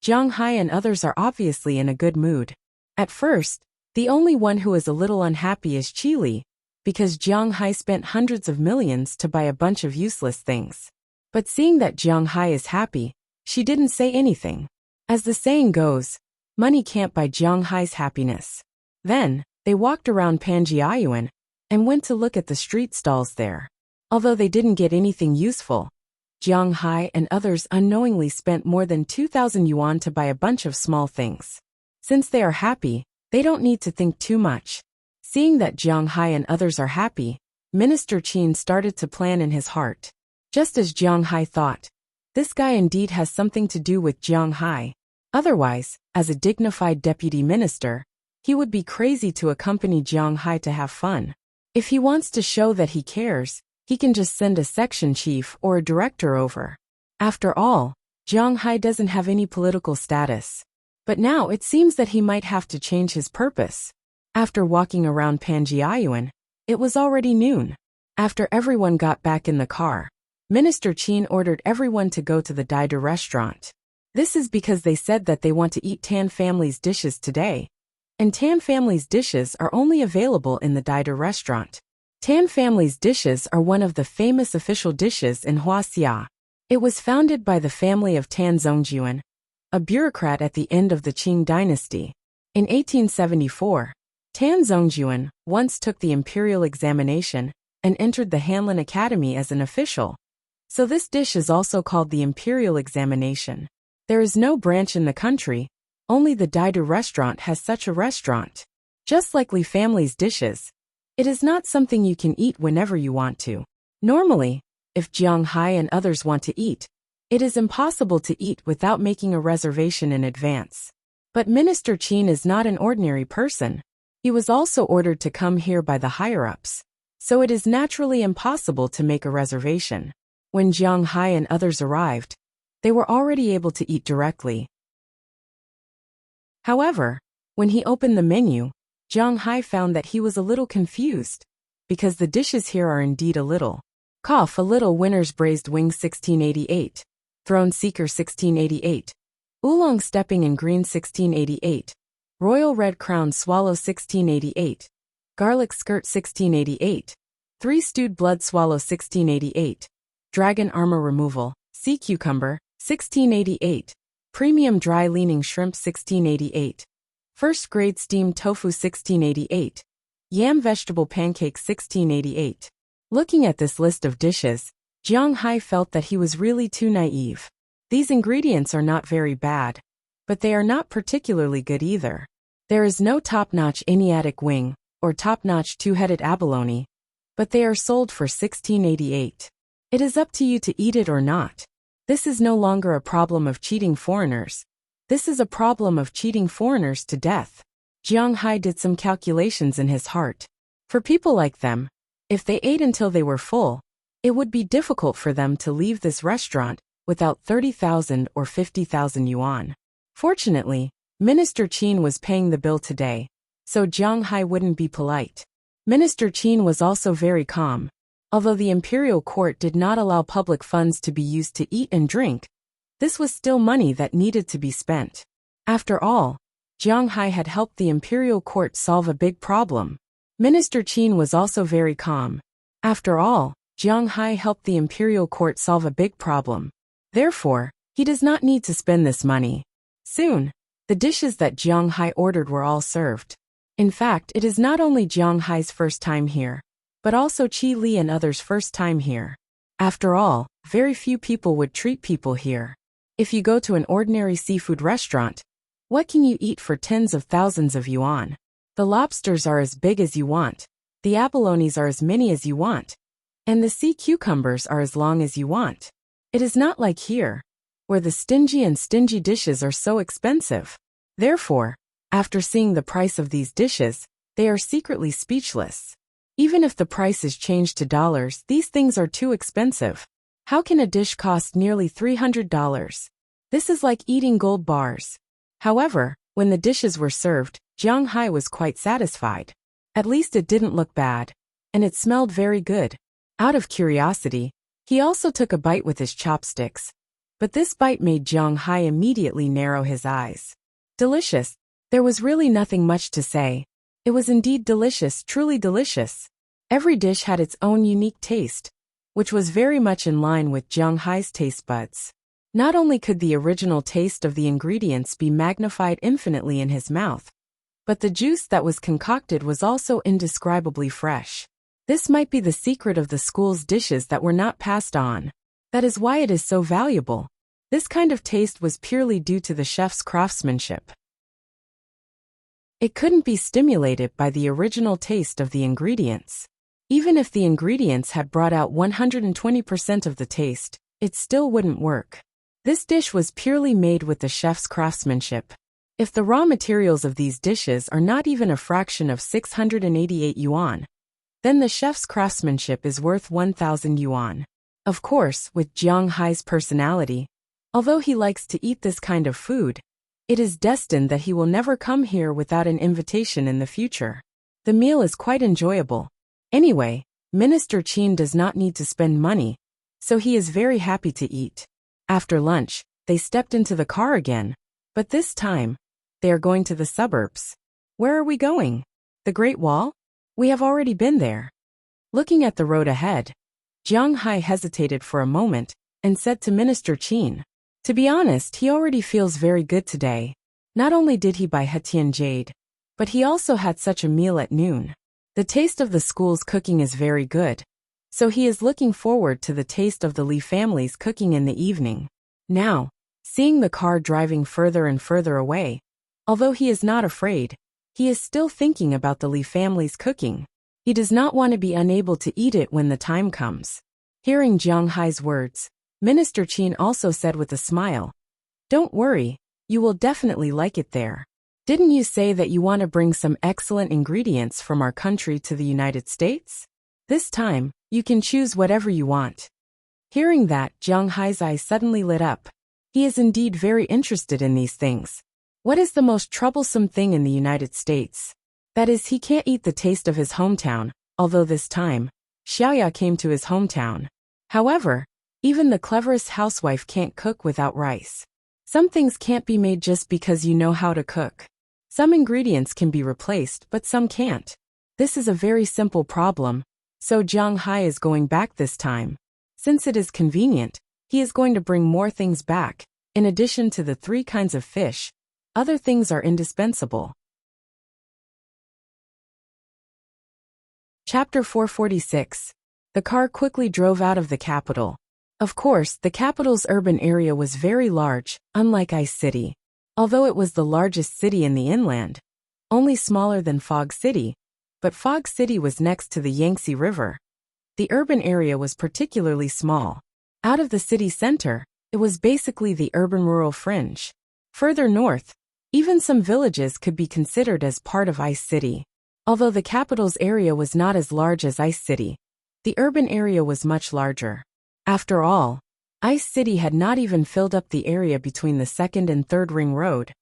Jiang Hai and others are obviously in a good mood. At first, the only one who is a little unhappy is Chili, because Jiang Hai spent hundreds of millions to buy a bunch of useless things. But seeing that Jiang Hai is happy, she didn't say anything. As the saying goes, money can't buy Jiang Hai's happiness. Then, they walked around Panjiayuan and went to look at the street stalls there. Although they didn't get anything useful, Jiang Hai and others unknowingly spent more than 2,000 yuan to buy a bunch of small things. Since they are happy, they don't need to think too much. Seeing that Jiang Hai and others are happy, Minister Qin started to plan in his heart. Just as Jiang Hai thought, this guy indeed has something to do with Jiang Hai. Otherwise, as a dignified deputy minister, he would be crazy to accompany Jiang Hai to have fun. If he wants to show that he cares, he can just send a section chief or a director over. After all, Jiang Hai doesn't have any political status. But now it seems that he might have to change his purpose. After walking around Panjiayuan, it was already noon. After everyone got back in the car, Minister Qin ordered everyone to go to the Daida restaurant. This is because they said that they want to eat Tan family's dishes today. And Tan family's dishes are only available in the Daida restaurant. Tan family's dishes are one of the famous official dishes in Huaxia. It was founded by the family of Tan Zhongjuan, a bureaucrat at the end of the Qing dynasty. In 1874, Tan Zhongjuan once took the imperial examination and entered the Hanlin Academy as an official. So this dish is also called the imperial examination. There is no branch in the country, only the Daida restaurant has such a restaurant. Just like Li family's dishes, it is not something you can eat whenever you want to. Normally, if Jiang Hai and others want to eat, it is impossible to eat without making a reservation in advance. But Minister Qin is not an ordinary person. He was also ordered to come here by the higher-ups, so it is naturally impossible to make a reservation. When Jiang Hai and others arrived, they were already able to eat directly. However, when he opened the menu, Jiang Hai found that he was a little confused, because the dishes here are indeed a little. A little Winner's Braised Wings 1688, Throne Seeker 1688, Oolong Stepping in Green 1688, Royal Red Crown Swallow 1688, Garlic Skirt 1688, Three Stewed Blood Swallow 1688, Dragon Armor Removal, Sea Cucumber 1688, Premium Dry Leaning Shrimp 1688, First Grade Steamed Tofu 1688, Yam Vegetable Pancake 1688. Looking at this list of dishes, Jiang Hai felt that he was really too naive. These ingredients are not very bad, but they are not particularly good either. There is no top-notch Asiatic wing or top-notch two-headed abalone, but they are sold for 1688. It is up to you to eat it or not. This is no longer a problem of cheating foreigners. This is a problem of cheating foreigners to death. Jiang Hai did some calculations in his heart. For people like them, if they ate until they were full, it would be difficult for them to leave this restaurant without 30,000 or 50,000 yuan. Fortunately, Minister Qin was paying the bill today, so Jiang Hai wouldn't be polite. Minister Qin was also very calm. Although the imperial court did not allow public funds to be used to eat and drink, this was still money that needed to be spent. After all, Jiang Hai had helped the imperial court solve a big problem. Minister Qin was also very calm. After all, Jiang Hai helped the imperial court solve a big problem. Therefore, he does not need to spend this money. Soon, the dishes that Jiang Hai ordered were all served. In fact, it is not only Jiang Hai's first time here, but also Qi Li and others' first time here. After all, very few people would treat people here. If you go to an ordinary seafood restaurant, what can you eat for tens of thousands of yuan? The lobsters are as big as you want, the abalones are as many as you want, and the sea cucumbers are as long as you want. It is not like here, where the stingy dishes are so expensive. Therefore, after seeing the price of these dishes, they are secretly speechless. Even if the price is changed to dollars, these things are too expensive. How can a dish cost nearly $300? This is like eating gold bars. However, when the dishes were served, Jiang Hai was quite satisfied. At least it didn't look bad, and it smelled very good. Out of curiosity, he also took a bite with his chopsticks. But this bite made Jiang Hai immediately narrow his eyes. Delicious. There was really nothing much to say. It was indeed delicious, truly delicious. Every dish had its own unique taste, which was very much in line with Jiang Hai's taste buds. Not only could the original taste of the ingredients be magnified infinitely in his mouth, but the juice that was concocted was also indescribably fresh. This might be the secret of the school's dishes that were not passed on. That is why it is so valuable. This kind of taste was purely due to the chef's craftsmanship. It couldn't be stimulated by the original taste of the ingredients. Even if the ingredients had brought out 120% of the taste, it still wouldn't work. This dish was purely made with the chef's craftsmanship. If the raw materials of these dishes are not even a fraction of 688 yuan, then the chef's craftsmanship is worth 1,000 yuan. Of course, with Jiang Hai's personality, Although he likes to eat this kind of food, it is destined that he will never come here without an invitation in the future. The meal is quite enjoyable. Anyway, Minister Chin does not need to spend money, so he is very happy to eat. After lunch, they stepped into the car again, but this time, they are going to the suburbs. Where are we going? The Great Wall? We have already been there. Looking at the road ahead, Jiang Hai hesitated for a moment and said to Minister Chin, to be honest, he already feels very good today. Not only did he buy Hetian Jade, but he also had such a meal at noon. The taste of the school's cooking is very good, so he is looking forward to the taste of the Li family's cooking in the evening. Now, seeing the car driving further and further away, although he is not afraid, he is still thinking about the Li family's cooking. He does not want to be unable to eat it when the time comes. Hearing Jiang Hai's words, Minister Chin also said with a smile, "Don't worry, you will definitely like it there. Didn't you say that you want to bring some excellent ingredients from our country to the United States? This time, you can choose whatever you want." Hearing that, Jiang Hai's eyes suddenly lit up. He is indeed very interested in these things. What is the most troublesome thing in the United States? That is, he can't eat the taste of his hometown, although this time, Xiaoya came to his hometown. However, even the cleverest housewife can't cook without rice. Some things can't be made just because you know how to cook. Some ingredients can be replaced, but some can't. This is a very simple problem, so Jiang Hai is going back this time. Since it is convenient, he is going to bring more things back. In addition to the 3 kinds of fish, other things are indispensable. Chapter 446. The car quickly drove out of the capital. Of course, the capital's urban area was very large, unlike Ice City. Although it was the largest city in the inland, only smaller than Fog City, but Fog City was next to the Yangtze River. The urban area was particularly small. Out of the city center, it was basically the urban-rural fringe. Further north, even some villages could be considered as part of Ice City. Although the capital's area was not as large as Ice City, the urban area was much larger. After all, Ice City had not even filled up the area between the 2nd and 3rd Ring Road,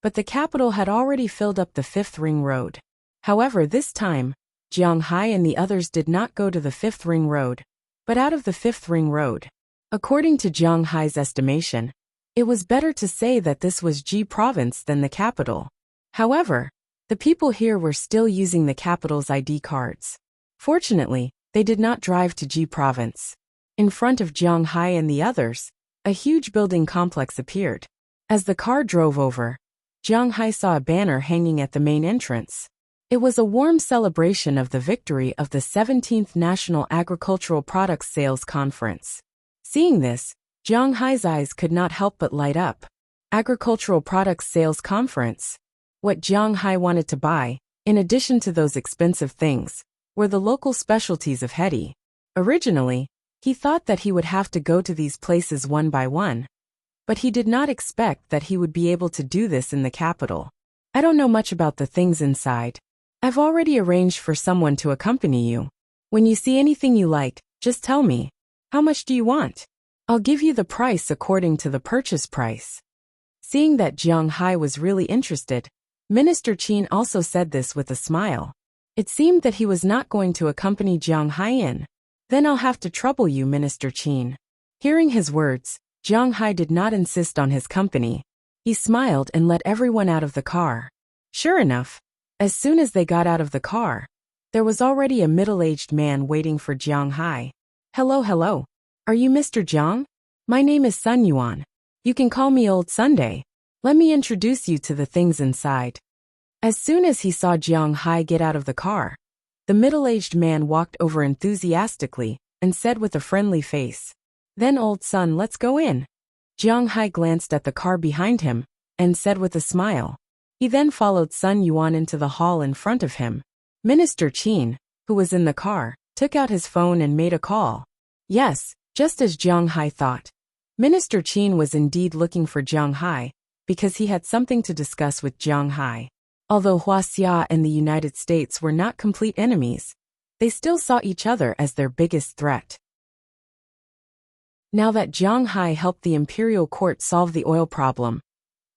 but the capital had already filled up the 5th Ring Road. However, this time, Jiang Hai and the others did not go to the 5th Ring Road, but out of the 5th Ring Road. According to Jiang Hai's estimation, it was better to say that this was Ji Province than the capital. However, the people here were still using the capital's ID cards. Fortunately, they did not drive to Ji Province. In front of Jiang Hai and the others, a huge building complex appeared. As the car drove over, Jiang Hai saw a banner hanging at the main entrance. It was a warm celebration of the victory of the 17th National Agricultural Products Sales Conference. Seeing this, Jiang Hai's eyes could not help but light up. Agricultural Products Sales Conference. What Jiang Hai wanted to buy, in addition to those expensive things, were the local specialties of Heti. Originally, he thought that he would have to go to these places one by one, but he did not expect that he would be able to do this in the capital. I don't know much about the things inside. I've already arranged for someone to accompany you. When you see anything you like, just tell me. How much do you want? I'll give you the price according to the purchase price. Seeing that Jiang Hai was really interested, Minister Chin also said this with a smile. It seemed that he was not going to accompany Jiang Hai in. Then I'll have to trouble you, Minister Chin. Hearing his words, Jiang Hai did not insist on his company. He smiled and let everyone out of the car. Sure enough, as soon as they got out of the car, there was already a middle-aged man waiting for Jiang Hai. Hello. Are you Mr. Jiang? My name is Sun Yuan. You can call me Old Sunday. Let me introduce you to the things inside. As soon as he saw Jiang Hai get out of the car, the middle-aged man walked over enthusiastically and said with a friendly face, "Then Old Sun, let's go in." Jiang Hai glanced at the car behind him and said with a smile. He then followed Sun Yuan into the hall in front of him. Minister Chin, who was in the car, took out his phone and made a call. Yes, just as Jiang Hai thought. Minister Chin was indeed looking for Jiang Hai because he had something to discuss with Jiang Hai. Although Huaxia and the United States were not complete enemies, they still saw each other as their biggest threat. Now that Jiang Hai helped the imperial court solve the oil problem,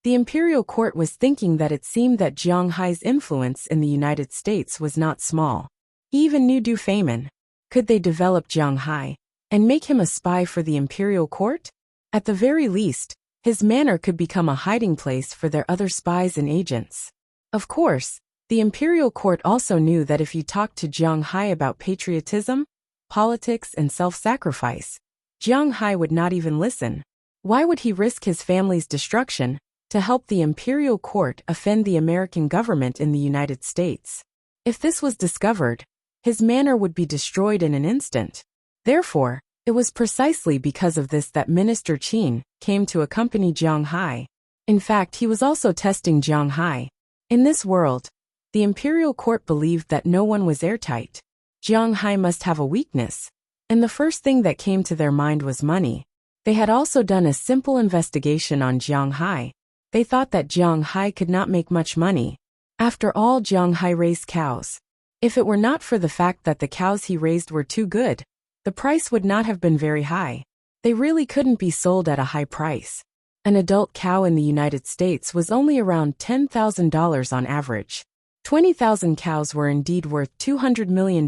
the imperial court was thinking that it seemed that Jiang Hai's influence in the United States was not small. He even knew Du Feynman. Could they develop Jiang Hai and make him a spy for the imperial court? At the very least, his manor could become a hiding place for their other spies and agents. Of course, the imperial court also knew that if you talked to Jiang Hai about patriotism, politics, and self-sacrifice, Jiang Hai would not even listen. Why would he risk his family's destruction to help the imperial court offend the American government in the United States? If this was discovered, his manor would be destroyed in an instant. Therefore, it was precisely because of this that Minister Qin came to accompany Jiang Hai. In fact, he was also testing Jiang Hai. In this world, the imperial court believed that no one was airtight. Jiang Hai must have a weakness. And the first thing that came to their mind was money. They had also done a simple investigation on Jiang Hai. They thought that Jiang Hai could not make much money. After all, Jiang Hai raised cows. If it were not for the fact that the cows he raised were too good, the price would not have been very high. They really couldn't be sold at a high price. An adult cow in the United States was only around $10,000 on average. 20,000 cows were indeed worth $200 million,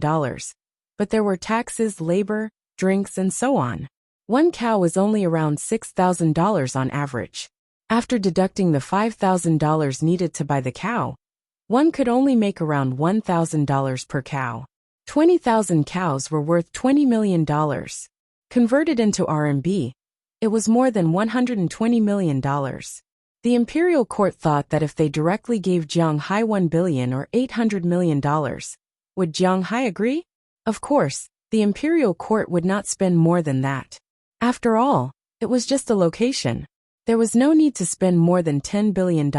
but there were taxes, labor, drinks, and so on. One cow was only around $6,000 on average. After deducting the $5,000 needed to buy the cow, one could only make around $1,000 per cow. 20,000 cows were worth $20 million. Converted into RMB, it was more than $120 million. The imperial court thought that if they directly gave Jiang Hai $1 billion or $800 million, would Jiang Hai agree? Of course, the imperial court would not spend more than that. After all, it was just a location. There was no need to spend more than $10 billion.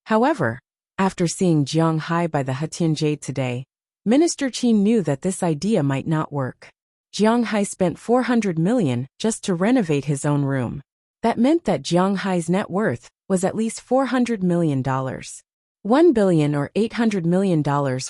However, after seeing Jiang Hai by the Hetianjie today, Minister Qin knew that this idea might not work. Jiang Hai spent $400 million just to renovate his own room. That meant that Jiang Hai's net worth was at least $400 million. $1 billion or $800 million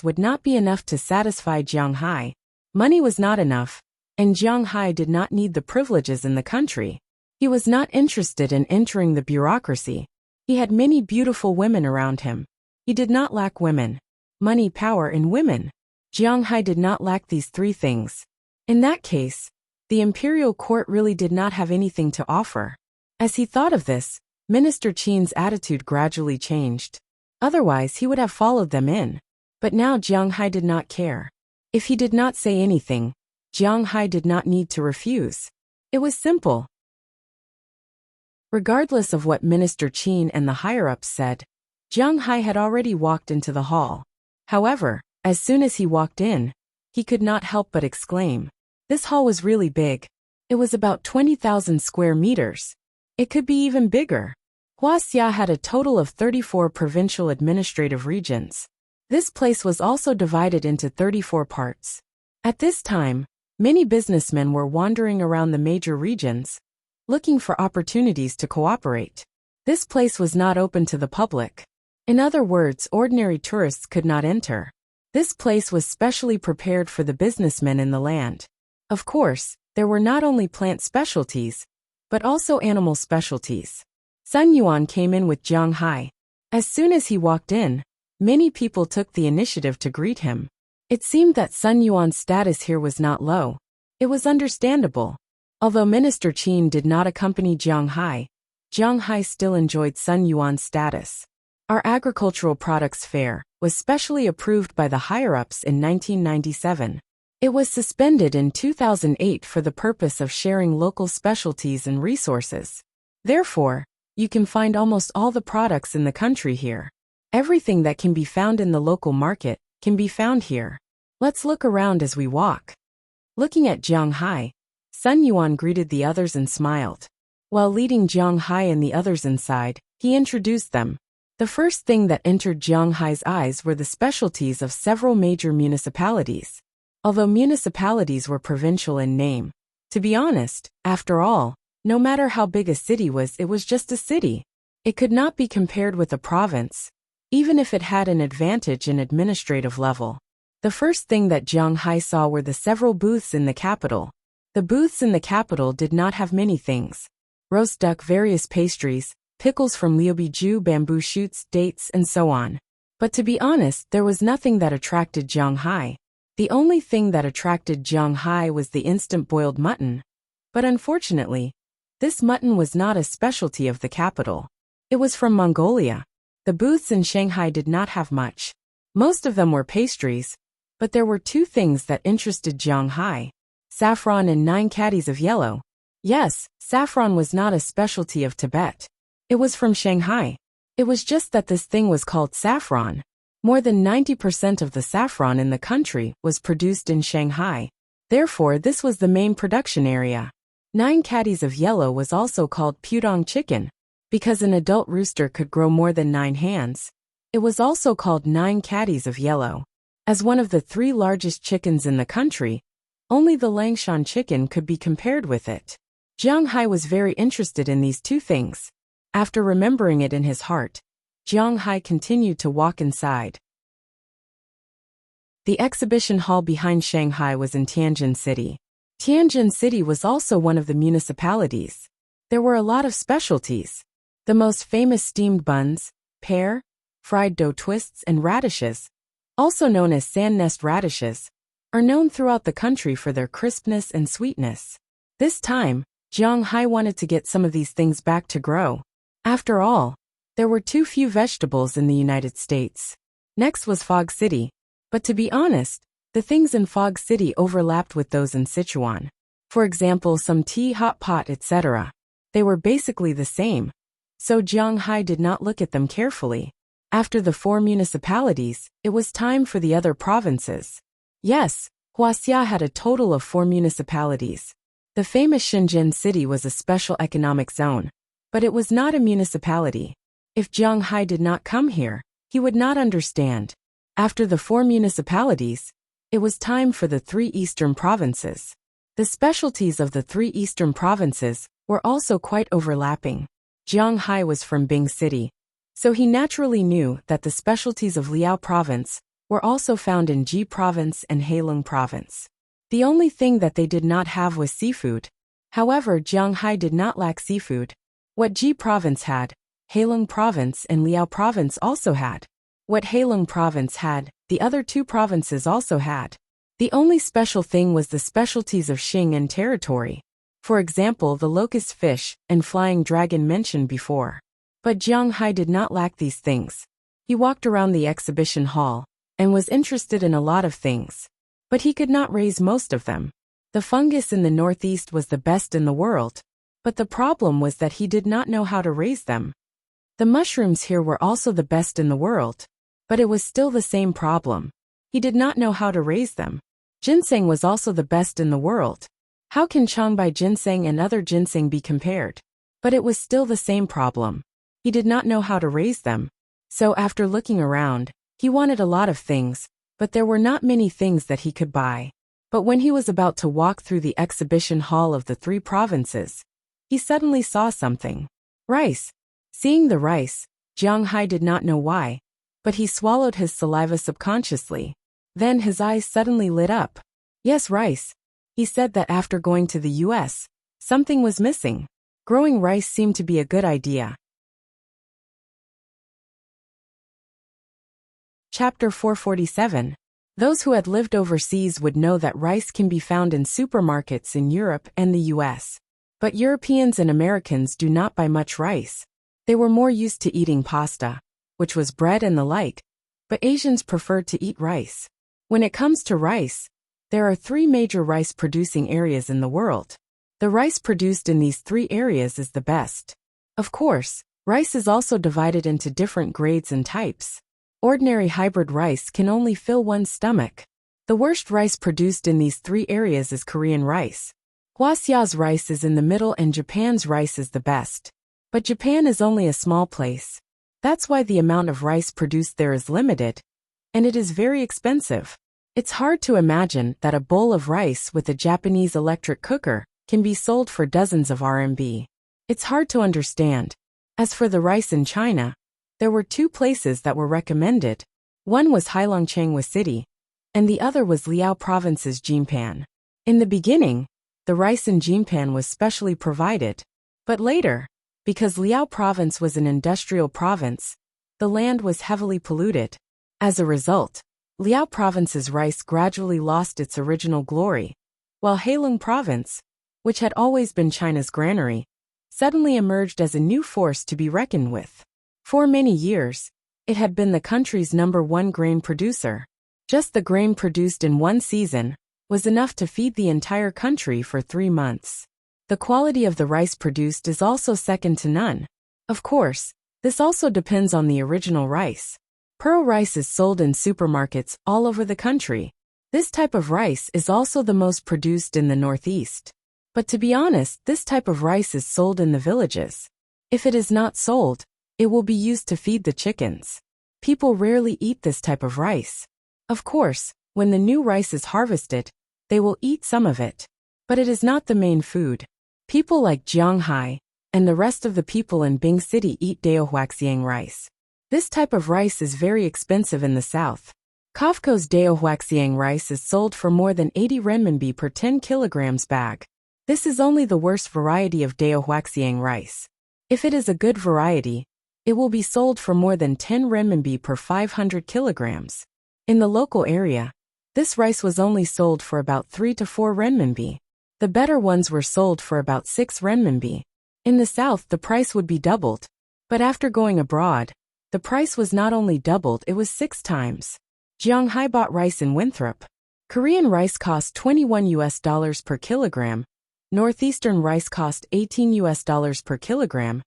would not be enough to satisfy Jiang Hai. Money was not enough, and Jiang Hai did not need the privileges in the country. He was not interested in entering the bureaucracy. He had many beautiful women around him. He did not lack women, money, power, and women. Jiang Hai did not lack these three things. In that case, the imperial court really did not have anything to offer. As he thought of this, Minister Qin's attitude gradually changed. Otherwise, he would have followed them in. But now Jiang Hai did not care. If he did not say anything, Jiang Hai did not need to refuse. It was simple. Regardless of what Minister Qin and the higher-ups said, Jiang Hai had already walked into the hall. However, as soon as he walked in, he could not help but exclaim. This hall was really big. It was about 20,000 square meters. It could be even bigger. Huaxia had a total of 34 provincial administrative regions. This place was also divided into 34 parts. At this time, many businessmen were wandering around the major regions, looking for opportunities to cooperate. This place was not open to the public. In other words, ordinary tourists could not enter. This place was specially prepared for the businessmen in the land. Of course, there were not only plant specialties, but also animal specialties. Sun Yuan came in with Jiang Hai. As soon as he walked in, many people took the initiative to greet him. It seemed that Sun Yuan's status here was not low. It was understandable. Although Minister Qin did not accompany Jiang Hai still enjoyed Sun Yuan's status. Our agricultural products fair was specially approved by the higher-ups in 1997. It was suspended in 2008 for the purpose of sharing local specialties and resources. Therefore, you can find almost all the products in the country here. Everything that can be found in the local market can be found here. Let's look around as we walk. Looking at Jiang Hai, Sun Yuan greeted the others and smiled. While leading Jiang Hai and the others inside, he introduced them. The first thing that entered Jiang Hai's eyes were the specialties of several major municipalities. Although municipalities were provincial in name, to be honest, after all, no matter how big a city was, it was just a city. It could not be compared with a province, even if it had an advantage in administrative level. The first thing that Jiang Hai saw were the several booths in the capital. The booths in the capital did not have many things. Roast duck, various pastries, pickles from liubiju, bamboo shoots, dates, and so on. But to be honest, there was nothing that attracted Jiang Hai. The only thing that attracted Jiang Hai was the instant boiled mutton. But unfortunately, this mutton was not a specialty of the capital. It was from Mongolia. The booths in Shanghai did not have much. Most of them were pastries, but there were two things that interested Jiang Hai: saffron and 9 caddies of yellow. Yes, saffron was not a specialty of Tibet. It was from Shanghai. It was just that this thing was called saffron. More than 90% of the saffron in the country was produced in Shanghai. Therefore, this was the main production area. 9 caddies of yellow was also called pudong chicken, because an adult rooster could grow more than 9 hands. It was also called 9 caddies of yellow. As one of the 3 largest chickens in the country, only the Langshan chicken could be compared with it. Jiang Hai was very interested in these two things. After remembering it in his heart, Jiang Hai continued to walk inside. The exhibition hall behind Shanghai was in Tianjin City. Tianjin City was also one of the municipalities. There were a lot of specialties. The most famous steamed buns, pear, fried dough twists, and radishes, also known as sand nest radishes, are known throughout the country for their crispness and sweetness. This time, Jiang Hai wanted to get some of these things back to grow. After all, there were too few vegetables in the United States. Next was Fog City. But to be honest, the things in Fog City overlapped with those in Sichuan. For example, some tea, hot pot, etc. They were basically the same. So Jiang Hai did not look at them carefully. After the 4 municipalities, it was time for the other provinces. Yes, Huaxia had a total of 4 municipalities. The famous Shenzhen City was a special economic zone, but it was not a municipality. If Jiang Hai did not come here, he would not understand. After the 4 municipalities, it was time for the 3 eastern provinces. The specialties of the 3 eastern provinces were also quite overlapping. Jiang Hai was from Bing City, so he naturally knew that the specialties of Liao Province were also found in Ji Province and Heilong Province. The only thing that they did not have was seafood. However, Jiang Hai did not lack seafood. What Ji Province had, Heilong Province and Liao Province also had. What Heilong Province had, the other 2 provinces also had. The only special thing was the specialties of Xing and territory. For example, the locust fish and flying dragon mentioned before. But Jiang Hai did not lack these things. He walked around the exhibition hall and was interested in a lot of things. But he could not raise most of them. The fungus in the northeast was the best in the world. But the problem was that he did not know how to raise them. The mushrooms here were also the best in the world. But it was still the same problem. He did not know how to raise them. Ginseng was also the best in the world. How can Changbai ginseng and other ginseng be compared? But it was still the same problem. He did not know how to raise them. So after looking around, he wanted a lot of things, but there were not many things that he could buy. But when he was about to walk through the exhibition hall of the 3 provinces, he suddenly saw something. Rice. Seeing the rice, Jiang Hai did not know why, but he swallowed his saliva subconsciously. Then his eyes suddenly lit up. Yes, rice. He said that after going to the US, something was missing. Growing rice seemed to be a good idea. Chapter 447. Those who had lived overseas would know that rice can be found in supermarkets in Europe and the US. But Europeans and Americans do not buy much rice. They were more used to eating pasta, which was bread and the like, but Asians preferred to eat rice. When it comes to rice, there are 3 major rice-producing areas in the world. The rice produced in these 3 areas is the best. Of course, rice is also divided into different grades and types. Ordinary hybrid rice can only fill one's stomach. The worst rice produced in these 3 areas is Korean rice. Huaxia's rice is in the middle and Japan's rice is the best. But Japan is only a small place. That's why the amount of rice produced there is limited, and it is very expensive. It's hard to imagine that a bowl of rice with a Japanese electric cooker can be sold for dozens of RMB. It's hard to understand. As for the rice in China, there were 2 places that were recommended. One was Heilongjiang City, and the other was Liao Province's Jinpan. In the beginning, the rice in Jimpan was specially provided. But later, because Liao province was an industrial province, the land was heavily polluted. As a result, Liao province's rice gradually lost its original glory, while Heilong province, which had always been China's granary, suddenly emerged as a new force to be reckoned with. For many years, it had been the country's #1 grain producer. Just the grain produced in one season was enough to feed the entire country for 3 months. The quality of the rice produced is also second to none. Of course, this also depends on the original rice. Pearl rice is sold in supermarkets all over the country. This type of rice is also the most produced in the Northeast. But to be honest, this type of rice is sold in the villages. If it is not sold, it will be used to feed the chickens. People rarely eat this type of rice. Of course, when the new rice is harvested, they will eat some of it. But it is not the main food. People like Jianghai and the rest of the people in Bing City eat Daohuaxiang rice. This type of rice is very expensive in the south. Kafko's Daohuaxiang rice is sold for more than 80 renminbi per 10 kilograms bag. This is only the worst variety of Daohuaxiang rice. If it is a good variety, it will be sold for more than 10 renminbi per 500 kilograms. In the local area, this rice was only sold for about 3 to 4 renminbi. The better ones were sold for about 6 renminbi. In the south, the price would be doubled. But after going abroad, the price was not only doubled, it was 6 times. Jianghai bought rice in Winthrop. Korean rice cost $21 per kilogram, northeastern rice cost $18 per kilogram,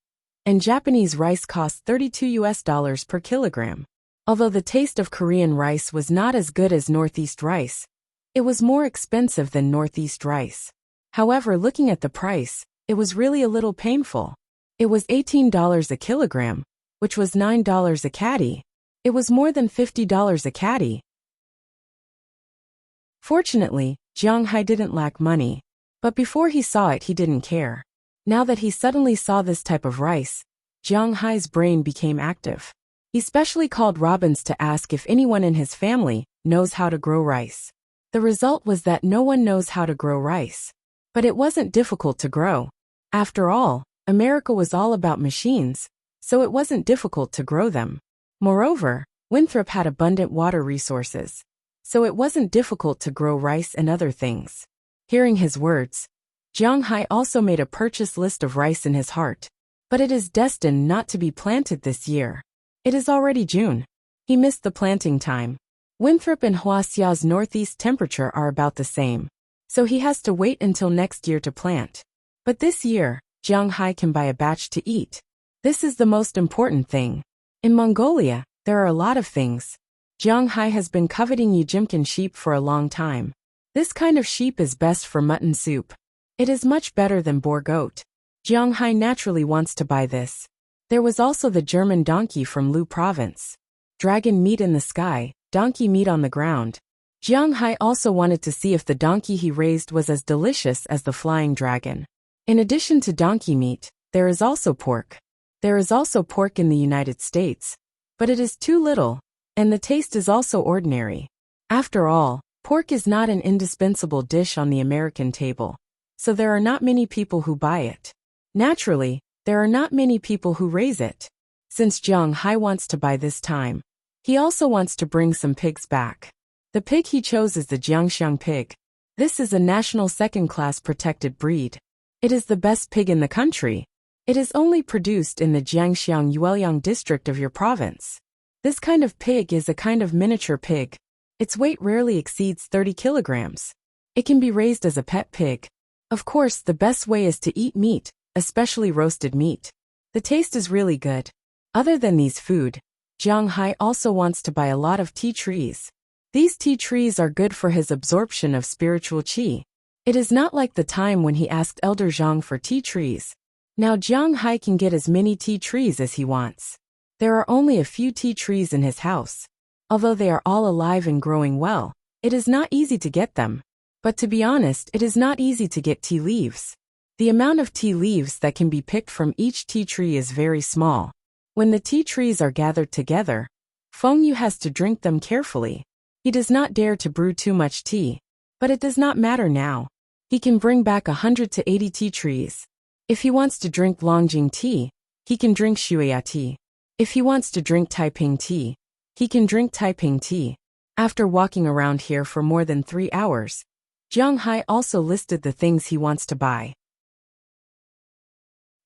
and Japanese rice cost $32 per kilogram. Although the taste of Korean rice was not as good as Northeast rice, it was more expensive than Northeast rice. However, looking at the price, it was really a little painful. It was $18 a kilogram, which was $9 a caddy. It was more than $50 a caddy. Fortunately, Jianghai didn't lack money. But before he saw it, he didn't care. Now that he suddenly saw this type of rice, Jianghai's brain became active. He specially called Robbins to ask if anyone in his family knows how to grow rice. The result was that no one knows how to grow rice. But it wasn't difficult to grow. After all, America was all about machines, so it wasn't difficult to grow them. Moreover, Winthrop had abundant water resources, so it wasn't difficult to grow rice and other things. Hearing his words, Jianghai also made a purchase list of rice in his heart. But it is destined not to be planted this year. It is already June. He missed the planting time. Winthrop and Huaxia's northeast temperature are about the same, so he has to wait until next year to plant. But this year, Jianghai can buy a batch to eat. This is the most important thing. In Mongolia, there are a lot of things. Jianghai has been coveting Ujimkin sheep for a long time. This kind of sheep is best for mutton soup. It is much better than boar goat. Jianghai naturally wants to buy this. There was also the German donkey from Lu province. Dragon meat in the sky, donkey meat on the ground. Jianghai also wanted to see if the donkey he raised was as delicious as the flying dragon. In addition to donkey meat, there is also pork. There is also pork in the United States, but it is too little, and the taste is also ordinary. After all, pork is not an indispensable dish on the American table, so there are not many people who buy it. Naturally, there are not many people who raise it. Since Jianghai wants to buy this time, he also wants to bring some pigs back. The pig he chose is the Jiangxiang pig. This is a national second-class protected breed. It is the best pig in the country. It is only produced in the Jiangxiang Yueliang district of your province. This kind of pig is a kind of miniature pig. Its weight rarely exceeds 30 kilograms. It can be raised as a pet pig. Of course, the best way is to eat meat, especially roasted meat. The taste is really good. Other than these food, Jianghai also wants to buy a lot of tea trees. These tea trees are good for his absorption of spiritual qi. It is not like the time when he asked Elder Zhang for tea trees. Now Jianghai can get as many tea trees as he wants. There are only a few tea trees in his house. Although they are all alive and growing well, it is not easy to get them. But to be honest, it is not easy to get tea leaves. The amount of tea leaves that can be picked from each tea tree is very small. When the tea trees are gathered together, Feng Yu has to drink them carefully. He does not dare to brew too much tea, but it does not matter now. he can bring back 100 to 80 tea trees. If he wants to drink Longjing tea, he can drink Shuya tea. If he wants to drink Taiping tea, he can drink Taiping tea. After walking around here for more than 3 hours, Jiang Hai also listed the things he wants to buy.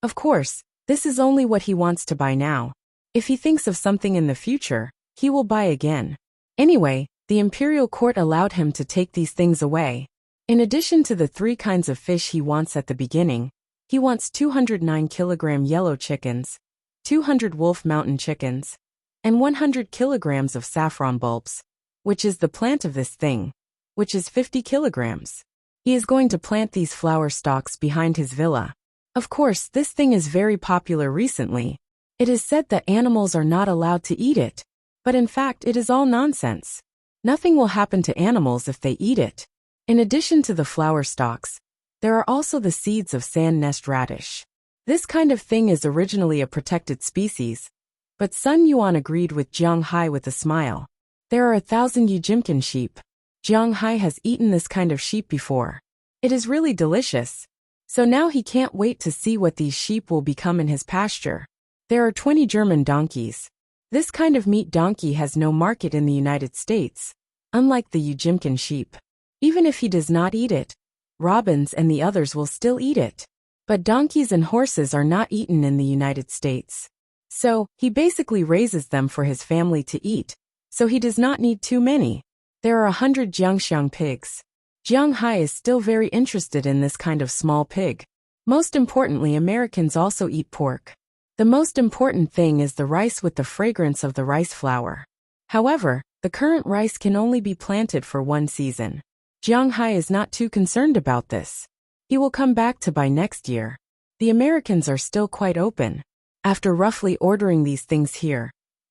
Of course, this is only what he wants to buy now. If he thinks of something in the future, he will buy again. Anyway, the imperial court allowed him to take these things away. In addition to the 3 kinds of fish he wants at the beginning, he wants 209 kilogram yellow chickens, 200 wolf mountain chickens, and 100 kilograms of saffron bulbs, which is the plant of this thing, which is 50 kilograms. He is going to plant these flower stalks behind his villa. Of course, this thing is very popular recently. It is said that animals are not allowed to eat it, but in fact it is all nonsense. Nothing will happen to animals if they eat it. In addition to the flower stalks, there are also the seeds of sand nest radish. This kind of thing is originally a protected species, but Sun Yuan agreed with Jiang Hai with a smile. There are 1,000 Yujimkin sheep. Jiang Hai has eaten this kind of sheep before. It is really delicious. So now he can't wait to see what these sheep will become in his pasture. There are 20 German donkeys. This kind of meat donkey has no market in the United States, unlike the Yujimkin sheep. Even if he does not eat it, robins and the others will still eat it. But donkeys and horses are not eaten in the United States. So, he basically raises them for his family to eat, so he does not need too many. There are 100 Jiangxiang pigs. Jiang Hai is still very interested in this kind of small pig. Most importantly, Americans also eat pork. The most important thing is the rice with the fragrance of the rice flour. However, the current rice can only be planted for 1 season. Jiang Hai is not too concerned about this. He will come back to buy next year. The Americans are still quite open. After roughly ordering these things here,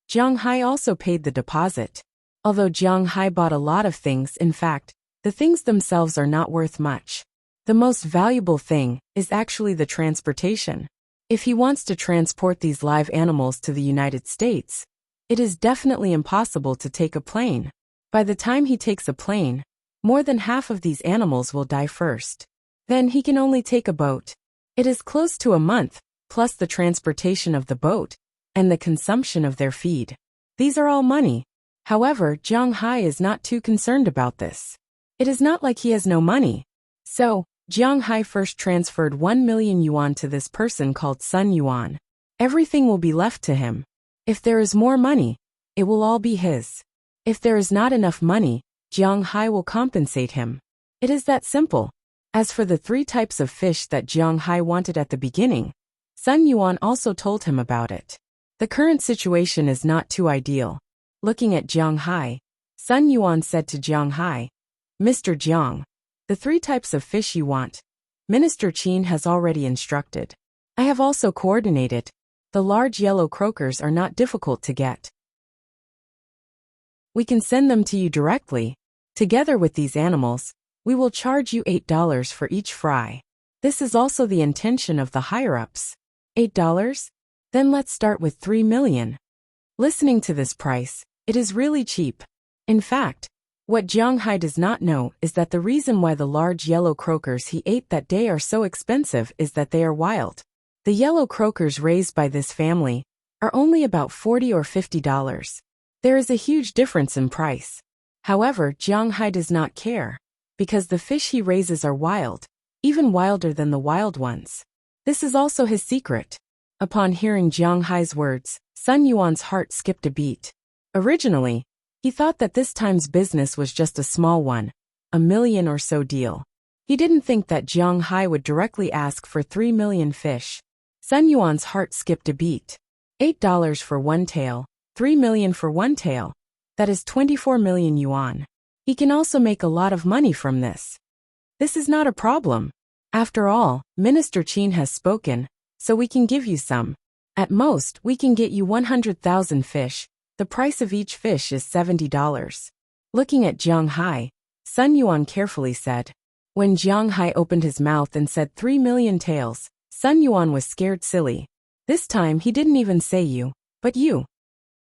Jiang Hai also paid the deposit. Although Jiang Hai bought a lot of things, in fact, the things themselves are not worth much. The most valuable thing is actually the transportation. If he wants to transport these live animals to the United States, it is definitely impossible to take a plane. By the time he takes a plane, more than half of these animals will die first. Then he can only take a boat. It is close to a month, plus the transportation of the boat, and the consumption of their feed. These are all money. However, Jiang Hai is not too concerned about this. It is not like he has no money. So, Jiang Hai first transferred 1 million yuan to this person called Sun Yuan. Everything will be left to him. If there is more money, it will all be his. If there is not enough money, Jiang Hai will compensate him. It is that simple. As for the 3 types of fish that Jiang Hai wanted at the beginning, Sun Yuan also told him about it. The current situation is not too ideal. Looking at Jiang Hai, Sun Yuan said to Jiang Hai, "Mr. Jiang, the 3 types of fish you want, Minister Qin has already instructed. I have also coordinated. The large yellow croakers are not difficult to get. We can send them to you directly. Together with these animals, we will charge you $8 for each fry. This is also the intention of the higher-ups. $8? Then let's start with 3 million. Listening to this price, it is really cheap. In fact, what Jiang Hai does not know is that the reason why the large yellow croakers he ate that day are so expensive is that they are wild. The yellow croakers raised by this family are only about $40 or $50. There is a huge difference in price. However, Jiang Hai does not care, because the fish he raises are wild, even wilder than the wild ones. This is also his secret. Upon hearing Jiang Hai's words, Sun Yuan's heart skipped a beat. Originally, he thought that this time's business was just a small one, $1 million or so deal. He didn't think that Jiang Hai would directly ask for 3 million fish. Sun Yuan's heart skipped a beat. $8 for 1 tail, 3 million for 1 tail. That is 24 million yuan. He can also make a lot of money from this. This is not a problem. After all, Minister Qin has spoken, so we can give you some. At most, we can get you 100,000 fish. The price of each fish is $70. Looking at Jiang Hai, Sun Yuan carefully said. When Jiang Hai opened his mouth and said 3 million taels, Sun Yuan was scared silly. This time he didn't even say you, but you.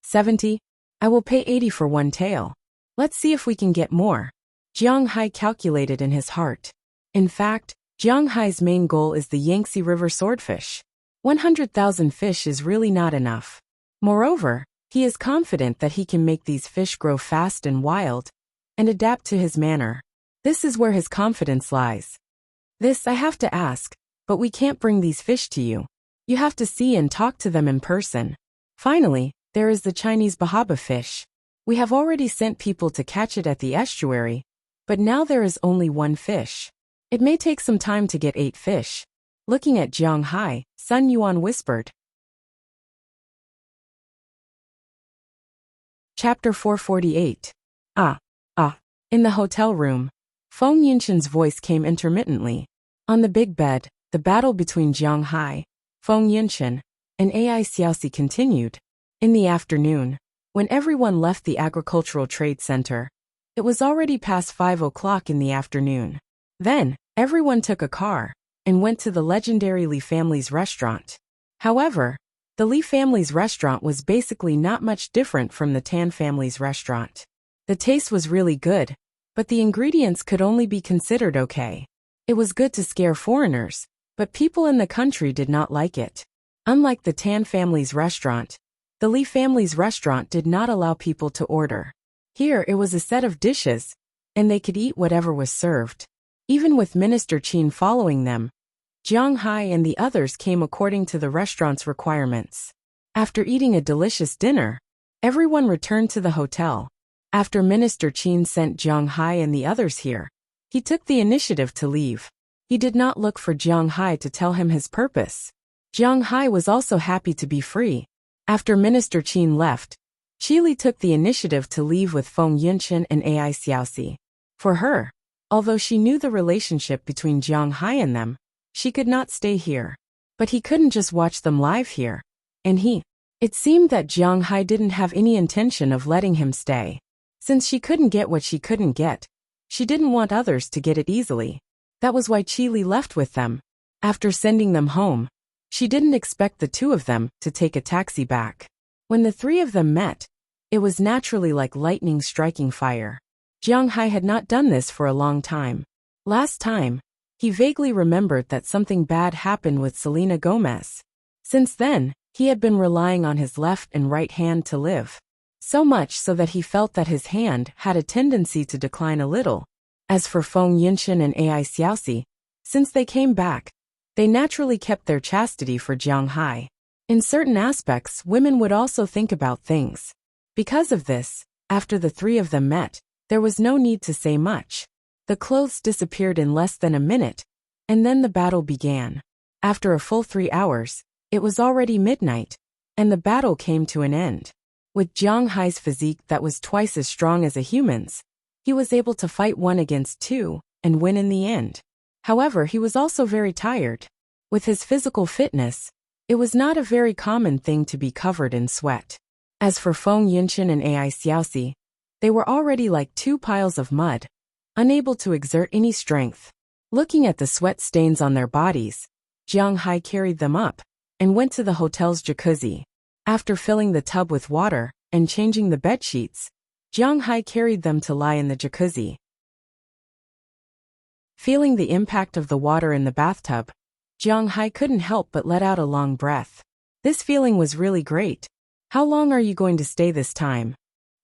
70? I will pay 80 for 1 tail. Let's see if we can get more. Jiang Hai calculated in his heart. In fact, Jiang Hai's main goal is the Yangtze River swordfish. 100,000 fish is really not enough. Moreover, he is confident that he can make these fish grow fast and wild, and adapt to his manner. This is where his confidence lies. This I have to ask, but we can't bring these fish to you. You have to see and talk to them in person. Finally, there is the Chinese bahaba fish. We have already sent people to catch it at the estuary, but now there is only one fish. It may take some time to get 8 fish. Looking at Jiang Hai, Sun Yuan whispered. Chapter 448. In the hotel room, Feng Yunshan's voice came intermittently. On the big bed, the battle between Jiang Hai, Feng Yunshan, and Ai Xiaoxi continued. In the afternoon, when everyone left the agricultural trade center, it was already past 5 o'clock in the afternoon. Then, everyone took a car and went to the legendary Li family's restaurant. However, the Li family's restaurant was basically not much different from the Tan family's restaurant. The taste was really good, but the ingredients could only be considered okay. It was good to scare foreigners, but people in the country did not like it. Unlike the Tan family's restaurant, the Li family's restaurant did not allow people to order. Here it was a set of dishes, and they could eat whatever was served. Even with Minister Qin following them, Jiang Hai and the others came according to the restaurant's requirements. After eating a delicious dinner, everyone returned to the hotel. After Minister Qin sent Jiang Hai and the others here, he took the initiative to leave. He did not look for Jiang Hai to tell him his purpose. Jiang Hai was also happy to be free. After Minister Qin left, Qili took the initiative to leave with Feng Yunshan and Ai Xiaoxi. For her, although she knew the relationship between Jiang Hai and them, she could not stay here. But he couldn't just watch them live here. And it seemed that Jiang Hai didn't have any intention of letting him stay. Since she couldn't get what she couldn't get, she didn't want others to get it easily. That was why Qili left with them. After sending them home, she didn't expect the two of them to take a taxi back. When the three of them met, it was naturally like lightning striking fire. Jiang Hai had not done this for a long time. Last time, he vaguely remembered that something bad happened with Selena Gomez. Since then, he had been relying on his left and right hand to live. So much so that he felt that his hand had a tendency to decline a little. As for Feng Yunshan and Ai Xiaoxi, since they came back, they naturally kept their chastity for Jiang Hai. In certain aspects, women would also think about things. Because of this, after the three of them met, there was no need to say much. The clothes disappeared in less than a minute, and then the battle began. After a full 3 hours, it was already midnight, and the battle came to an end. With Jiang Hai's physique that was twice as strong as a human's, he was able to fight 1 against 2, and win in the end. However, he was also very tired. With his physical fitness, it was not a very common thing to be covered in sweat. As for Feng Yunshan and Ai Xiaoxi, they were already like 2 piles of mud, unable to exert any strength. Looking at the sweat stains on their bodies, Jiang Hai carried them up and went to the hotel's jacuzzi. After filling the tub with water and changing the bedsheets, Jiang Hai carried them to lie in the jacuzzi. Feeling the impact of the water in the bathtub, Jiang Hai couldn't help but let out a long breath. This feeling was really great. How long are you going to stay this time?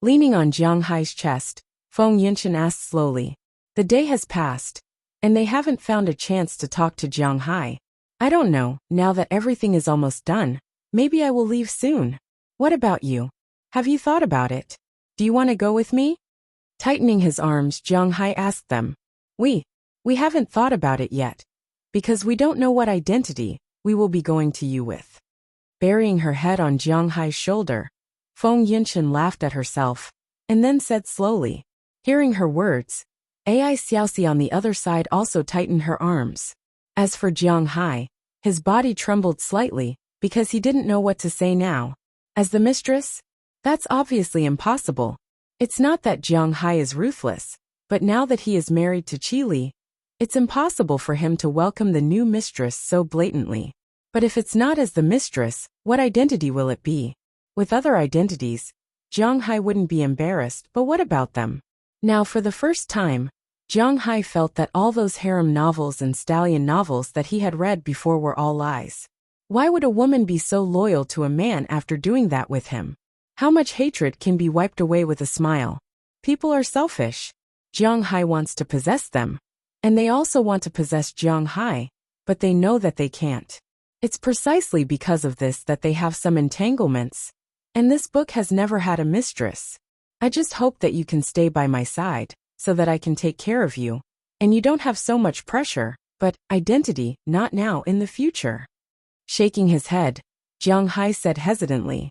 Leaning on Jiang Hai's chest, Feng Yunshan asked slowly. The day has passed, and they haven't found a chance to talk to Jiang Hai. I don't know, now that everything is almost done, maybe I will leave soon. What about you? Have you thought about it? Do you want to go with me? Tightening his arms, Jiang Hai asked them. We haven't thought about it yet, because we don't know what identity we will be going to you with. Burying her head on Jiang Hai's shoulder, Feng Yunshan laughed at herself, and then said slowly. Hearing her words, Ai Xiaoxi on the other side also tightened her arms. As for Jiang Hai, his body trembled slightly, because he didn't know what to say now. As the mistress? That's obviously impossible. It's not that Jiang Hai is ruthless, but now that he is married to Qili, it's impossible for him to welcome the new mistress so blatantly. But if it's not as the mistress, what identity will it be? With other identities, Jiang Hai wouldn't be embarrassed, but what about them? Now for the first time, Jiang Hai felt that all those harem novels and stallion novels that he had read before were all lies. Why would a woman be so loyal to a man after doing that with him? How much hatred can be wiped away with a smile? People are selfish. Jiang Hai wants to possess them. And they also want to possess Jiang Hai, but they know that they can't. It's precisely because of this that they have some entanglements. And this book has never had a mistress. I just hope that you can stay by my side, so that I can take care of you. And you don't have so much pressure, but identity, not now, in the future. Shaking his head, Jiang Hai said hesitantly.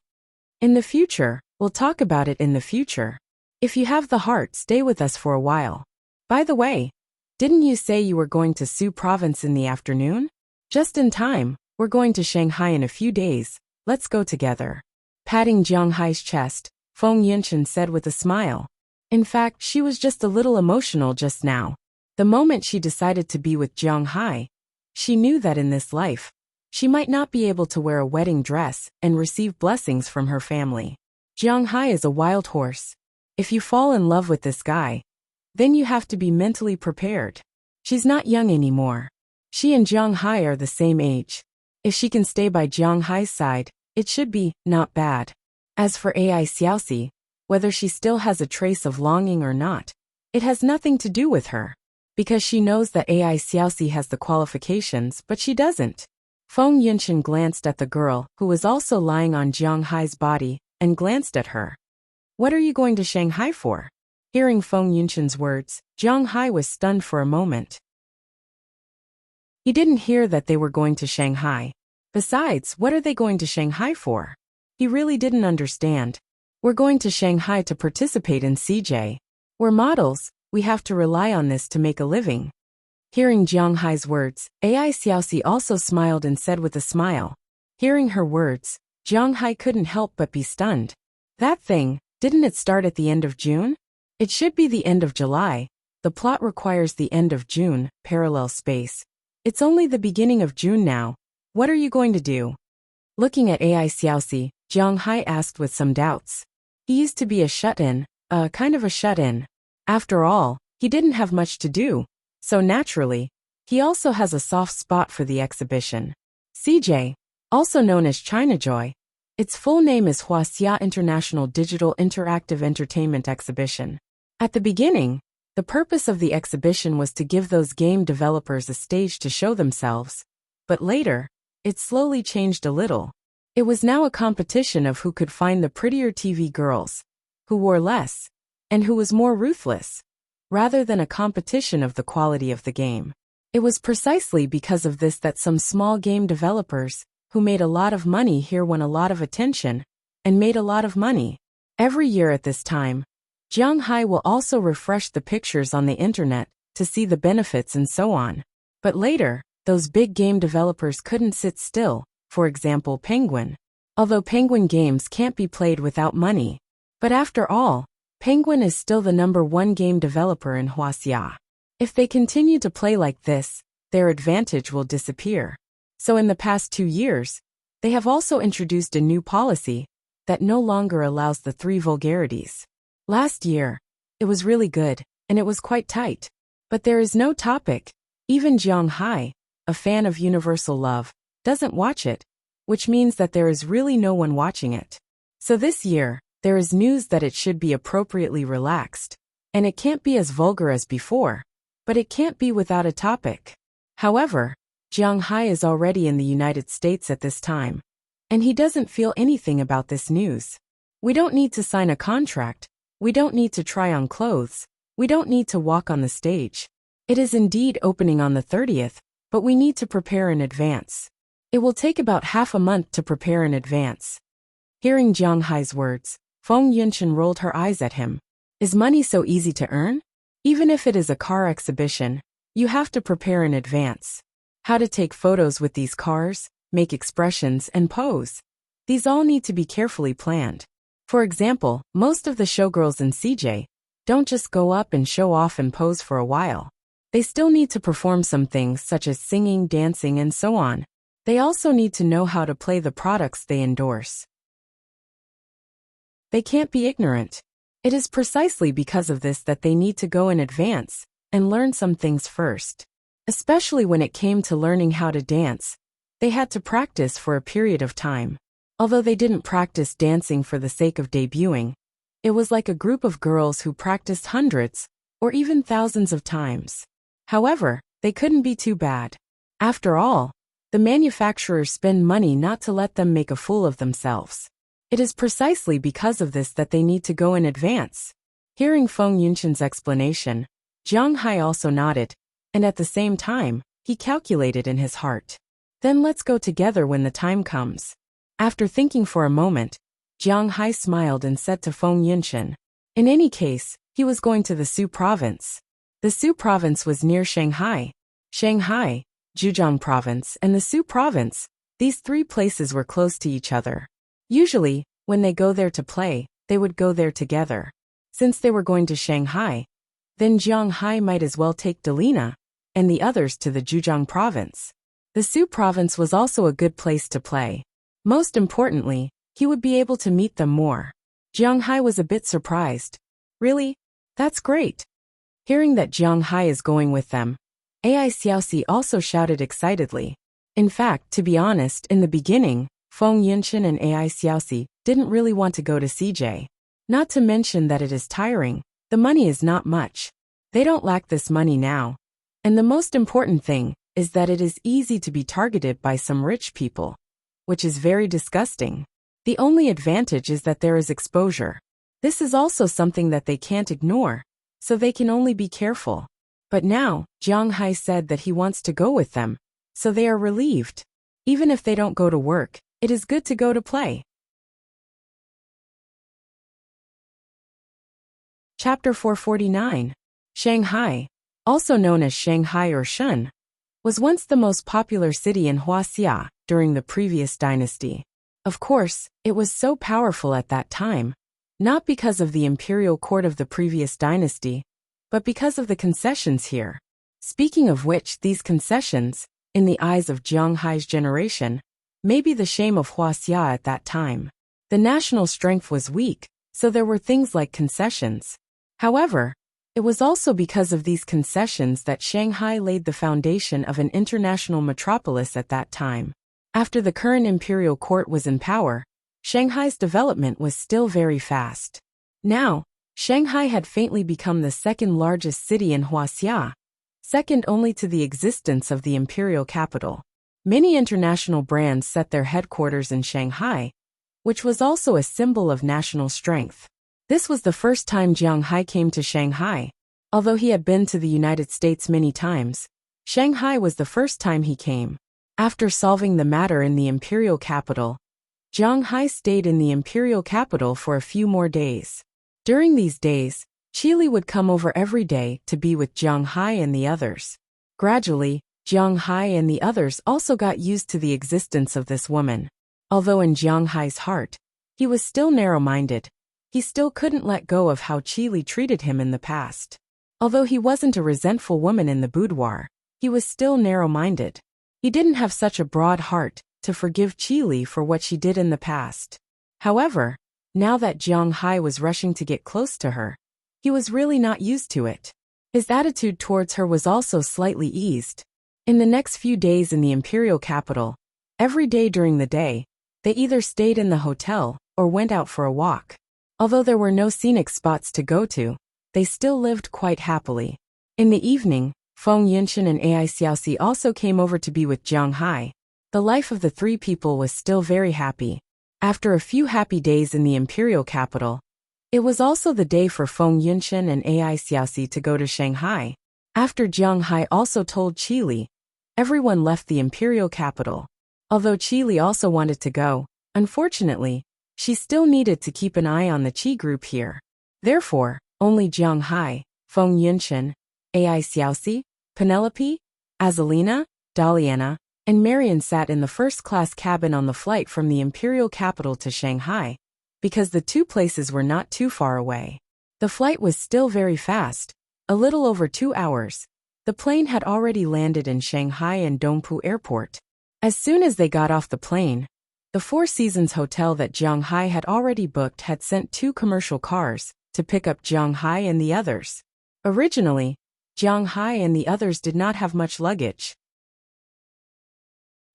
In the future, we'll talk about it in the future. If you have the heart, stay with us for a while. By the way, didn't you say you were going to Sioux Province in the afternoon? Just in time, we're going to Shanghai in a few days, let's go together. Patting Jiang Hai's chest, Feng Yunchen said with a smile. In fact, she was just a little emotional just now. The moment she decided to be with Jiang Hai, she knew that in this life, she might not be able to wear a wedding dress and receive blessings from her family. Jiang Hai is a wild horse. If you fall in love with this guy, then you have to be mentally prepared. She's not young anymore. She and Jiang Hai are the same age. If she can stay by Jiang Hai's side, it should be not bad. As for Ai Xiaoxi, whether she still has a trace of longing or not, it has nothing to do with her. Because she knows that Ai Xiaoxi has the qualifications, but she doesn't. Feng Yunchen glanced at the girl, who was also lying on Jiang Hai's body, and glanced at her. What are you going to Shanghai for? Hearing Feng Yunchen's words, Jiang Hai was stunned for a moment. He didn't hear that they were going to Shanghai. Besides, what are they going to Shanghai for? He really didn't understand. We're going to Shanghai to participate in CJ. We're models, we have to rely on this to make a living. Hearing Jiang Hai's words, Ai Xiaoxi also smiled and said with a smile. Hearing her words, Jiang Hai couldn't help but be stunned. That thing, didn't it start at the end of June? It should be the end of July. The plot requires the end of June, parallel space. It's only the beginning of June now. What are you going to do? Looking at Ai Xiaoxi, Jiang Hai asked with some doubts. He used to be a shut-in, kind of a shut-in. After all, he didn't have much to do. So naturally, he also has a soft spot for the exhibition. CJ, also known as China Joy. Its full name is Huaxia International Digital Interactive Entertainment Exhibition. At the beginning, the purpose of the exhibition was to give those game developers a stage to show themselves. But later, it slowly changed a little. It was now a competition of who could find the prettier TV girls, who wore less, and who was more ruthless, rather than a competition of the quality of the game. It was precisely because of this that some small game developers, who made a lot of money here, won a lot of attention, and made a lot of money. Every year at this time, Jiang Hai will also refresh the pictures on the internet to see the benefits and so on. But later, those big game developers couldn't sit still, for example Penguin. Although Penguin games can't be played without money. But after all, Penguin is still the #1 game developer in Huaxia. If they continue to play like this, their advantage will disappear. So in the past 2 years, they have also introduced a new policy that no longer allows the 3 vulgarities. Last year, it was really good, and it was quite tight. But there is no topic. Even Jiang Hai, a fan of universal love, doesn't watch it, which means that there is really no one watching it. So this year, there is news that it should be appropriately relaxed, and it can't be as vulgar as before, but it can't be without a topic. However, Jiang Hai is already in the United States at this time, and he doesn't feel anything about this news. We don't need to sign a contract, we don't need to try on clothes, we don't need to walk on the stage. It is indeed opening on the 30th, but we need to prepare in advance. It will take about half a month to prepare in advance. Hearing Jiang Hai's words, Feng Yunchen rolled her eyes at him. Is money so easy to earn? Even if it is a car exhibition, you have to prepare in advance. How to take photos with these cars, make expressions and pose. These all need to be carefully planned. For example, most of the showgirls in CJ don't just go up and show off and pose for a while. They still need to perform some things such as singing, dancing, and so on. They also need to know how to play the products they endorse. They can't be ignorant. It is precisely because of this that they need to go in advance, and learn some things first. Especially when it came to learning how to dance, they had to practice for a period of time. Although they didn't practice dancing for the sake of debuting, it was like a group of girls who practiced hundreds, or even thousands of times. However, they couldn't be too bad. After all, the manufacturers spend money not to let them make a fool of themselves. It is precisely because of this that they need to go in advance. Hearing Feng Yunshan's explanation, Jiang Hai also nodded, and at the same time, he calculated in his heart. Then let's go together when the time comes. After thinking for a moment, Jiang Hai smiled and said to Feng Yunshan. In any case, he was going to the Su province. The Su province was near Shanghai. Shanghai, Zhejiang province, and the Su province, these three places were close to each other. Usually, when they go there to play, they would go there together. Since they were going to Shanghai, then Jiang Hai might as well take Delina and the others to the Zhejiang province. The Su province was also a good place to play. Most importantly, he would be able to meet them more. Jiang Hai was a bit surprised. Really? That's great. Hearing that Jiang Hai is going with them, Ai Xiaoxi also shouted excitedly. In fact, to be honest, in the beginning, Feng Yunshan and Ai Xiaoxi didn't really want to go to CJ. Not to mention that it is tiring, the money is not much. They don't lack this money now. And the most important thing is that it is easy to be targeted by some rich people, which is very disgusting. The only advantage is that there is exposure. This is also something that they can't ignore, so they can only be careful. But now, Jiang Hai said that he wants to go with them, so they are relieved. Even if they don't go to work, it is good to go to play. Chapter 449. Shanghai, also known as Shanghai or Shun, was once the most popular city in Huaxia during the previous dynasty. Of course, it was so powerful at that time, not because of the imperial court of the previous dynasty, but because of the concessions here. Speaking of which, these concessions, in the eyes of Jiang Hai's generation, may be the shame of Huaxia at that time. The national strength was weak, so there were things like concessions. However, it was also because of these concessions that Shanghai laid the foundation of an international metropolis at that time. After the current imperial court was in power, Shanghai's development was still very fast. Now, Shanghai had faintly become the second largest city in Huaxia, second only to the existence of the imperial capital. Many international brands set their headquarters in Shanghai, which was also a symbol of national strength. This was the first time Jiang Hai came to Shanghai. Although he had been to the United States many times, Shanghai was the first time he came. After solving the matter in the imperial capital, Jiang Hai stayed in the imperial capital for a few more days. During these days, Qili would come over every day to be with Jiang Hai and the others. Gradually, Jiang Hai and the others also got used to the existence of this woman. Although in Jiang Hai's heart, he was still narrow-minded. He still couldn't let go of how Qili treated him in the past. Although he wasn't a resentful woman in the boudoir, he was still narrow-minded. He didn't have such a broad heart to forgive Qili for what she did in the past. However, now that Jiang Hai was rushing to get close to her, he was really not used to it. His attitude towards her was also slightly eased. In the next few days in the imperial capital, every day during the day, they either stayed in the hotel or went out for a walk. Although there were no scenic spots to go to, they still lived quite happily. In the evening, Feng Yunshan and Ai Xiaoxi also came over to be with Jiang Hai. The life of the three people was still very happy. After a few happy days in the imperial capital, it was also the day for Feng Yunshan and Ai Xiaoxi to go to Shanghai. After Jiang Hai also told Qili, everyone left the imperial capital. Although Qili also wanted to go, unfortunately, she still needed to keep an eye on the Qi group here. Therefore, only Jiang Hai, Feng Yunshan, Ai Xiaoxi, Penelope, Azalina, Daliana, and Marian sat in the first-class cabin on the flight from the imperial capital to Shanghai, because the two places were not too far away. The flight was still very fast, a little over 2 hours. The plane had already landed in Shanghai and Dongpu Airport. As soon as they got off the plane, the Four Seasons hotel that Jiang Hai had already booked had sent 2 commercial cars to pick up Jiang Hai and the others. Originally, Jiang Hai and the others did not have much luggage.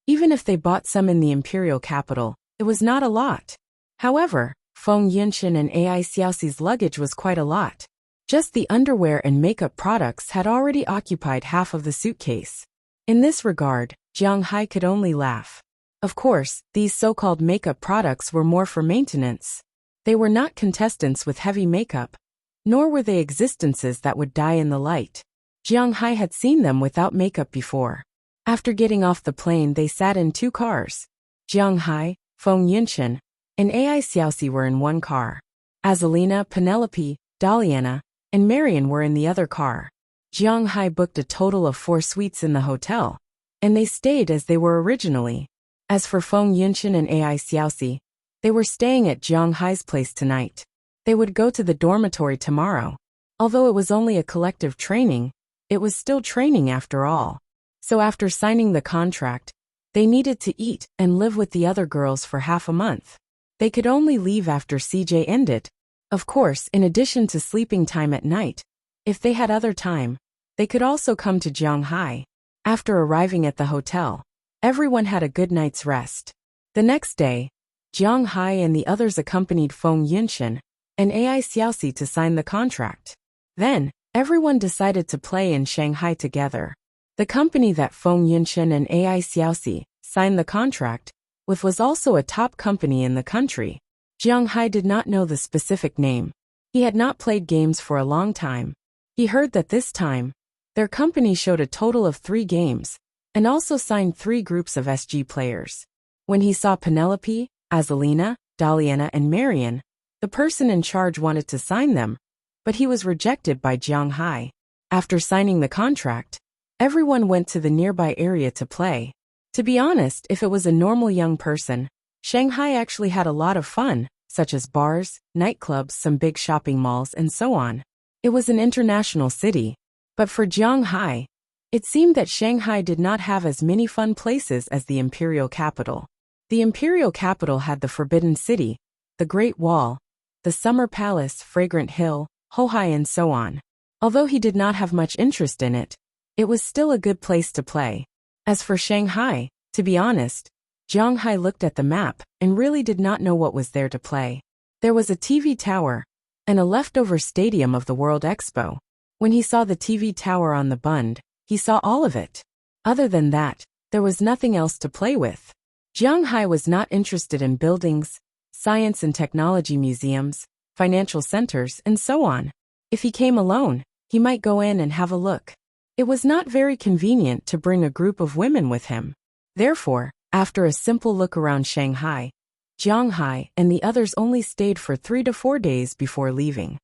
Even if they bought some in the imperial capital, it was not a lot. However, Feng Yunshan and Ai Xiaoxi's luggage was quite a lot. Just the underwear and makeup products had already occupied half of the suitcase. In this regard, Jiang Hai could only laugh. Of course, these so-called makeup products were more for maintenance. They were not contestants with heavy makeup, nor were they existences that would die in the light. Jiang Hai had seen them without makeup before. After getting off the plane, they sat in 2 cars. Jiang Hai, Feng Yunshan, and Ai Xiaoxi were in one car. Azalina, Penelope, Daliana, and Marian were in the other car. Jiang Hai booked a total of 4 suites in the hotel, and they stayed as they were originally. As for Feng Yunshan and Ai Xiaoxi, they were staying at Jiang Hai's place tonight. They would go to the dormitory tomorrow. Although it was only a collective training, it was still training after all. So after signing the contract, they needed to eat and live with the other girls for half a month. They could only leave after CJ ended. Of course, in addition to sleeping time at night, if they had other time, they could also come to Jiang Hai. After arriving at the hotel, everyone had a good night's rest. The next day, Jiang Hai and the others accompanied Feng Yunshan and Ai Xiaoxi to sign the contract. Then, everyone decided to play in Shanghai together. The company that Feng Yunshan and Ai Xiaoxi signed the contract with was also a top company in the country. Jiang Hai did not know the specific name. He had not played games for a long time. He heard that this time, their company showed a total of 3 games, and also signed 3 groups of SG players. When he saw Penelope, Azalina, Daliana and Marian, the person in charge wanted to sign them, but he was rejected by Jiang Hai. After signing the contract, everyone went to the nearby area to play. To be honest, if it was a normal young person, Shanghai actually had a lot of fun, such as bars, nightclubs, some big shopping malls, and so on. It was an international city. But for Jiang Hai, it seemed that Shanghai did not have as many fun places as the imperial capital. The imperial capital had the Forbidden City, the Great Wall, the Summer Palace, Fragrant Hill, Hohai, and so on. Although he did not have much interest in it, it was still a good place to play. As for Shanghai, to be honest, Jiang Hai looked at the map and really did not know what was there to play. There was a TV tower and a leftover stadium of the World Expo. When he saw the TV tower on the Bund, he saw all of it. Other than that, there was nothing else to play with. Jiang Hai was not interested in buildings, science and technology museums, financial centers, and so on. If he came alone, he might go in and have a look. It was not very convenient to bring a group of women with him. Therefore, after a simple look around Shanghai, Jiang Hai and the others only stayed for 3 to 4 days before leaving.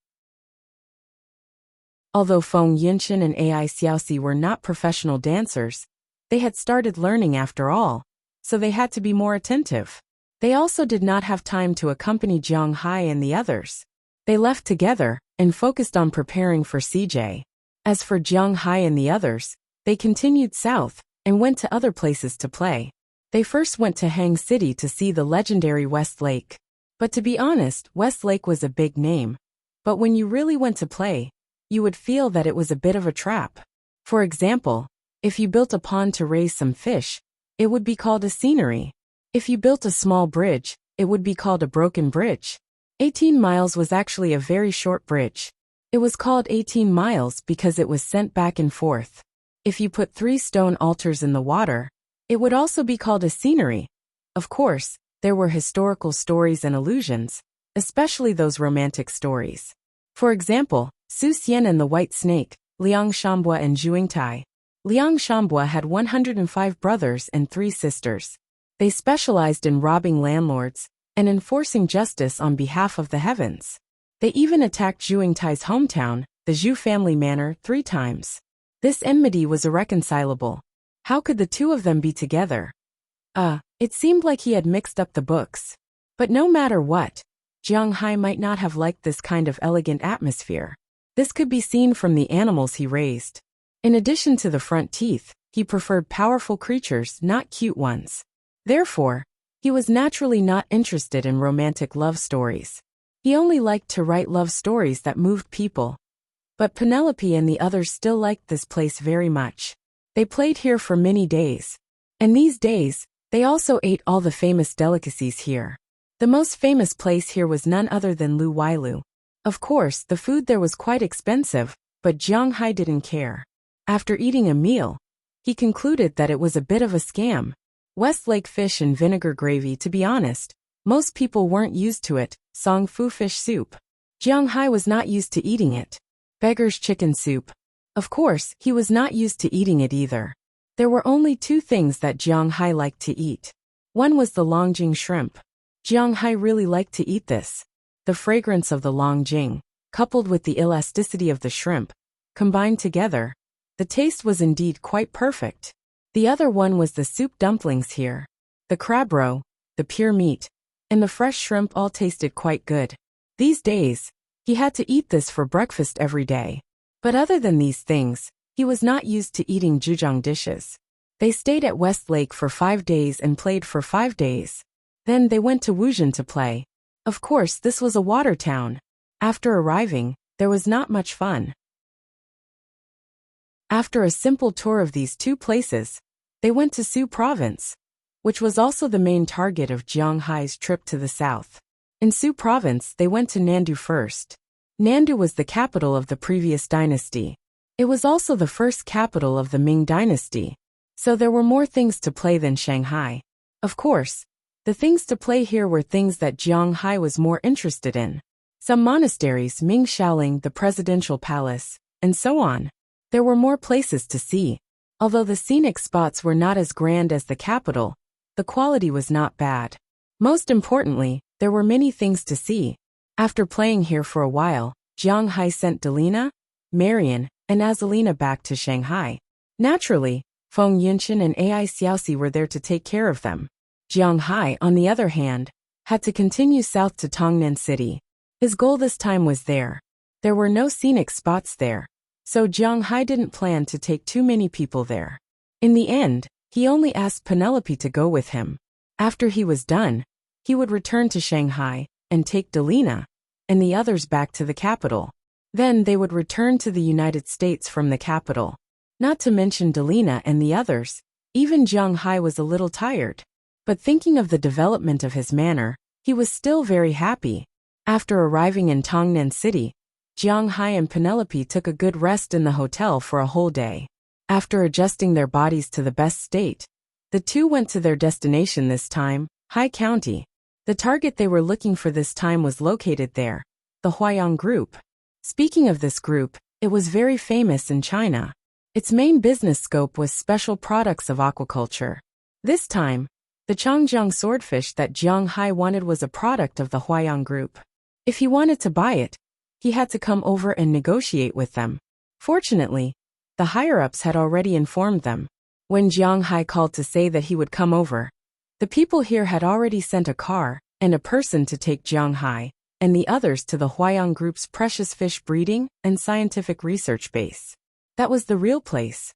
Although Feng Yunshan and Ai Xiaoxi were not professional dancers, they had started learning after all, so they had to be more attentive. They also did not have time to accompany Jiang Hai and the others. They left together and focused on preparing for CJ. As for Jiang Hai and the others, they continued south and went to other places to play. They first went to Hang City to see the legendary West Lake. But to be honest, West Lake was a big name. But when you really went to play, you would feel that it was a bit of a trap. For example, if you built a pond to raise some fish, it would be called a scenery. If you built a small bridge, it would be called a broken bridge. 18 miles was actually a very short bridge. It was called 18 miles because it was sent back and forth. If you put 3 stone altars in the water, it would also be called a scenery. Of course, there were historical stories and allusions, especially those romantic stories. For example, Su Xian and the White Snake, Liang Shambua and Zhuangtai. Liang Shambua had 105 brothers and 3 sisters. They specialized in robbing landlords and enforcing justice on behalf of the heavens. They even attacked Zhuangtai's hometown, the Zhu family manor, 3 times. This enmity was irreconcilable. How could the 2 of them be together? It seemed like he had mixed up the books. But no matter what, Jiang Hai might not have liked this kind of elegant atmosphere. This could be seen from the animals he raised. In addition to the front teeth, he preferred powerful creatures, not cute ones. Therefore, he was naturally not interested in romantic love stories. He only liked to write love stories that moved people. But Penelope and the others still liked this place very much. They played here for many days. And these days, they also ate all the famous delicacies here. The most famous place here was none other than Lu Wailu. Of course, the food there was quite expensive, but Jiang Hai didn't care. After eating a meal, he concluded that it was a bit of a scam. Westlake fish and vinegar gravy, to be honest, most people weren't used to it. Song Fu fish soup. Jiang Hai was not used to eating it. Beggar's chicken soup. Of course, he was not used to eating it either. There were only two things that Jiang Hai liked to eat. One was the longjing shrimp. Jiang Hai really liked to eat this. The fragrance of the longjing, coupled with the elasticity of the shrimp, combined together, the taste was indeed quite perfect. The other one was the soup dumplings here. The crab roe, the pure meat, and the fresh shrimp all tasted quite good. These days, he had to eat this for breakfast every day. But other than these things, he was not used to eating Zhejiang dishes. They stayed at Westlake for 5 days and played for 5 days. Then they went to Wuzhen to play. Of course, this was a water town. After arriving, there was not much fun. After a simple tour of these two places, they went to Su Province, which was also the main target of Jiang Hai's trip to the south. In Su Province, they went to Nandu first. Nandu was the capital of the previous dynasty. It was also the first capital of the Ming dynasty. So there were more things to play than Shanghai. Of course, the things to play here were things that Jiang Hai was more interested in. Some monasteries, Ming Shaoling, the presidential palace, and so on. There were more places to see. Although the scenic spots were not as grand as the capital, the quality was not bad. Most importantly, there were many things to see. After playing here for a while, Jiang Hai sent Delina, Marian, and Azalina back to Shanghai. Naturally, Feng Yunqian and Ai Xiaoxi were there to take care of them. Jiang Hai, on the other hand, had to continue south to Tongnan City. His goal this time was there. There were no scenic spots there, so Jiang Hai didn't plan to take too many people there. In the end, he only asked Penelope to go with him. After he was done, he would return to Shanghai and take Delina and the others back to the capital. Then they would return to the United States from the capital. Not to mention Delina and the others, even Jiang Hai was a little tired. But thinking of the development of his manor, he was still very happy. After arriving in Tongnan City, Jiang Hai and Penelope took a good rest in the hotel for a whole day. After adjusting their bodies to the best state, the two went to their destination this time, Hai County. The target they were looking for this time was located there, the Huayang Group. Speaking of this group, it was very famous in China. Its main business scope was special products of aquaculture. This time, the Changjiang swordfish that Jiang Hai wanted was a product of the Huayang Group. If he wanted to buy it, he had to come over and negotiate with them. Fortunately, the higher-ups had already informed them. When Jiang Hai called to say that he would come over, the people here had already sent a car and a person to take Jiang Hai and the others to the Huayang Group's precious fish breeding and scientific research base. That was the real place.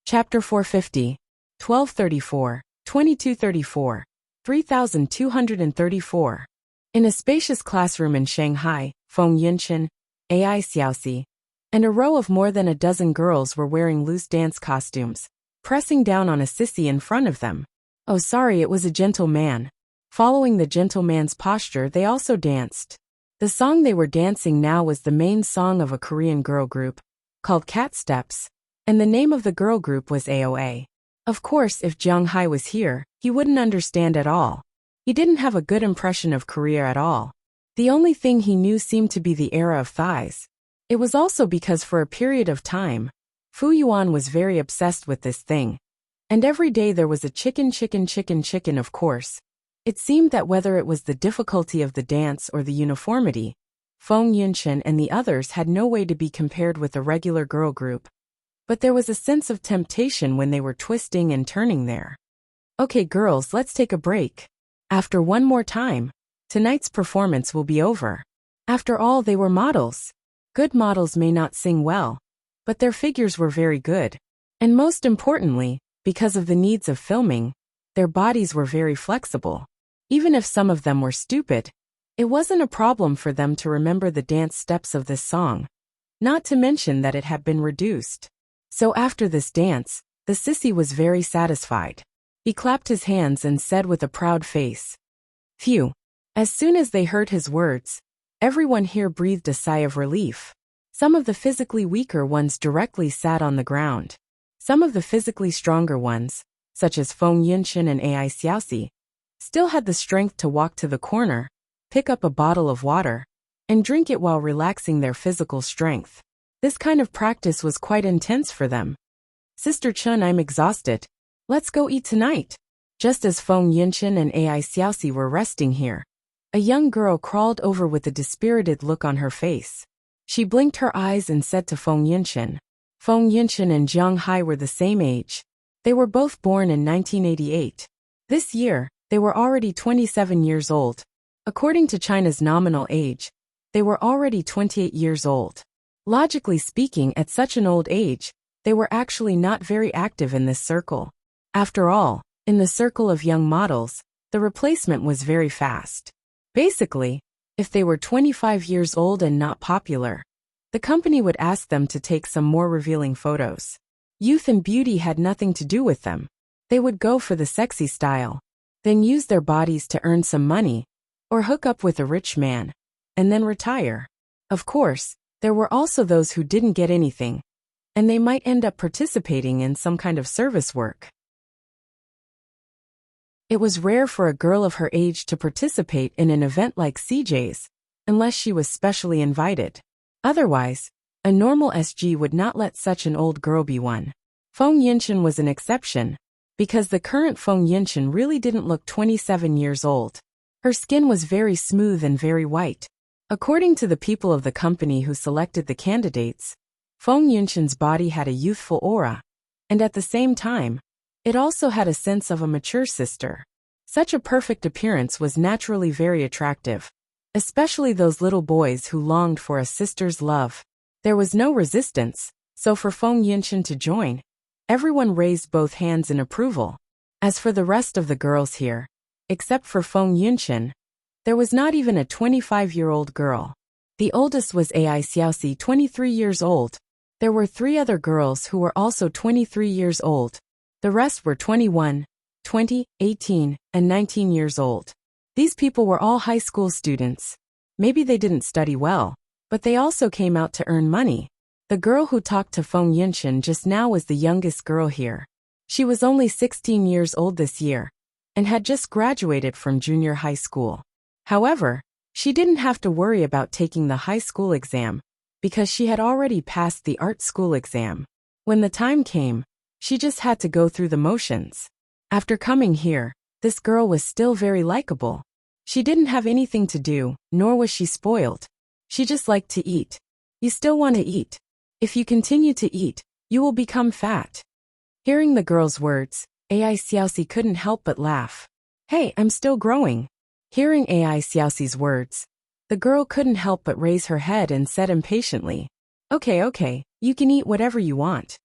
Chapter 450, 1234, 2234, 3234. In a spacious classroom in Shanghai, Feng Yunqian, Ai Xiaoxi, and a row of more than a dozen girls were wearing loose dance costumes, pressing down on a sissy in front of them. Oh, sorry, it was a gentleman. Following the gentleman's posture, they also danced. The song they were dancing now was the main song of a Korean girl group, called Cat Steps, and the name of the girl group was AOA. Of course, if Jiang Hai was here, he wouldn't understand at all. He didn't have a good impression of Korea at all. The only thing he knew seemed to be the era of thighs. It was also because for a period of time, Fu Yuan was very obsessed with this thing. And every day there was a chicken, of course. It seemed that whether it was the difficulty of the dance or the uniformity, Feng Yunqian and the others had no way to be compared with a regular girl group. But there was a sense of temptation when they were twisting and turning there. Okay girls, let's take a break. After one more time, tonight's performance will be over. After all, they were models. Good models may not sing well, but their figures were very good. And most importantly, because of the needs of filming, their bodies were very flexible. Even if some of them were stupid, It wasn't a problem for them to remember the dance steps of this song, not to mention that it had been reduced. So after this dance, the sissy was very satisfied. He clapped his hands and said with a proud face, "Phew." As soon as they heard his words, everyone here breathed a sigh of relief. Some of the physically weaker ones directly sat on the ground. Some of the physically stronger ones, such as Feng Yinshan and Ai Xiaoxi, still had the strength to walk to the corner, pick up a bottle of water, and drink it while relaxing their physical strength. This kind of practice was quite intense for them. "Sister Chun, I'm exhausted. Let's go eat tonight." Just as Feng Yinshan and Ai Xiaoxi were resting here, a young girl crawled over with a dispirited look on her face. She blinked her eyes and said to Feng Yinshan. Feng Yinshan and Jiang Hai were the same age. They were both born in 1988. This year, they were already 27 years old. According to China's nominal age, they were already 28 years old. Logically speaking, at such an old age, they were actually not very active in this circle. After all, in the circle of young models, the replacement was very fast. Basically, if they were 25 years old and not popular, the company would ask them to take some more revealing photos. Youth and beauty had nothing to do with them. They would go for the sexy style, then use their bodies to earn some money, or hook up with a rich man, and then retire. Of course, there were also those who didn't get anything, and they might end up participating in some kind of service work. It was rare for a girl of her age to participate in an event like CJ's, unless she was specially invited. Otherwise, a normal SG would not let such an old girl be one. Feng Yinshan was an exception, because the current Feng Yinshan really didn't look 27 years old. Her skin was very smooth and very white. According to the people of the company who selected the candidates, Feng Yinshan's body had a youthful aura, and at the same time, it also had a sense of a mature sister. Such a perfect appearance was naturally very attractive, especially those little boys who longed for a sister's love. There was no resistance, so for Feng Yinshan to join, everyone raised both hands in approval. As for the rest of the girls here, except for Feng Yinshan, there was not even a 25-year-old girl. The oldest was Ai Xiaoxi, 23 years old. There were 3 other girls who were also 23 years old. The rest were 21, 20, 18, and 19 years old. These people were all high school students. Maybe they didn't study well, but they also came out to earn money. The girl who talked to Feng Yinshan just now was the youngest girl here. She was only 16 years old this year, and had just graduated from junior high school. However, she didn't have to worry about taking the high school exam, because she had already passed the art school exam. When the time came, she just had to go through the motions. After coming here, this girl was still very likable. She didn't have anything to do, nor was she spoiled. She just liked to eat. You still want to eat. If you continue to eat, you will become fat. Hearing the girl's words, Ai Xiaoxi couldn't help but laugh. Hey, I'm still growing. Hearing Ai Xiaoxi's words, the girl couldn't help but raise her head and said impatiently, Okay, you can eat whatever you want.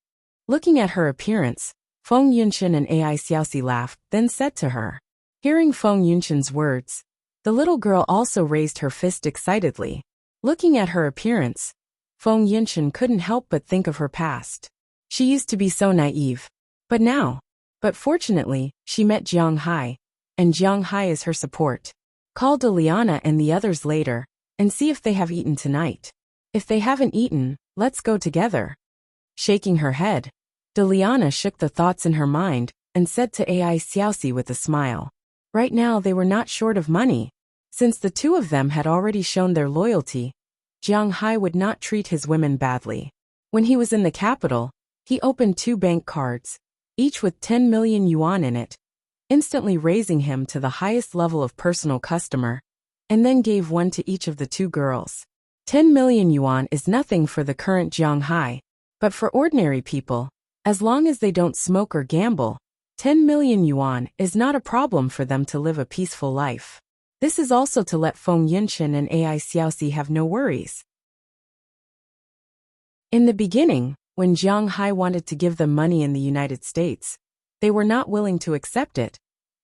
Looking at her appearance, Feng Yinshan and Ai Xiaoxi laughed, then said to her. Hearing Feng Yinshan's words, the little girl also raised her fist excitedly. Looking at her appearance, Feng Yinshan couldn't help but think of her past. She used to be so naive. But fortunately, she met Jiang Hai, and Jiang Hai is her support. Call Deliana and the others later, and see if they have eaten tonight. If they haven't eaten, let's go together. Shaking her head, Deliana shook the thoughts in her mind, and said to Ai Xiaoxi with a smile. Right now they were not short of money. Since the 2 of them had already shown their loyalty, Jiang Hai would not treat his women badly. When he was in the capital, he opened 2 bank cards, each with 10 million yuan in it, instantly raising him to the highest level of personal customer, and then gave one to each of the 2 girls. 10 million yuan is nothing for the current Jiang Hai, but for ordinary people, as long as they don't smoke or gamble, 10 million yuan is not a problem for them to live a peaceful life. This is also to let Feng Yinshan and Ai Xiaoxi have no worries. In the beginning, when Jiang Hai wanted to give them money in the United States, they were not willing to accept it.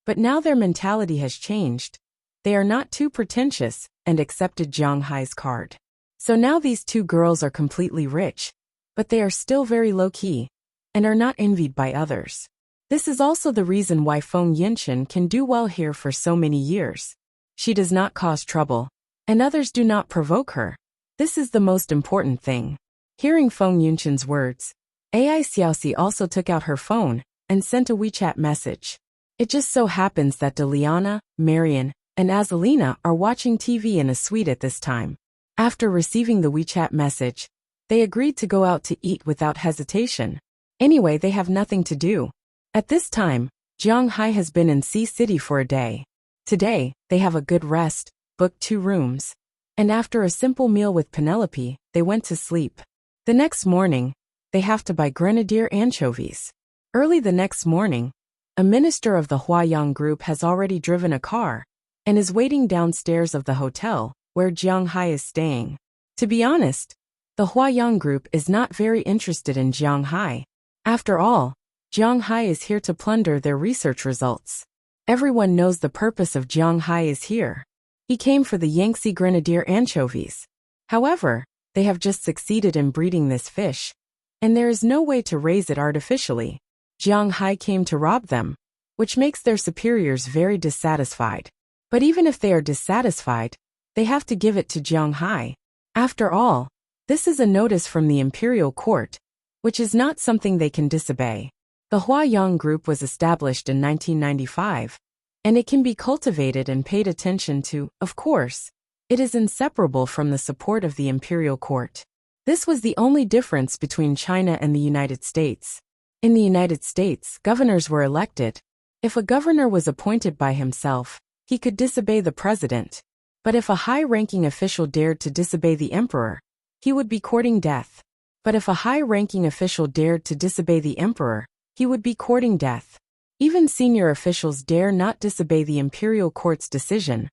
But now their mentality has changed. they are not too pretentious and accepted Jiang Hai's card. So now these two girls are completely rich, but they are still very low-key and are not envied by others. This is also the reason why Feng Yinchen can do well here for so many years. She does not cause trouble, and others do not provoke her. This is the most important thing. Hearing Feng Yunchen's words, AI Xiaoxi also took out her phone and sent a WeChat message. It just so happens that Deliana, Marian, and Azalina are watching TV in a suite at this time. After receiving the WeChat message, they agreed to go out to eat without hesitation. Anyway, they have nothing to do. At this time, Jiang Hai has been in Sea City for a day. Today, they have a good rest, booked 2 rooms, and after a simple meal with Penelope, they went to sleep. The next morning, they have to buy grenadier anchovies. Early the next morning, a minister of the Huayang Group has already driven a car and is waiting downstairs of the hotel where Jiang Hai is staying. To be honest, the Huayang Group is not very interested in Jiang Hai. After all, Jiang Hai is here to plunder their research results. Everyone knows the purpose of Jiang Hai is here. He came for the Yangtze grenadier anchovies. However, they have just succeeded in breeding this fish, and there is no way to raise it artificially. Jiang Hai came to rob them, which makes their superiors very dissatisfied. But even if they are dissatisfied, they have to give it to Jiang Hai. After all, this is a notice from the imperial court, which is not something they can disobey. The Huayang Group was established in 1995, and it can be cultivated and paid attention to, of course. It is inseparable from the support of the imperial court. This was the only difference between China and the United States. In the United States, governors were elected. If a governor was appointed by himself, he could disobey the president. But if a high-ranking official dared to disobey the emperor, he would be courting death. But if a high-ranking official dared to disobey the emperor, he would be courting death. Even senior officials dare not disobey the imperial court's decision,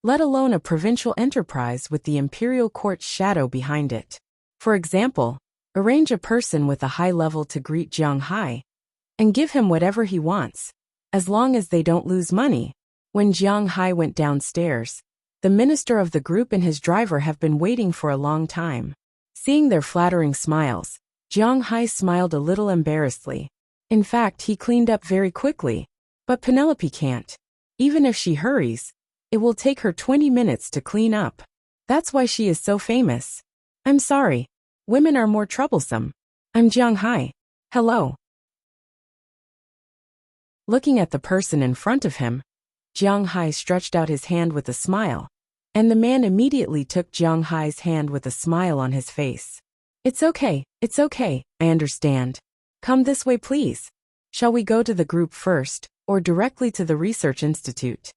let alone a provincial enterprise with the imperial court's shadow behind it. For example, arrange a person with a high level to greet Jiang Hai and give him whatever he wants, as long as they don't lose money. When Jiang Hai went downstairs, the minister of the group and his driver have been waiting for a long time. Seeing their flattering smiles, Jiang Hai smiled a little embarrassedly. In fact, he cleaned up very quickly. But Penelope can't. Even if she hurries, it will take her 20 minutes to clean up. That's why she is so famous. I'm sorry. Women are more troublesome. I'm Jiang Hai. Hello. Looking at the person in front of him, Jiang Hai stretched out his hand with a smile, and the man immediately took Jiang Hai's hand with a smile on his face. It's okay, I understand. Come this way, please. Shall we go to the group first, or directly to the research institute?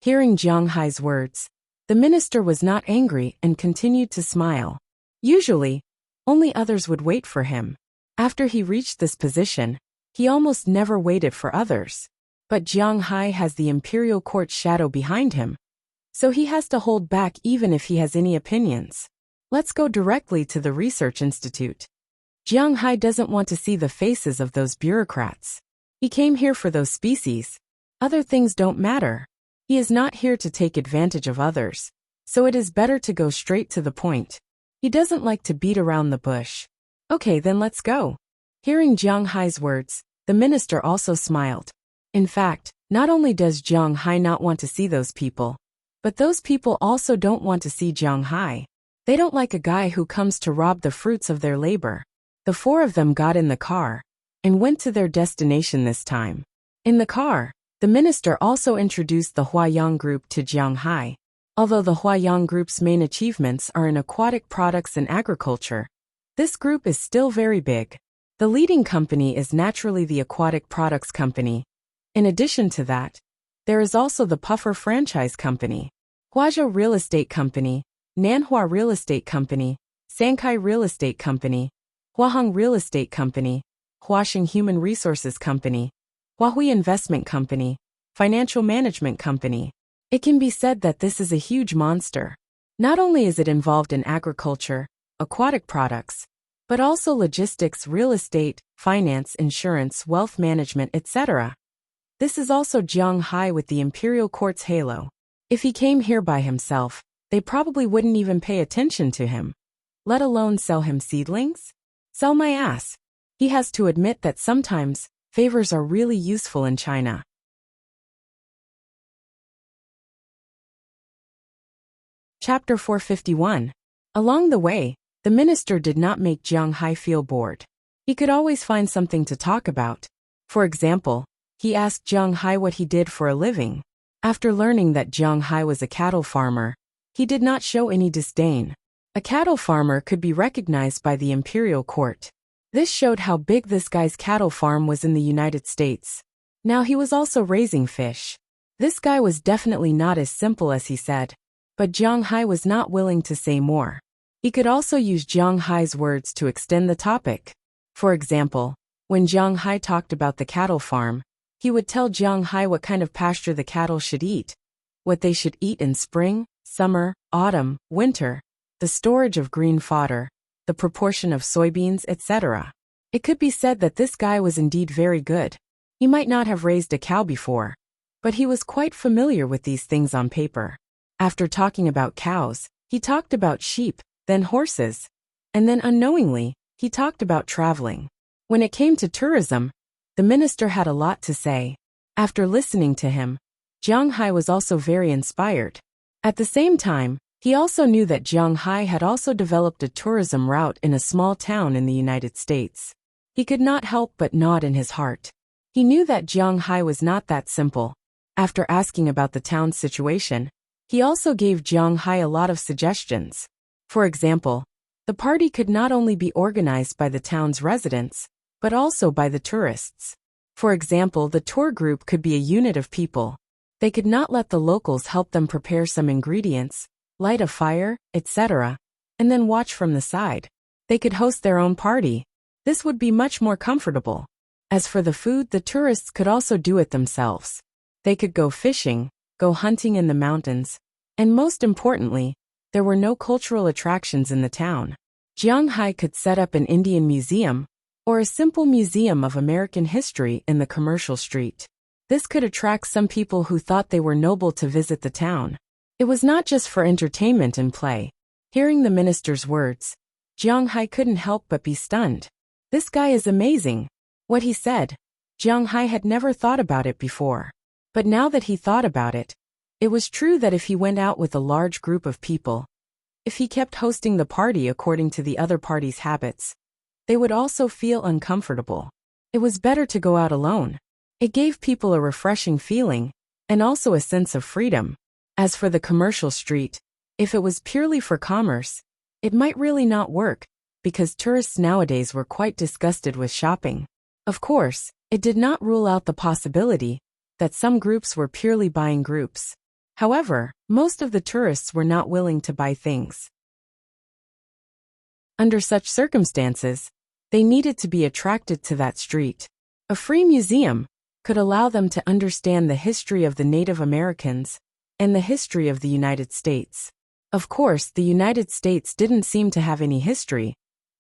Hearing Jiang Hai's words, the minister was not angry and continued to smile. Usually, only others would wait for him. After he reached this position, he almost never waited for others. But Jiang Hai has the imperial court shadow behind him, so he has to hold back even if he has any opinions. Let's go directly to the research institute. Jiang Hai doesn't want to see the faces of those bureaucrats. He came here for those species. Other things don't matter. He is not here to take advantage of others, so it is better to go straight to the point. He doesn't like to beat around the bush. Okay, then let's go. Hearing Jiang Hai's words, the minister also smiled. In fact, not only does Jiang Hai not want to see those people, but those people also don't want to see Jiang Hai. They don't like a guy who comes to rob the fruits of their labor. The 4 of them got in the car and went to their destination this time. In the car, the minister also introduced the Huayang Group to Jiang Hai. Although the Huayang Group's main achievements are in aquatic products and agriculture, this group is still very big. The leading company is naturally the Aquatic Products Company. In addition to that, there is also the Puffer Franchise Company, Huazhou Real Estate Company, Nanhua Real Estate Company, Sankai Real Estate Company, Huahong Real Estate Company, Huaxing Human Resources Company, Huahui Investment Company, Financial Management Company. It can be said that this is a huge monster. Not only is it involved in agriculture, aquatic products, but also logistics, real estate, finance, insurance, wealth management, etc. This is also Jiang Hai with the imperial court's halo. If he came here by himself, they probably wouldn't even pay attention to him. Let alone sell him seedlings? Sell my ass. He has to admit that sometimes, favors are really useful in China. Chapter 451. Along the way, the minister did not make Jiang Hai feel bored. He could always find something to talk about. For example, he asked Jiang Hai what he did for a living. After learning that Jiang Hai was a cattle farmer, he did not show any disdain. A cattle farmer could be recognized by the imperial court. This showed how big this guy's cattle farm was in the United States. Now he was also raising fish. This guy was definitely not as simple as he said. But Jiang Hai was not willing to say more. He could also use Jiang Hai's words to extend the topic. For example, when Jiang Hai talked about the cattle farm, he would tell Jiang Hai what kind of pasture the cattle should eat, what they should eat in spring, summer, autumn, winter, the storage of green fodder, the proportion of soybeans, etc. It could be said that this guy was indeed very good. He might not have raised a cow before, but he was quite familiar with these things on paper. After talking about cows, he talked about sheep, then horses, and then unknowingly, he talked about traveling. When it came to tourism, the minister had a lot to say. After listening to him, Jiang Hai was also very inspired. At the same time, he also knew that Jiang Hai had also developed a tourism route in a small town in the United States. He could not help but nod in his heart. He knew that Jiang Hai was not that simple. After asking about the town's situation, he also gave Jiang Hai a lot of suggestions. For example, the party could not only be organized by the town's residents, but also by the tourists. For example, the tour group could be a unit of people. They could not let the locals help them prepare some ingredients, light a fire, etc., and then watch from the side. They could host their own party. This would be much more comfortable. As for the food, the tourists could also do it themselves. They could go fishing, go hunting in the mountains, and most importantly, there were no cultural attractions in the town. Jiang Hai could set up an Indian museum, or a simple museum of American history in the commercial street. This could attract some people who thought they were noble to visit the town. It was not just for entertainment and play. Hearing the minister's words, Jiang Hai couldn't help but be stunned. This guy is amazing. What he said, Jiang Hai had never thought about it before. But now that he thought about it, it was true that if he went out with a large group of people, if he kept hosting the party according to the other party's habits, they would also feel uncomfortable. It was better to go out alone. It gave people a refreshing feeling, and also a sense of freedom. As for the commercial street, if it was purely for commerce, it might really not work, because tourists nowadays were quite disgusted with shopping. Of course, it did not rule out the possibility that some groups were purely buying groups. However, most of the tourists were not willing to buy things. Under such circumstances, they needed to be attracted to that street. A free museum could allow them to understand the history of the Native Americans and the history of the United States. Of course, the United States didn't seem to have any history,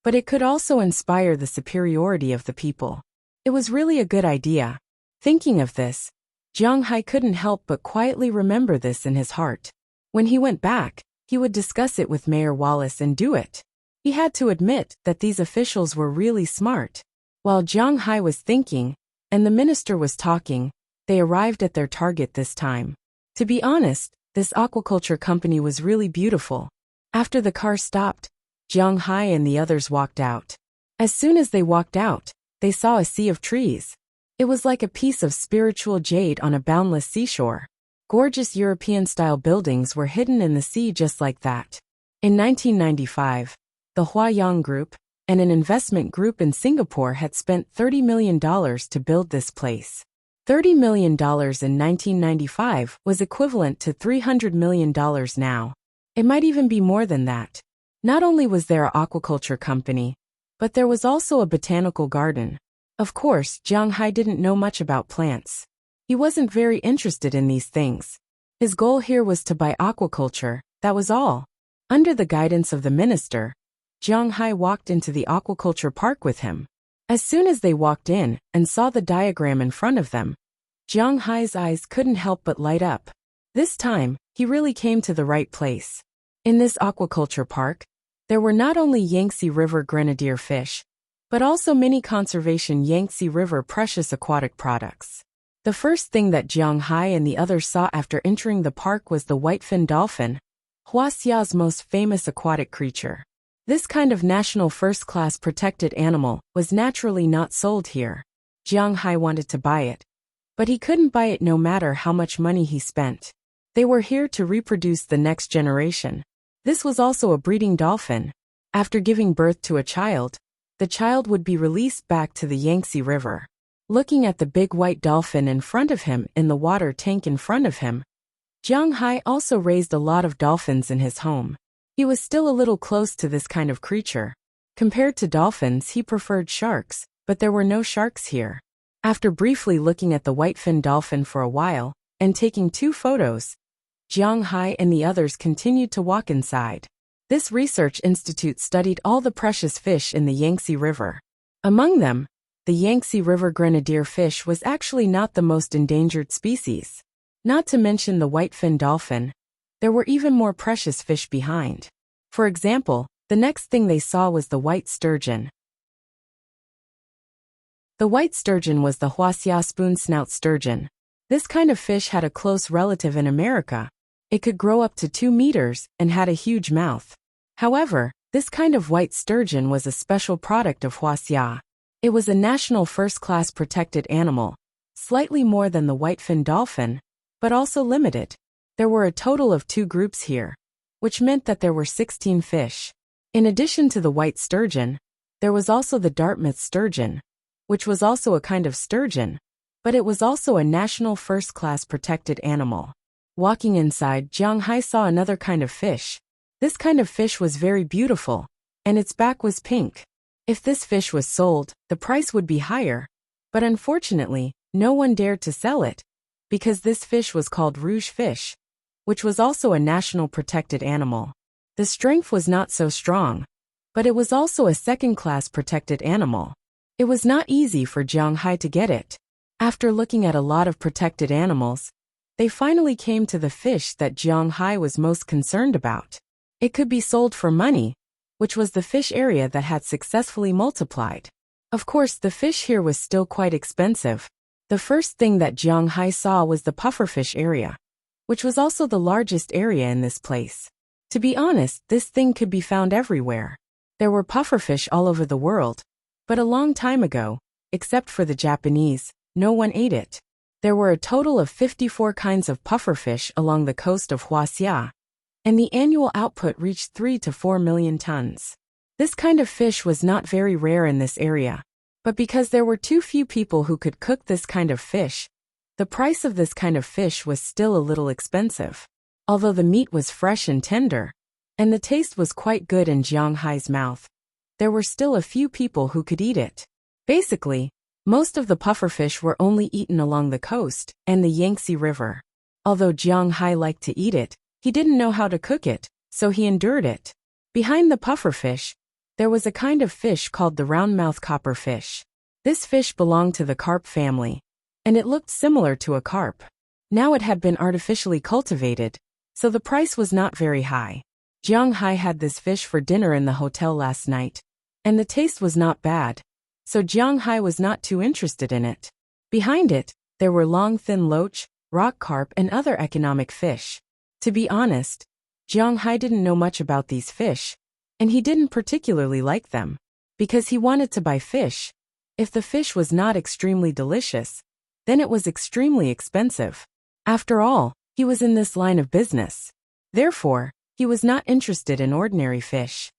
but it could also inspire the superiority of the people. It was really a good idea. Thinking of this, Jiang Hai couldn't help but quietly remember this in his heart. When he went back, he would discuss it with Mayor Wallace and do it. He had to admit that these officials were really smart. While Jiang Hai was thinking, and the minister was talking, they arrived at their target this time. To be honest, this aquaculture company was really beautiful. After the car stopped, Jiang Hai and the others walked out. As soon as they walked out, they saw a sea of trees. It was like a piece of spiritual jade on a boundless seashore. Gorgeous European-style buildings were hidden in the sea just like that. In 1995, the Huayang Group, and an investment group in Singapore had spent $30 million to build this place. $30 million in 1995 was equivalent to $300 million now. It might even be more than that. Not only was there an aquaculture company, but there was also a botanical garden. Of course, Jiang Hai didn't know much about plants. He wasn't very interested in these things. His goal here was to buy aquaculture, that was all. Under the guidance of the minister, Jiang Hai walked into the aquaculture park with him. As soon as they walked in and saw the diagram in front of them, Jiang Hai's eyes couldn't help but light up. This time, He really came to the right place. In this aquaculture park, there were not only Yangtze River grenadier fish, but also many conservation Yangtze River precious aquatic products. The first thing that Jiang Hai and the others saw after entering the park was the whitefin dolphin, Huaxia's most famous aquatic creature. This kind of national first-class protected animal was naturally not sold here. Jiang Hai wanted to buy it, but he couldn't buy it no matter how much money he spent. They were here to reproduce the next generation. This was also a breeding dolphin. After giving birth to a child, the child would be released back to the Yangtze River. Looking at the big white dolphin in front of him in the water tank in front of him, Jiang Hai also raised a lot of dolphins in his home. He was still a little close to this kind of creature. Compared to dolphins, he preferred sharks, but there were no sharks here. After briefly looking at the whitefin dolphin for a while, and taking 2 photos, Jiang Hai and the others continued to walk inside. This research institute studied all the precious fish in the Yangtze River. Among them, the Yangtze River grenadier fish was actually not the most endangered species. Not to mention the whitefin dolphin, there were even more precious fish behind. For example, the next thing they saw was the white sturgeon. The white sturgeon was the Huaxia spoon-snout sturgeon. This kind of fish had a close relative in America. It could grow up to 2 meters and had a huge mouth. However, this kind of white sturgeon was a special product of Huaxia. It was a national first-class protected animal, slightly more than the whitefin dolphin, but also limited. There were a total of 2 groups here, which meant that there were 16 fish. In addition to the white sturgeon, there was also the Dartmouth sturgeon, which was also a kind of sturgeon, but it was also a national first-class protected animal. Walking inside, Jiang Hai saw another kind of fish. This kind of fish was very beautiful, and its back was pink. If this fish was sold, the price would be higher, but unfortunately, no one dared to sell it, because this fish was called rouge fish, which was also a national protected animal. The strength was not so strong, but it was also a second-class protected animal. It was not easy for Jiang Hai to get it. After looking at a lot of protected animals, they finally came to the fish that Jiang Hai was most concerned about. It could be sold for money, which was the fish area that had successfully multiplied. Of course, the fish here was still quite expensive. The first thing that Jiang Hai saw was the pufferfish area, which was also the largest area in this place. To be honest, this thing could be found everywhere. There were pufferfish all over the world, but a long time ago, except for the Japanese, no one ate it. There were a total of 54 kinds of pufferfish along the coast of Huaxia, and the annual output reached 3 to 4 million tons. This kind of fish was not very rare in this area, but because there were too few people who could cook this kind of fish, the price of this kind of fish was still a little expensive. Although the meat was fresh and tender, and the taste was quite good in Jiang Hai's mouth, there were still a few people who could eat it. Basically, most of the pufferfish were only eaten along the coast and the Yangtze River. Although Jiang Hai liked to eat it, he didn't know how to cook it, so he endured it. Behind the pufferfish, there was a kind of fish called the round-mouthed copperfish. This fish belonged to the carp family, and it looked similar to a carp. Now it had been artificially cultivated, so the price was not very high. Jiang Hai had this fish for dinner in the hotel last night, and the taste was not bad, so Jiang Hai was not too interested in it. Behind it, there were long thin loach, rock carp and other economic fish. To be honest, Jiang Hai didn't know much about these fish, and he didn't particularly like them, because he wanted to buy fish. If the fish was not extremely delicious, then it was extremely expensive. After all, he was in this line of business. Therefore, he was not interested in ordinary fish.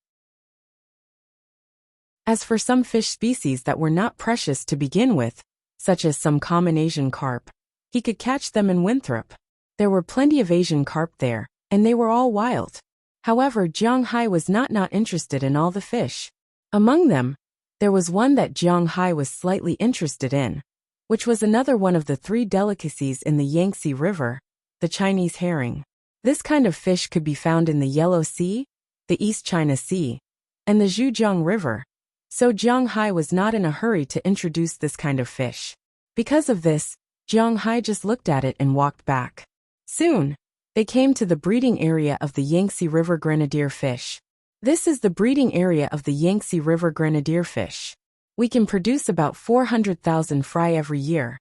As for some fish species that were not precious to begin with, such as some common Asian carp, he could catch them in Winthrop. There were plenty of Asian carp there, and they were all wild. However, Jiang Hai was not interested in all the fish. Among them, there was one that Jiang Hai was slightly interested in, which was another one of the 3 delicacies in the Yangtze River, the Chinese herring. This kind of fish could be found in the Yellow Sea, the East China Sea, and the Zhujiang River, so Jiang Hai was not in a hurry to introduce this kind of fish. Because of this, Jiang Hai just looked at it and walked back. Soon, They came to the breeding area of the Yangtze River grenadier fish. This is the breeding area of the Yangtze River grenadier fish. We can produce about 400,000 fry every year,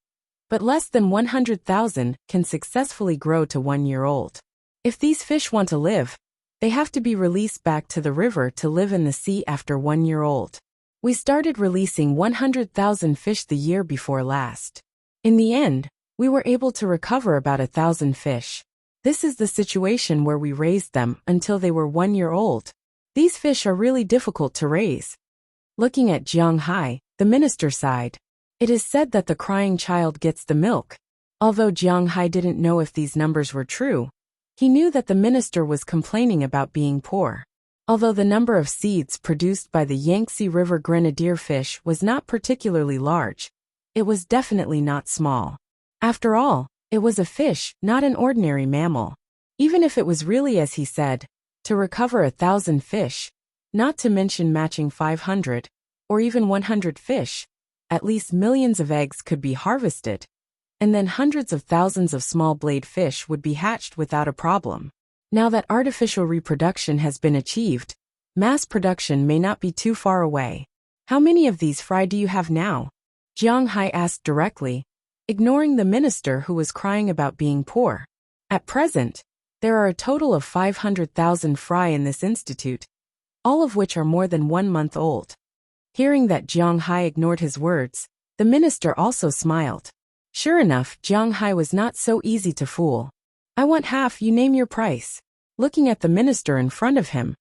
but less than 100,000 can successfully grow to 1 year old. If these fish want to live, they have to be released back to the river to live in the sea after 1 year old. We started releasing 100,000 fish the year before last. In the end, we were able to recover about 1,000 fish. This is the situation where we raised them until they were 1 year old. These fish are really difficult to raise. Looking at Jiang Hai, the minister sighed. It is said that the crying child gets the milk. Although Jiang Hai didn't know if these numbers were true, he knew that the minister was complaining about being poor. Although the number of seeds produced by the Yangtze River grenadier fish was not particularly large, it was definitely not small. After all, it was a fish, not an ordinary mammal. Even if it was really as he said, to recover 1,000 fish, not to mention matching 500, or even 100 fish, at least millions of eggs could be harvested, and then hundreds of thousands of small blade fish would be hatched without a problem. Now that artificial reproduction has been achieved, mass production may not be too far away. How many of these fry do you have now? Jiang Hai asked directly, ignoring the minister who was crying about being poor. At present, there are a total of 500,000 fry in this institute, all of which are more than 1 month old. Hearing that Jiang Hai ignored his words, the minister also smiled. Sure enough, Jiang Hai was not so easy to fool. I want half, you name your price. Looking at the minister in front of him,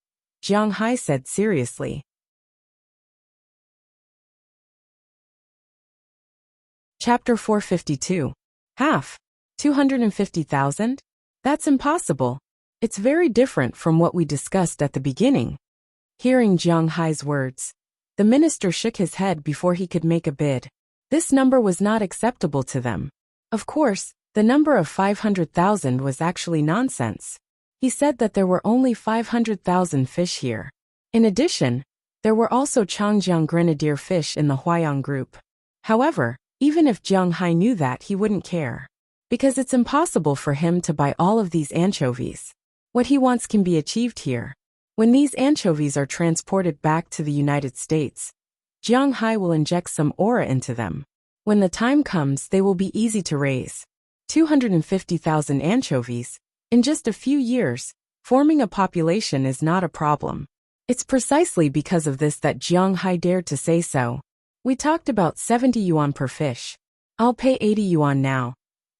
Jiang Hai said seriously. Chapter 452. Half. 250,000? That's impossible. It's very different from what we discussed at the beginning. Hearing Jiang Hai's words, the minister shook his head before he could make a bid. This number was not acceptable to them. Of course, the number of 500,000 was actually nonsense. He said that there were only 500,000 fish here. In addition, there were also Changjiang grenadier fish in the Huayang group. However, even if Jiang Hai knew that, he wouldn't care. Because it's impossible for him to buy all of these anchovies. What he wants can be achieved here. When these anchovies are transported back to the United States, Jiang Hai will inject some aura into them. When the time comes, they will be easy to raise. 250,000 anchovies, in just a few years, forming a population is not a problem. It's precisely because of this that Jiang Hai dared to say so. We talked about 70 yuan per fish. I'll pay 80 yuan now,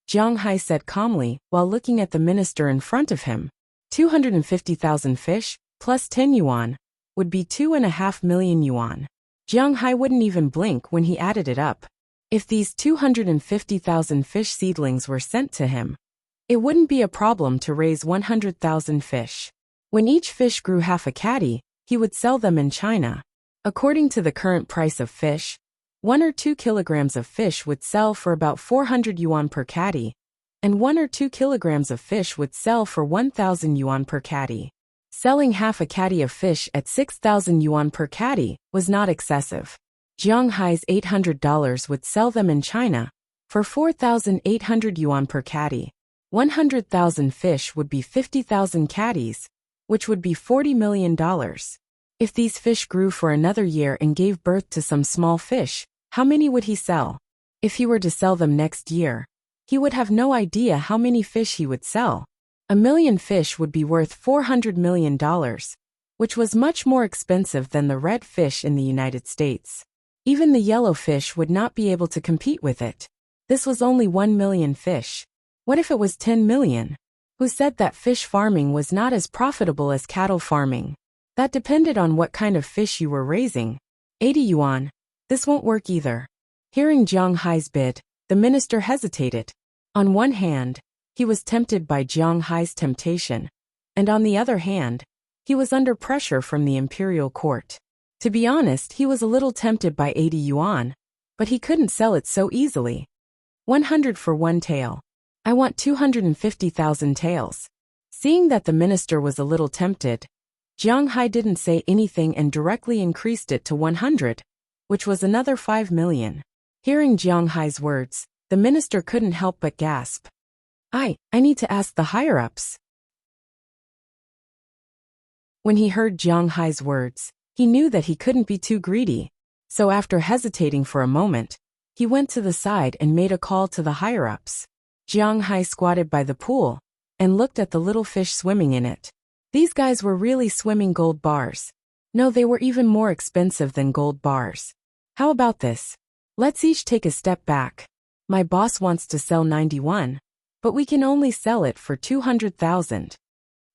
Jiang Hai said calmly while looking at the minister in front of him. 250,000 fish, plus 10 yuan, would be 2.5 million yuan. Jiang Hai wouldn't even blink when he added it up. If these 250,000 fish seedlings were sent to him, it wouldn't be a problem to raise 100,000 fish. When each fish grew half a catty, he would sell them in China. According to the current price of fish, 1 or 2 kilograms of fish would sell for about 400 yuan per catty, and 1 or 2 kilograms of fish would sell for 1,000 yuan per catty. Selling half a catty of fish at 6,000 yuan per catty was not excessive. Jiang Hai's $800 would sell them in China for 4,800 yuan per catty. 100,000 fish would be 50,000 catties, which would be $40 million. If these fish grew for another year and gave birth to some small fish, how many would he sell? If he were to sell them next year, he would have no idea how many fish he would sell. 1 million fish would be worth $400 million, which was much more expensive than the red fish in the United States. Even the yellow fish would not be able to compete with it. This was only 1 million fish. What if it was 10 million? Who said that fish farming was not as profitable as cattle farming? That depended on what kind of fish you were raising. 80 yuan. This won't work either. Hearing Jiang Hai's bid, the minister hesitated. On one hand, he was tempted by Jiang Hai's temptation, and on the other hand, he was under pressure from the imperial court. To be honest, he was a little tempted by 80 yuan, but he couldn't sell it so easily. 100 for one tail. I want 250,000 tails. Seeing that the minister was a little tempted, Jiang Hai didn't say anything and directly increased it to 100, which was another 5 million. Hearing Jiang Hai's words, the minister couldn't help but gasp. I need to ask the higher-ups. When he heard Jiang Hai's words, he knew that he couldn't be too greedy. So after hesitating for a moment, he went to the side and made a call to the higher-ups. Jiang Hai squatted by the pool and looked at the little fish swimming in it. These guys were really swimming gold bars. No, they were even more expensive than gold bars. How about this? Let's each take a step back. My boss wants to sell 91, but we can only sell it for 200,000.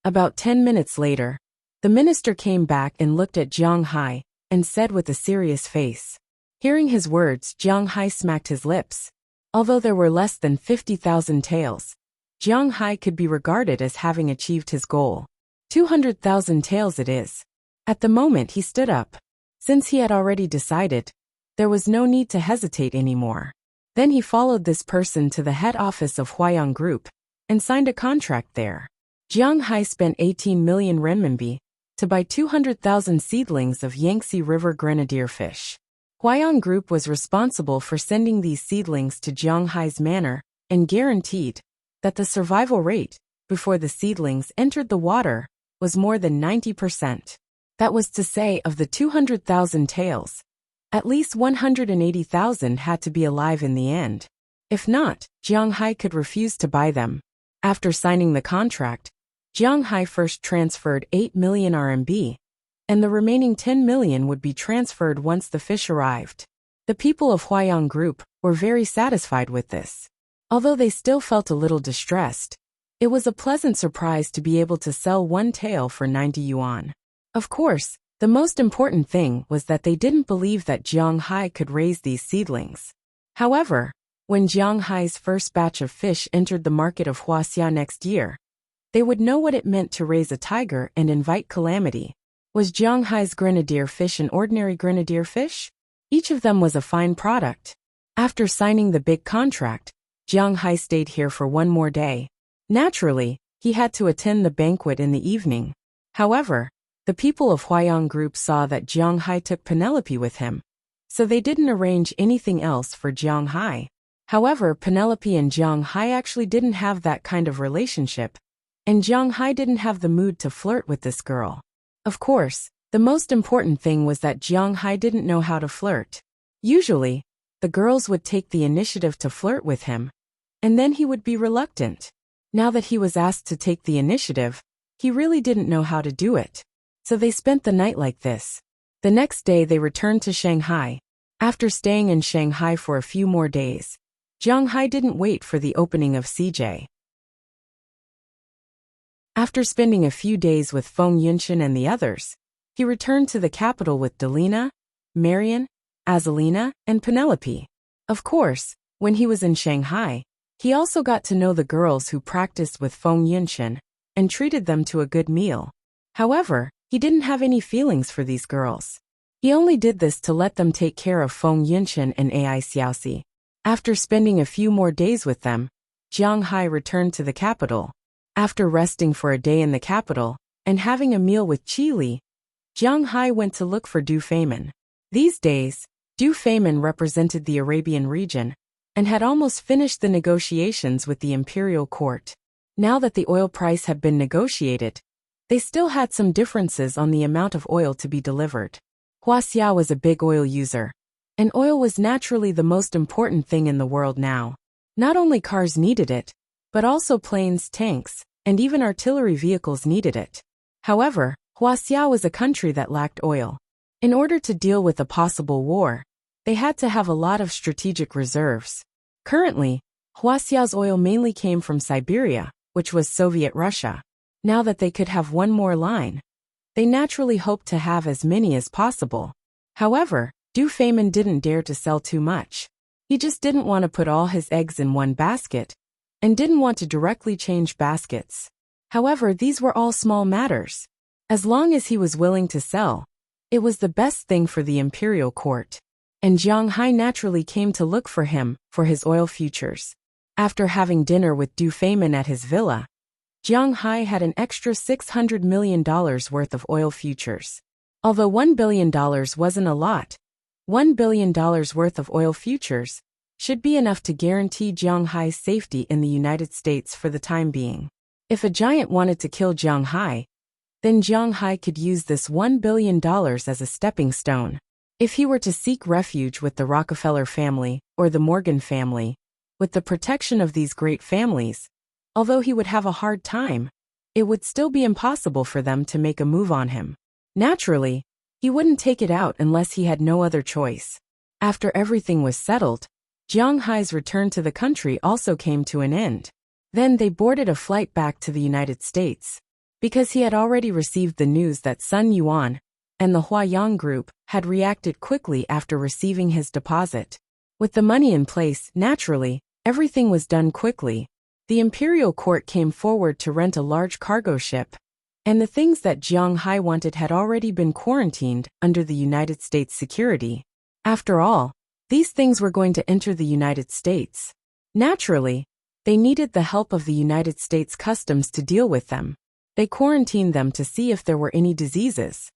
About 10 minutes later, the minister came back and looked at Jiang Hai and said with a serious face. Hearing his words, Jiang Hai smacked his lips. Although there were less than 50,000 taels, Jiang Hai could be regarded as having achieved his goal. 200,000 taels it is. At the moment he stood up. Since he had already decided, there was no need to hesitate anymore. Then he followed this person to the head office of Huayang Group and signed a contract there. Jiang Hai spent 18 million renminbi to buy 200,000 seedlings of Yangtze River grenadier fish. Huayang Group was responsible for sending these seedlings to Jiang Hai's manor and guaranteed that the survival rate before the seedlings entered the water was more than 90%. That was to say, of the 200,000 taels, at least 180,000 had to be alive in the end. If not, Jiang Hai could refuse to buy them. After signing the contract, Jiang Hai first transferred 8 million RMB, and the remaining 10 million would be transferred once the fish arrived. The people of Huayang Group were very satisfied with this. Although they still felt a little distressed, it was a pleasant surprise to be able to sell one tael for 90 yuan. Of course, the most important thing was that they didn't believe that Jiang Hai could raise these seedlings. However, when Jiang Hai's first batch of fish entered the market of Huaxia next year, they would know what it meant to raise a tiger and invite calamity. Was Jiang Hai's grenadier fish an ordinary grenadier fish? Each of them was a fine product. After signing the big contract, Jiang Hai stayed here for one more day. Naturally, he had to attend the banquet in the evening. However, the people of Huayang Group saw that Jiang Hai took Penelope with him, so they didn't arrange anything else for Jiang Hai. However, Penelope and Jiang Hai actually didn't have that kind of relationship, and Jiang Hai didn't have the mood to flirt with this girl. Of course, the most important thing was that Jiang Hai didn't know how to flirt. Usually, the girls would take the initiative to flirt with him, and then he would be reluctant. Now that he was asked to take the initiative, he really didn't know how to do it. So they spent the night like this. The next day they returned to Shanghai. After staying in Shanghai for a few more days, Jiang Hai didn't wait for the opening of CJ. After spending a few days with Feng Yunshan and the others, he returned to the capital with Delina, Marian, Azalina, and Penelope. Of course, when he was in Shanghai, he also got to know the girls who practiced with Feng Yunshan and treated them to a good meal. However, he didn't have any feelings for these girls. He only did this to let them take care of Feng Yunshan and Ai Xiaoxi. After spending a few more days with them, Jiang Hai returned to the capital. After resting for a day in the capital and having a meal with Qi Li, Jiang Hai went to look for Du Feimin. These days, Du Feimin represented the Arabian region and had almost finished the negotiations with the imperial court. Now that the oil price had been negotiated, they still had some differences on the amount of oil to be delivered. Huaxia was a big oil user, and oil was naturally the most important thing in the world now. Not only cars needed it, but also planes, tanks, and even artillery vehicles needed it. However, Huaxia was a country that lacked oil. In order to deal with a possible war, they had to have a lot of strategic reserves. Currently, Huaxia's oil mainly came from Siberia, which was Soviet Russia. Now that they could have one more line, they naturally hoped to have as many as possible. However, Du Feimin didn't dare to sell too much. He just didn't want to put all his eggs in one basket, and didn't want to directly change baskets. However, these were all small matters. As long as he was willing to sell, it was the best thing for the imperial court. And Jiang Hai naturally came to look for him for his oil futures. After having dinner with Du Feimin at his villa, Jiang Hai had an extra $600 million worth of oil futures. Although $1 billion wasn't a lot, $1 billion worth of oil futures should be enough to guarantee Jiang Hai's safety in the United States for the time being. If a giant wanted to kill Jiang Hai, Then Jiang Hai could use this $1 billion as a stepping stone. If he were to seek refuge with the Rockefeller family or the Morgan family, with the protection of these great families, although he would have a hard time, it would still be impossible for them to make a move on him. Naturally, he wouldn't take it out unless he had no other choice. After everything was settled, Jiang Hai's return to the country also came to an end. Then they boarded a flight back to the United States. Because he had already received the news that Sun Yuan and the Huayang Group had reacted quickly after receiving his deposit. With the money in place, naturally, everything was done quickly. The imperial court came forward to rent a large cargo ship, and the things that Jiang Hai wanted had already been quarantined under the United States security. After all, these things were going to enter the United States. Naturally, they needed the help of the United States Customs to deal with them. They quarantined them to see if there were any diseases.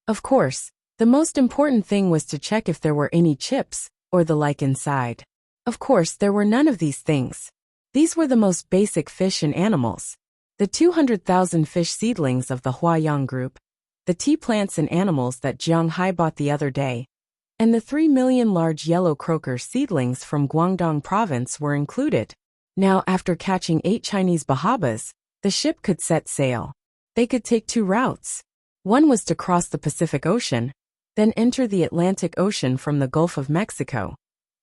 Of course, the most important thing was to check if there were any chips or the like inside. Of course, there were none of these things. These were the most basic fish and animals. The 200,000 fish seedlings of the Huayang Group, the tea plants and animals that Jiang Hai bought the other day, and the 3 million large yellow croaker seedlings from Guangdong province were included. Now, after catching 8 Chinese bahabas, the ship could set sail. They could take 2 routes. One was to cross the Pacific Ocean, then enter the Atlantic Ocean from the Gulf of Mexico,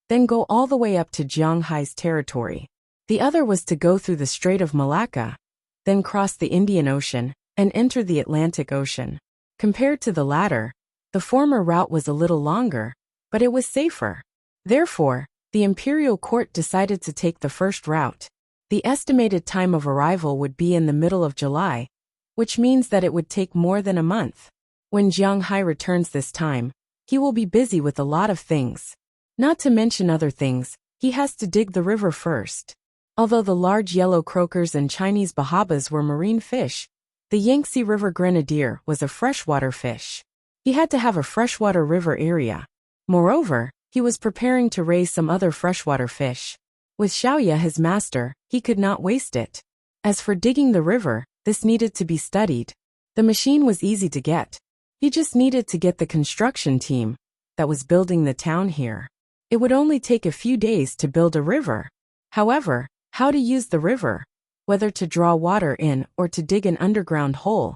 then go all the way up to Jiang Hai's territory. The other was to go through the Strait of Malacca, then cross the Indian Ocean, and enter the Atlantic Ocean. Compared to the latter, the former route was a little longer, but it was safer. Therefore, the imperial court decided to take the first route. The estimated time of arrival would be in the middle of July, which means that it would take more than a month. When Jiang Hai returns this time, he will be busy with a lot of things. Not to mention other things, he has to dig the river first. Although the large yellow croakers and Chinese bahabas were marine fish, the Yangtze River grenadier was a freshwater fish. He had to have a freshwater river area. Moreover, he was preparing to raise some other freshwater fish. With Xiaoya his master, he could not waste it. As for digging the river, this needed to be studied. The machine was easy to get. He just needed to get the construction team that was building the town here. It would only take a few days to build a river. However, how to use the river, whether to draw water in or to dig an underground hole,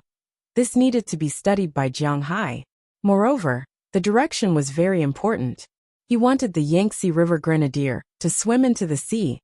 this needed to be studied by Jiang Hai. Moreover, the direction was very important. He wanted the Yangtze River grenadier to swim into the sea,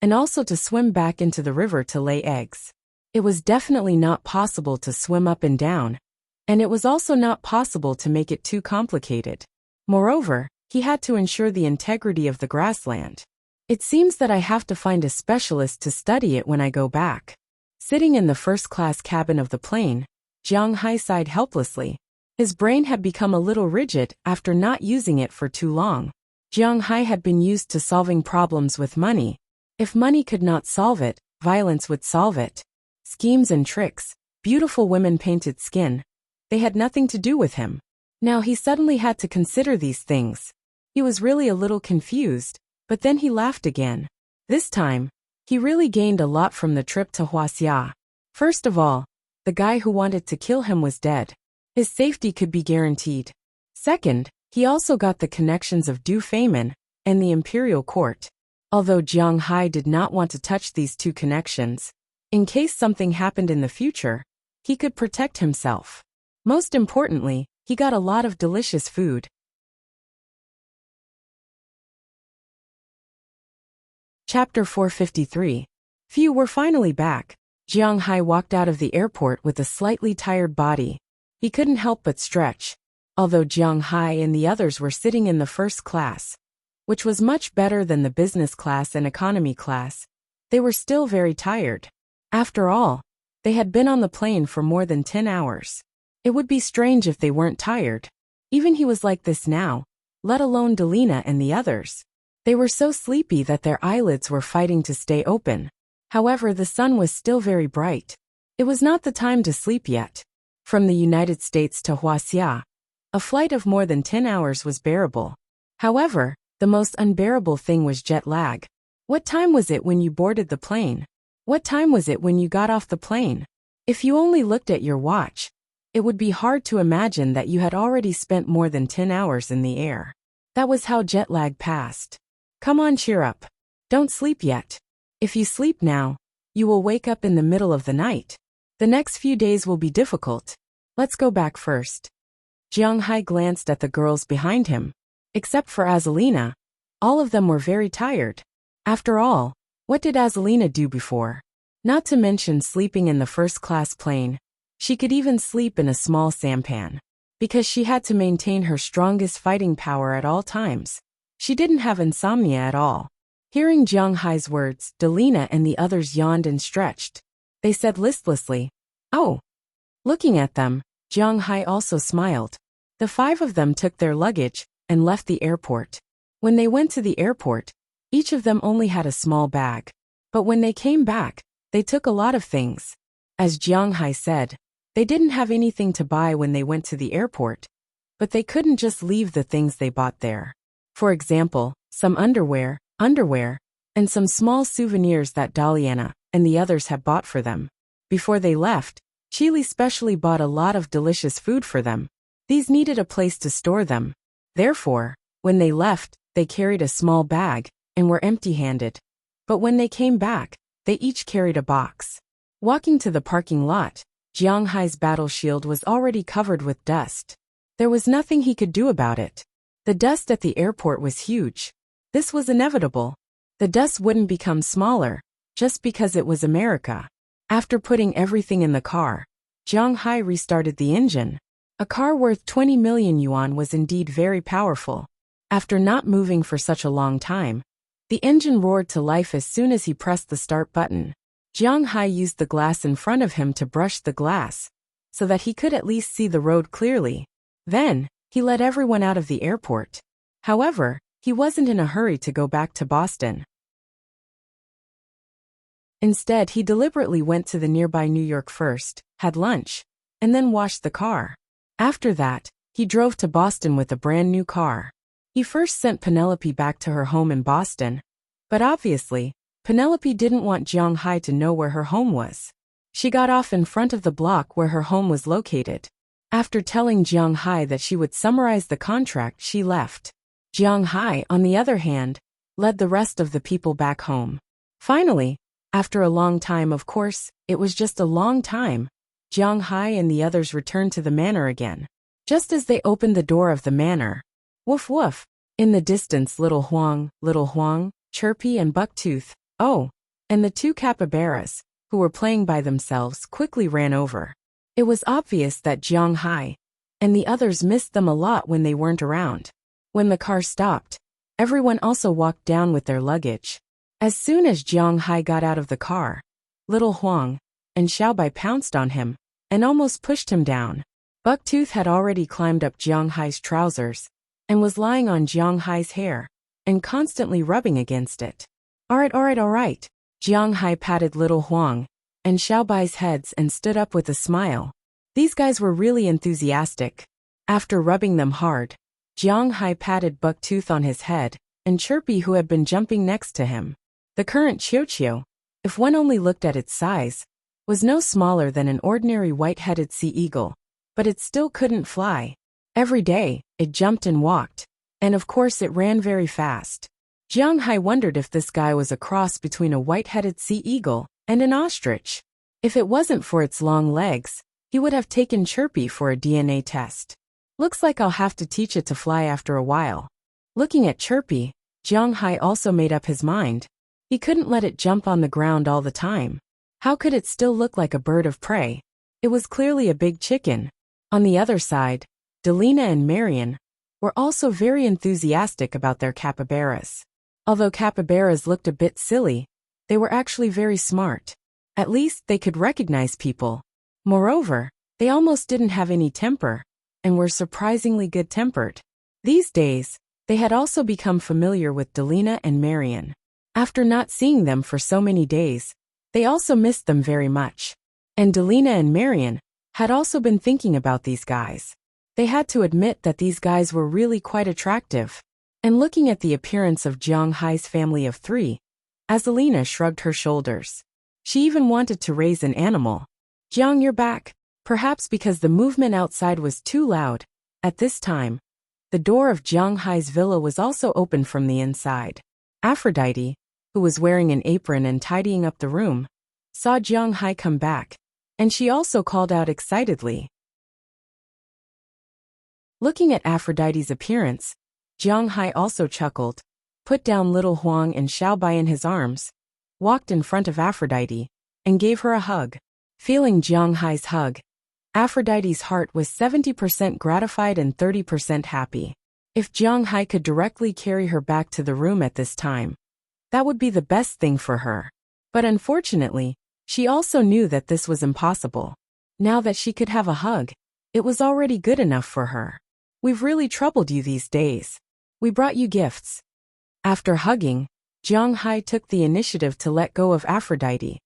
and also to swim back into the river to lay eggs. It was definitely not possible to swim up and down, and it was also not possible to make it too complicated. Moreover, he had to ensure the integrity of the grassland. It seems that I have to find a specialist to study it when I go back. Sitting in the first-class cabin of the plane, Jiang Hai sighed helplessly. His brain had become a little rigid after not using it for too long. Jiang Hai had been used to solving problems with money. If money could not solve it, violence would solve it. Schemes and tricks, beautiful women painted skin, they had nothing to do with him. Now he suddenly had to consider these things. He was really a little confused, but then he laughed again. This time, he really gained a lot from the trip to Huaxia. First of all, the guy who wanted to kill him was dead. His safety could be guaranteed. Second, he also got the connections of Du Feimin and the imperial court. Although Jiang Hai did not want to touch these 2 connections, in case something happened in the future, he could protect himself. Most importantly, he got a lot of delicious food. Chapter 453. Few were finally back. Jiang Hai walked out of the airport with a slightly tired body. He couldn't help but stretch. Although Jiang Hai and the others were sitting in the first class, which was much better than the business class and economy class, they were still very tired. After all, they had been on the plane for more than 10 hours. It would be strange if they weren't tired. Even he was like this now, let alone Delina and the others. They were so sleepy that their eyelids were fighting to stay open. However, the sun was still very bright. It was not the time to sleep yet. From the United States to Huaxia, a flight of more than 10 hours was bearable. However, the most unbearable thing was jet lag. What time was it when you boarded the plane? What time was it when you got off the plane? If you only looked at your watch, it would be hard to imagine that you had already spent more than 10 hours in the air. That was how jet lag passed. Come on, cheer up. Don't sleep yet. If you sleep now, you will wake up in the middle of the night. The next few days will be difficult. Let's go back first. Jiang Hai glanced at the girls behind him. Except for Azalina, all of them were very tired. After all, what did Azalina do before? Not to mention sleeping in the first-class plane. She could even sleep in a small sampan. Because she had to maintain her strongest fighting power at all times. She didn't have insomnia at all. Hearing Jiang Hai's words, Delina and the others yawned and stretched. They said listlessly, "Oh." Looking at them, Jiang Hai also smiled. The 5 of them took their luggage and left the airport. When they went to the airport, each of them only had a small bag. But when they came back, they took a lot of things. As Jiang Hai said, they didn't have anything to buy when they went to the airport, but they couldn't just leave the things they bought there. For example, some underwear, and some small souvenirs that Daliana and the others had bought for them. Before they left, Chili specially bought a lot of delicious food for them. These needed a place to store them. Therefore, when they left, they carried a small bag and were empty-handed. But when they came back, they each carried a box. Walking to the parking lot, Jiang Hai's battle shield was already covered with dust. There was nothing he could do about it. The dust at the airport was huge. This was inevitable. The dust wouldn't become smaller, just because it was America. After putting everything in the car, Jiang Hai restarted the engine. A car worth 20 million yuan was indeed very powerful. After not moving for such a long time, the engine roared to life as soon as he pressed the start button. Jiang Hai used the glass in front of him to brush the glass, so that he could at least see the road clearly. Then, he let everyone out of the airport. However, he wasn't in a hurry to go back to Boston. Instead, he deliberately went to the nearby New York first, had lunch, and then washed the car. After that, he drove to Boston with a brand new car. He first sent Penelope back to her home in Boston, but obviously, Penelope didn't want Jiang Hai to know where her home was. She got off in front of the block where her home was located. After telling Jiang Hai that she would summarize the contract, she left. Jiang Hai, on the other hand, led the rest of the people back home. Finally, after a long time, of course, it was just a long time, Jiang Hai and the others returned to the manor again. Just as they opened the door of the manor, woof woof, in the distance Little Huang, Chirpy and Bucktooth, oh, and the 2 capybaras, who were playing by themselves, quickly ran over. It was obvious that Jiang Hai and the others missed them a lot when they weren't around. When the car stopped, everyone also walked down with their luggage. As soon as Jiang Hai got out of the car, Little Huang and Xiaobai pounced on him and almost pushed him down. Bucktooth had already climbed up Jiang Hai's trousers and was lying on Jiang Hai's hair and constantly rubbing against it. All right. Jiang Hai patted Little Huang and Xiaobai's heads and stood up with a smile. These guys were really enthusiastic. After rubbing them hard, Jiang Hai patted Bucktooth on his head and Chirpy, who had been jumping next to him. The current Qiu, if one only looked at its size, was no smaller than an ordinary white-headed sea eagle, but it still couldn't fly. Every day, it jumped and walked, and of course it ran very fast. Jiang Hai wondered if this guy was a cross between a white-headed sea eagle and an ostrich. If it wasn't for its long legs, he would have taken Chirpy for a DNA test. Looks like I'll have to teach it to fly after a while. Looking at Chirpy, Jiang Hai also made up his mind. He couldn't let it jump on the ground all the time. How could it still look like a bird of prey? It was clearly a big chicken. On the other side, Delina and Marion were also very enthusiastic about their capybaras. Although capybaras looked a bit silly, they were actually very smart. At least they could recognize people. Moreover, they almost didn't have any temper, and were surprisingly good-tempered. These days, they had also become familiar with Delina and Marion. After not seeing them for so many days, they also missed them very much. And Delina and Marion had also been thinking about these guys. They had to admit that these guys were really quite attractive. And looking at the appearance of Jiang Hai's family of 3, Azalina shrugged her shoulders. She even wanted to raise an animal. Jiang, you're back. Perhaps because the movement outside was too loud. At this time, the door of Jiang Hai's villa was also open from the inside. Aphrodite, who was wearing an apron and tidying up the room, saw Jiang Hai come back, and she also called out excitedly. Looking at Aphrodite's appearance, Jiang Hai also chuckled, put down little Huang and Xiaobai in his arms, walked in front of Aphrodite, and gave her a hug. Feeling Jiang Hai's hug, Aphrodite's heart was 70% gratified and 30% happy. If Jiang Hai could directly carry her back to the room at this time, that would be the best thing for her. But unfortunately, she also knew that this was impossible. Now that she could have a hug, it was already good enough for her. We've really troubled you these days. We brought you gifts. After hugging, Jiang Hai took the initiative to let go of Aphrodite,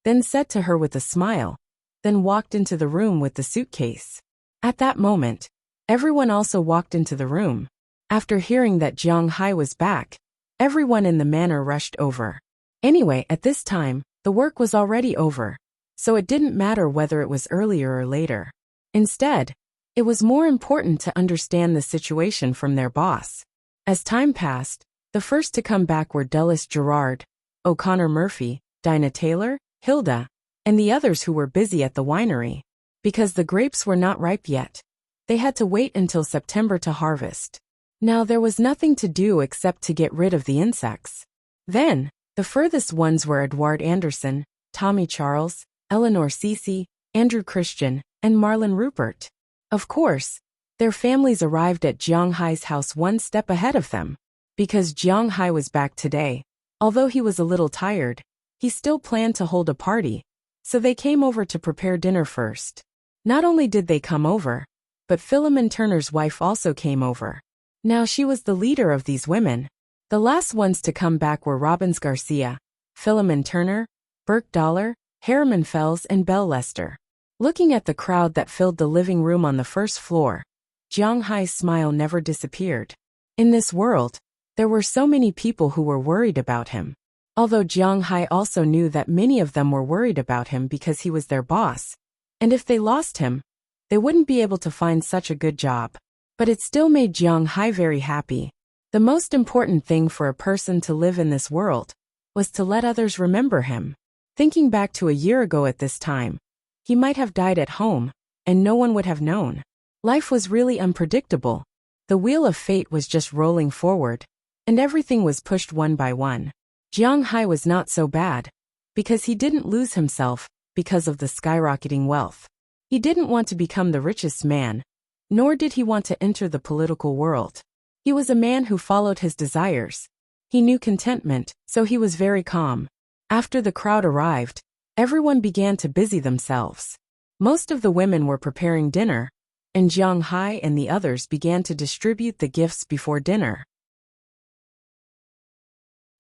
then said to her with a smile, then walked into the room with the suitcase. At that moment, everyone also walked into the room. After hearing that Jiang Hai was back, everyone in the manor rushed over. Anyway, at this time, the work was already over, so it didn't matter whether it was earlier or later. Instead, it was more important to understand the situation from their boss. As time passed, the first to come back were Dulles Gerard, O'Connor Murphy, Dinah Taylor, Hilda, and the others who were busy at the winery. Because the grapes were not ripe yet, they had to wait until September to harvest. Now there was nothing to do except to get rid of the insects. Then, the furthest ones were Edward Anderson, Tommy Charles, Eleanor Cece, Andrew Christian, and Marlon Rupert. Of course, their families arrived at Jiang Hai's house one step ahead of them. Because Jiang Hai was back today, although he was a little tired, he still planned to hold a party, so they came over to prepare dinner first. Not only did they come over, but Philemon Turner's wife also came over. Now she was the leader of these women. The last ones to come back were Robbins Garcia, Philemon Turner, Burke Dollar, Harriman Fells, and Belle Lester. Looking at the crowd that filled the living room on the first floor, Jiang Hai's smile never disappeared. In this world, there were so many people who were worried about him. Although Jiang Hai also knew that many of them were worried about him because he was their boss, and if they lost him, they wouldn't be able to find such a good job. But it still made Jiang Hai very happy. The most important thing for a person to live in this world was to let others remember him. Thinking back to a year ago at this time, he might have died at home, and no one would have known. Life was really unpredictable. The wheel of fate was just rolling forward, and everything was pushed one by one. Jiang Hai was not so bad, because he didn't lose himself because of the skyrocketing wealth. He didn't want to become the richest man, nor did he want to enter the political world. He was a man who followed his desires. He knew contentment, so he was very calm. After the crowd arrived, everyone began to busy themselves. Most of the women were preparing dinner, and Jiang Hai and the others began to distribute the gifts before dinner.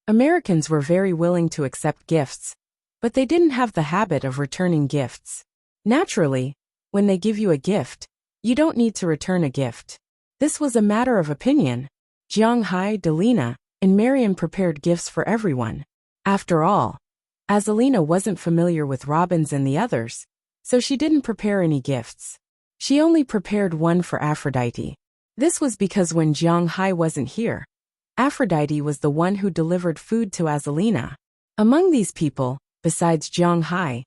Americans were very willing to accept gifts, but they didn't have the habit of returning gifts. Naturally, when they give you a gift, you don't need to return a gift. This was a matter of opinion. Jiang Hai, Delina, and Marian prepared gifts for everyone. After all, Azalina wasn't familiar with Robbins and the others, so she didn't prepare any gifts. She only prepared one for Aphrodite. This was because when Jiang Hai wasn't here, Aphrodite was the one who delivered food to Azalina. Among these people, besides Jiang Hai,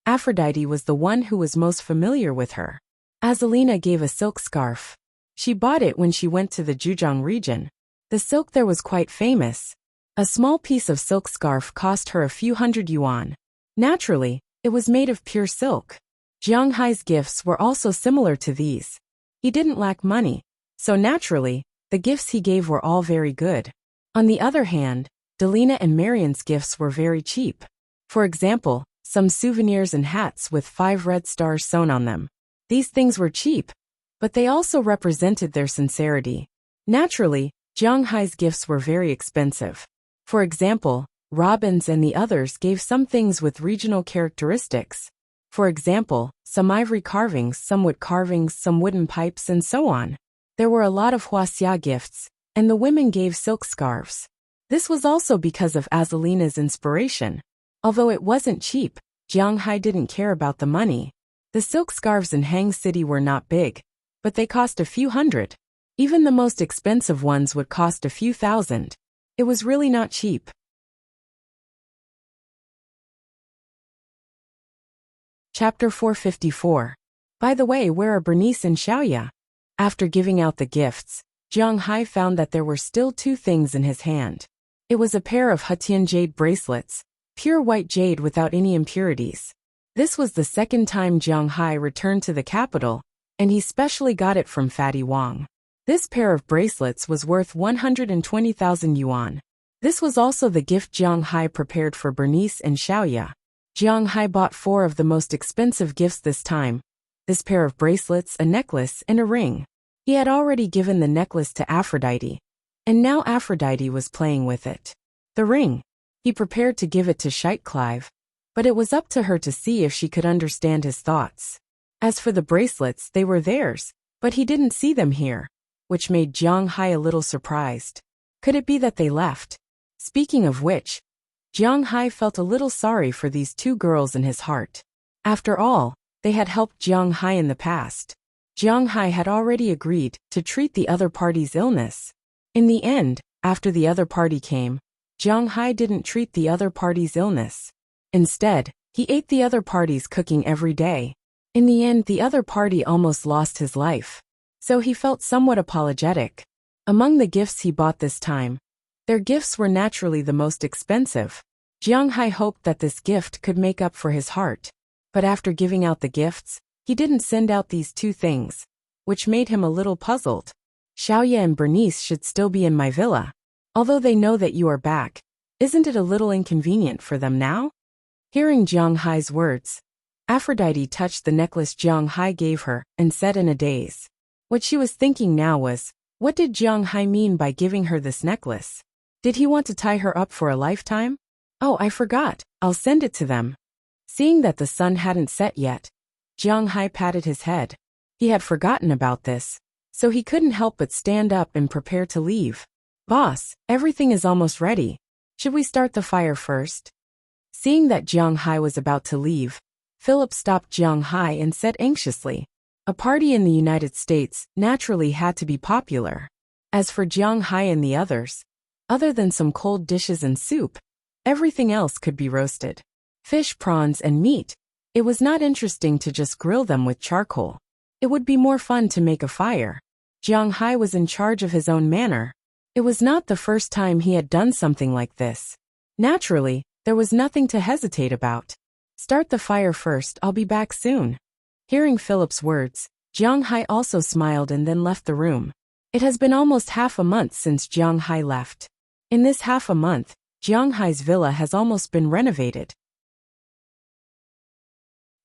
Aphrodite was the one who was most familiar with her. Azalina gave a silk scarf. She bought it when she went to the Zhejiang region. The silk there was quite famous. A small piece of silk scarf cost her a few hundred yuan. Naturally, it was made of pure silk. Jiang Hai's gifts were also similar to these. He didn't lack money, so naturally, the gifts he gave were all very good. On the other hand, Delina and Marian's gifts were very cheap. For example, some souvenirs and hats with 5 red stars sewn on them. These things were cheap, but they also represented their sincerity. Naturally, Jiang Hai's gifts were very expensive. For example, Robbins and the others gave some things with regional characteristics. For example, some ivory carvings, some wood carvings, some wooden pipes, and so on. There were a lot of huaxia gifts, and the women gave silk scarves. This was also because of Azalina's inspiration. Although it wasn't cheap, Jiang Hai didn't care about the money. The silk scarves in Hang City were not big, but they cost a few hundred. Even the most expensive ones would cost a few thousand. It was really not cheap. Chapter 454. By the way, where are Bernice and Xiaoya? After giving out the gifts, Jiang Hai found that there were still two things in his hand. It was a pair of Hetian jade bracelets, pure white jade without any impurities. This was the second time Jiang Hai returned to the capital, and he specially got it from Fatty Wang. This pair of bracelets was worth 120,000 yuan. This was also the gift Jiang Hai prepared for Bernice and Xiaoya. Jiang Hai bought 4 of the most expensive gifts this time. This pair of bracelets, a necklace, and a ring. He had already given the necklace to Aphrodite, and now Aphrodite was playing with it. The ring. He prepared to give it to Sheikh Clive, but it was up to her to see if she could understand his thoughts. As for the bracelets, they were theirs, but he didn't see them here, which made Jiang Hai a little surprised. Could it be that they left? Speaking of which, Jiang Hai felt a little sorry for these 2 girls in his heart. After all, they had helped Jiang Hai in the past. Jiang Hai had already agreed to treat the other party's illness. In the end, after the other party came, Jiang Hai didn't treat the other party's illness. Instead, he ate the other party's cooking every day. In the end, the other party almost lost his life. So he felt somewhat apologetic. Among the gifts he bought this time, their gifts were naturally the most expensive. Jiang Hai hoped that this gift could make up for his heart. But after giving out the gifts, he didn't send out these 2 things, which made him a little puzzled. Xiaoya and Bernice should still be in my villa. Although they know that you are back, isn't it a little inconvenient for them now? Hearing Jiang Hai's words, Aphrodite touched the necklace Jiang Hai gave her and said in a daze. What she was thinking now was, what did Jiang Hai mean by giving her this necklace? Did he want to tie her up for a lifetime? Oh, I forgot, I'll send it to them. Seeing that the sun hadn't set yet, Jiang Hai patted his head. He had forgotten about this, so he couldn't help but stand up and prepare to leave. Boss, everything is almost ready. Should we start the fire first? Seeing that Jiang Hai was about to leave, Philip stopped Jiang Hai and said anxiously, a party in the United States naturally had to be popular. As for Jiang Hai and the others, other than some cold dishes and soup, everything else could be roasted. Fish, prawns, and meat. It was not interesting to just grill them with charcoal. It would be more fun to make a fire. Jiang Hai was in charge of his own manor. It was not the first time he had done something like this. Naturally, there was nothing to hesitate about. Start the fire first, I'll be back soon. Hearing Philip's words, Jiang Hai also smiled and then left the room. It has been almost half a month since Jiang Hai left. In this half a month, Jiang Hai's villa has almost been renovated.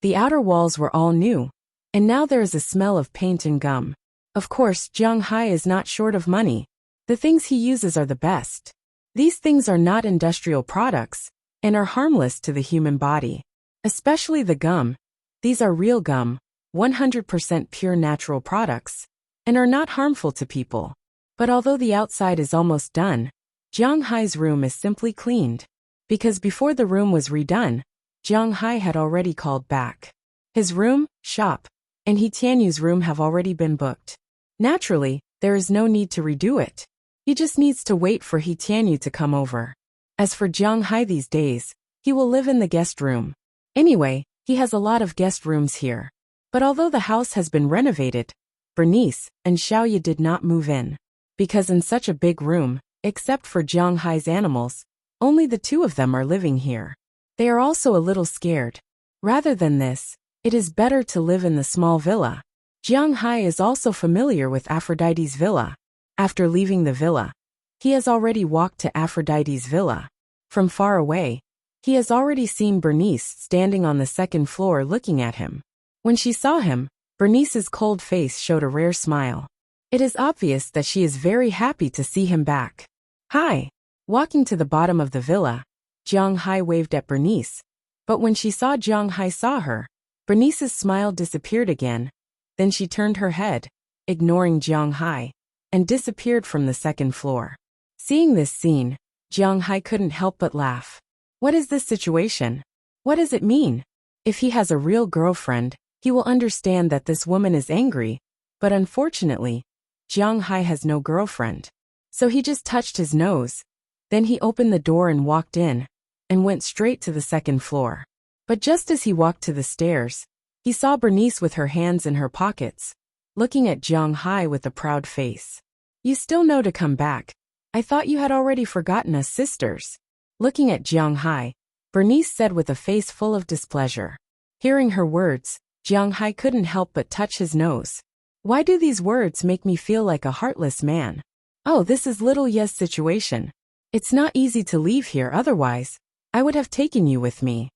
The outer walls were all new, and now there is a smell of paint and gum. Of course, Jiang Hai is not short of money. The things he uses are the best. These things are not industrial products, and are harmless to the human body. Especially the gum. These are real gum, 100% pure natural products, and are not harmful to people. But although the outside is almost done, Jiang Hai's room is simply cleaned. Because before the room was redone, Jiang Hai had already called back. His room, shop, and He Tianyu's room have already been booked. Naturally, there is no need to redo it. He just needs to wait for He Tianyu to come over. As for Jiang Hai these days, he will live in the guest room. Anyway, he has a lot of guest rooms here. But although the house has been renovated, Bernice and Xiaoya did not move in. Because in such a big room, except for Jiang Hai's animals, only the 2 of them are living here. They are also a little scared. Rather than this, it is better to live in the small villa. Jiang Hai is also familiar with Aphrodite's villa. After leaving the villa, he has already walked to Aphrodite's villa. From far away, he has already seen Bernice standing on the 2nd floor looking at him. When she saw him, Bernice's cold face showed a rare smile. It is obvious that she is very happy to see him back. Hi! Walking to the bottom of the villa, Jiang Hai waved at Bernice. But when she saw Jiang Hai saw her, Bernice's smile disappeared again. Then she turned her head, ignoring Jiang Hai, and disappeared from the 2nd floor. Seeing this scene, Jiang Hai couldn't help but laugh. What is this situation? What does it mean? If he has a real girlfriend, he will understand that this woman is angry, but unfortunately, Jiang Hai has no girlfriend. So he just touched his nose. Then he opened the door and walked in, and went straight to the second floor. But just as he walked to the stairs, he saw Bernice with her hands in her pockets, looking at Jiang Hai with a proud face. You still know to come back. I thought you had already forgotten us sisters. Looking at Jiang Hai, Bernice said with a face full of displeasure. Hearing her words, Jiang Hai couldn't help but touch his nose. Why do these words make me feel like a heartless man? Oh, this is little Ye's situation. It's not easy to leave here, otherwise I would have taken you with me.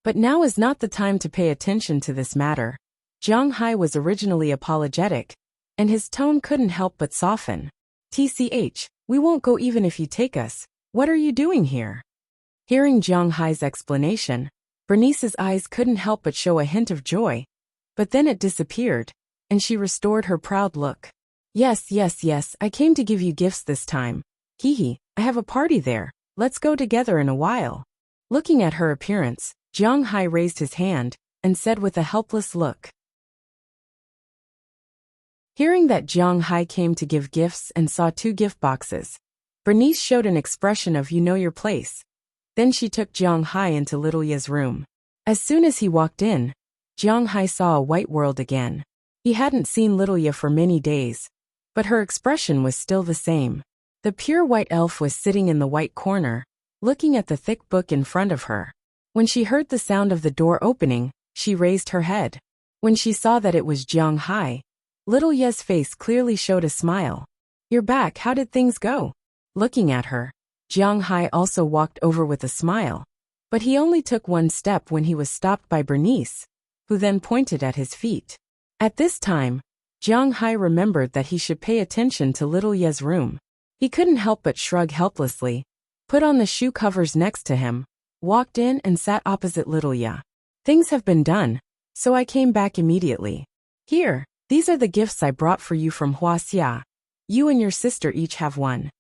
But now is not the time to pay attention to this matter. Jiang Hai was originally apologetic, and his tone couldn't help but soften. TCH, we won't go even if you take us. What are you doing here? Hearing Jiang Hai's explanation, Bernice's eyes couldn't help but show a hint of joy, but then it disappeared, and she restored her proud look. Yes, I came to give you gifts this time. Hee, I have a party there. Let's go together in a while. Looking at her appearance, Jiang Hai raised his hand and said with a helpless look. Hearing that Jiang Hai came to give gifts and saw 2 gift boxes, Bernice showed an expression of you know your place. Then she took Jiang Hai into little Ye's room. As soon as he walked in, Jiang Hai saw a white world again. He hadn't seen little Ye for many days, but her expression was still the same. The pure white elf was sitting in the white corner, looking at the thick book in front of her. When she heard the sound of the door opening, she raised her head. When she saw that it was Jiang Hai, little Ye's face clearly showed a smile. You're back, how did things go? Looking at her, Jiang Hai also walked over with a smile. But he only took one step when he was stopped by Bernice, who then pointed at his feet. At this time, Jiang Hai remembered that he should pay attention to little Ye's room. He couldn't help but shrug helplessly, put on the shoe covers next to him, walked in and sat opposite little Ye. Things have been done, so I came back immediately. Here, these are the gifts I brought for you from Huaxia. You and your sister each have one.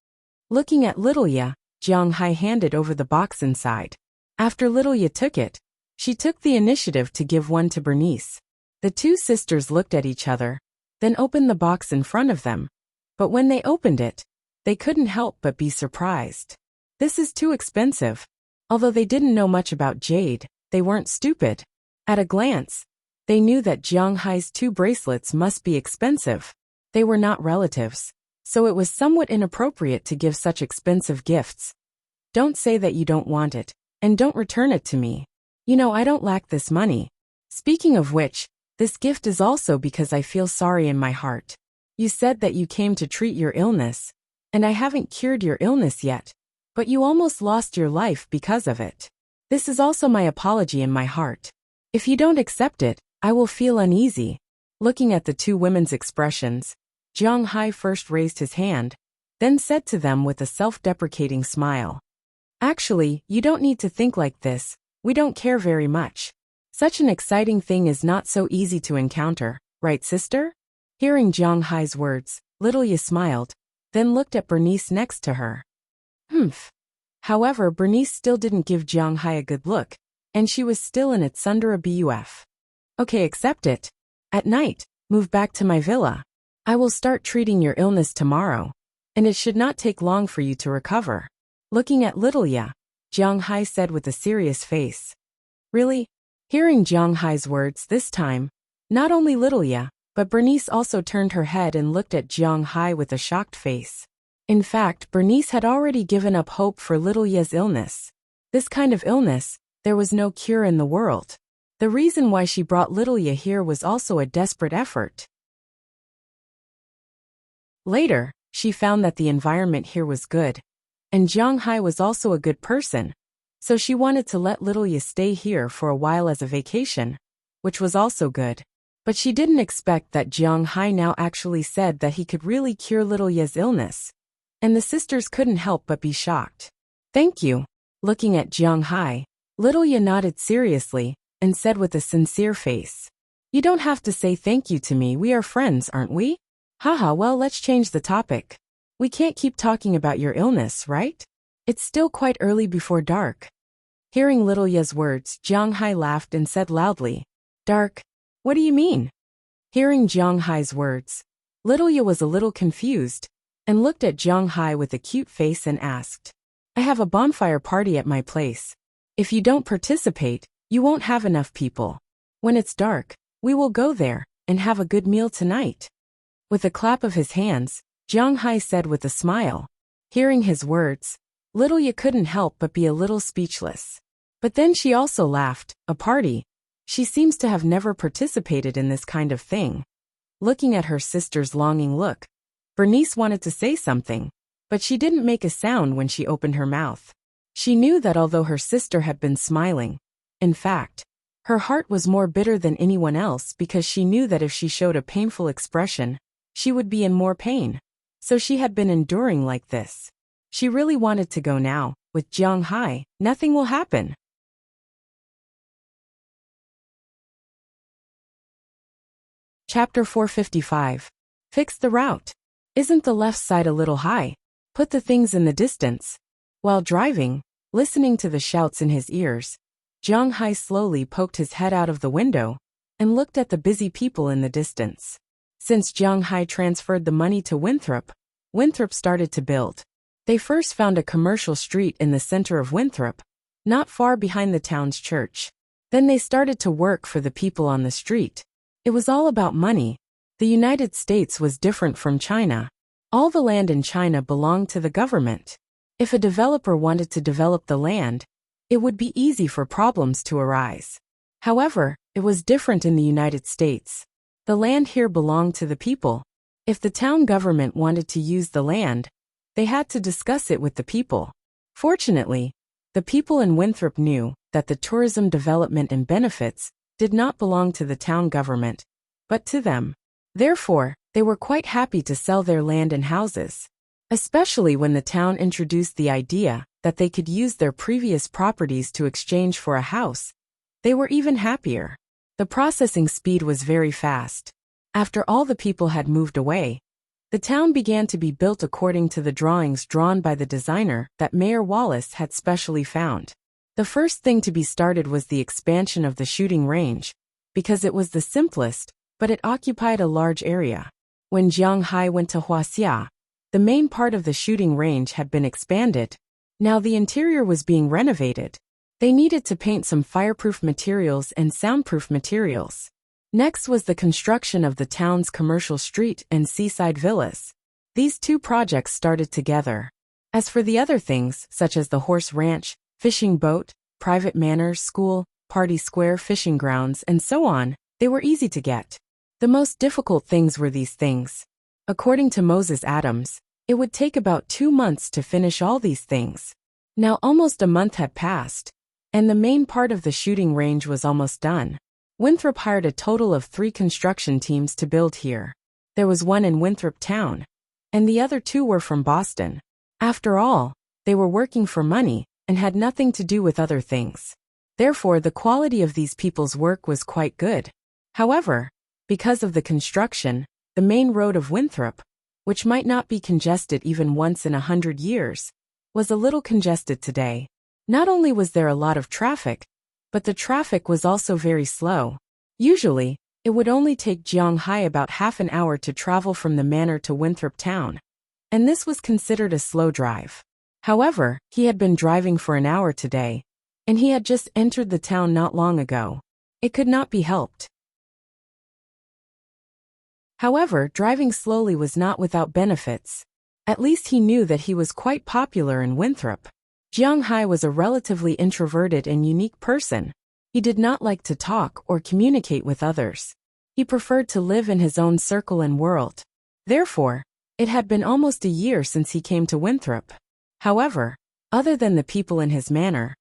Looking at little Ye, Jiang Hai handed over the box inside. After little Ye took it, she took the initiative to give one to Bernice. The 2 sisters looked at each other, then opened the box in front of them. But when they opened it, they couldn't help but be surprised. This is too expensive. Although they didn't know much about jade, they weren't stupid. At a glance, they knew that Jiang Hai's 2 bracelets must be expensive. They were not relatives, so it was somewhat inappropriate to give such expensive gifts. Don't say that you don't want it, and don't return it to me. You know I don't lack this money. Speaking of which, this gift is also because I feel sorry in my heart. You said that you came to treat your illness, and I haven't cured your illness yet, but you almost lost your life because of it. This is also my apology in my heart. If you don't accept it, I will feel uneasy. Looking at the 2 women's expressions, Jiang Hai first raised his hand, then said to them with a self-deprecating smile. Actually, you don't need to think like this, we don't care very much. Such an exciting thing is not so easy to encounter, right sister? Hearing Jiang Hai's words, little Ye smiled, then looked at Bernice next to her. Humph. However, Bernice still didn't give Jiang Hai a good look, and she was still in its under a buf. Okay, accept it. At night, move back to my villa. I will start treating your illness tomorrow, and it should not take long for you to recover. Looking at little Ye, Jiang Hai said with a serious face. Really? Hearing Jiang Hai's words this time, not only little Ye, but Bernice also turned her head and looked at Jiang Hai with a shocked face. In fact, Bernice had already given up hope for little Ye's illness. This kind of illness, there was no cure in the world. The reason why she brought little Ye here was also a desperate effort. Later, she found that the environment here was good, and Jiang Hai was also a good person, so she wanted to let little Ye stay here for a while as a vacation, which was also good. But she didn't expect that Jiang Hai now actually said that he could really cure little Ye's illness, and the sisters couldn't help but be shocked. Thank you. Looking at Jiang Hai, little Ye nodded seriously, and said with a sincere face. You don't have to say thank you to me, we are friends, aren't we? Haha, well let's change the topic. We can't keep talking about your illness, right? It's still quite early before dark. Hearing Little Ya's words, Jiang Hai laughed and said loudly, "Dark? What do you mean?" Hearing Jiang Hai's words, Little Ya was a little confused and looked at Jiang Hai with a cute face and asked, "I have a bonfire party at my place. If you don't participate, you won't have enough people. When it's dark, we will go there and have a good meal tonight." With a clap of his hands, Jiang Hai said with a smile. Hearing his words, Little Ya couldn't help but be a little speechless. But then she also laughed. A party? She seems to have never participated in this kind of thing. Looking at her sister's longing look, Bernice wanted to say something, but she didn't make a sound when she opened her mouth. She knew that although her sister had been smiling, in fact, her heart was more bitter than anyone else because she knew that if she showed a painful expression, she would be in more pain. So she had been enduring like this. She really wanted to go now. With Jiang Hai, nothing will happen. Chapter 455. Fix the route. Isn't the left side a little high? Put the things in the distance. While driving, listening to the shouts in his ears, Jiang Hai slowly poked his head out of the window and looked at the busy people in the distance. Since Jiang Hai transferred the money to Winthrop, Winthrop started to build. They first found a commercial street in the center of Winthrop, not far behind the town's church. Then they started to work for the people on the street. It was all about money. The United States was different from China. All the land in China belonged to the government. If a developer wanted to develop the land, it would be easy for problems to arise. However, it was different in the United States. The land here belonged to the people. If the town government wanted to use the land, they had to discuss it with the people. Fortunately, the people in Winthrop knew that the tourism development and benefits did not belong to the town government, but to them. Therefore, they were quite happy to sell their land and houses. Especially when the town introduced the idea that they could use their previous properties to exchange for a house, they were even happier. The processing speed was very fast. After all the people had moved away, the town began to be built according to the drawings drawn by the designer that Mayor Wallace had specially found. The first thing to be started was the expansion of the shooting range, because it was the simplest, but it occupied a large area. When Jiang Hai went to Huaxia, the main part of the shooting range had been expanded. Now the interior was being renovated. They needed to paint some fireproof materials and soundproof materials. Next was the construction of the town's commercial street and seaside villas. These two projects started together. As for the other things, such as the horse ranch, fishing boat, private manor, school, party square, fishing grounds, and so on, they were easy to get. The most difficult things were these things. According to Moses Adams, it would take about 2 months to finish all these things. Now almost a month had passed, and the main part of the shooting range was almost done. Winthrop hired a total of 3 construction teams to build here. There was one in Winthrop town, and the other 2 were from Boston. After all, they were working for money and had nothing to do with other things. Therefore, the quality of these people's work was quite good. However, because of the construction, the main road of Winthrop, which might not be congested even once in 100 years, was a little congested today. Not only was there a lot of traffic, but the traffic was also very slow. Usually, it would only take Jiang Hai about half an hour to travel from the manor to Winthrop town, and this was considered a slow drive. However, he had been driving for an hour today, and he had just entered the town not long ago. It could not be helped. However, driving slowly was not without benefits. At least he knew that he was quite popular in Winthrop. Jiang Hai was a relatively introverted and unique person. He did not like to talk or communicate with others. He preferred to live in his own circle and world. Therefore, it had been almost a year since he came to Winthrop. However, other than the people in his manor,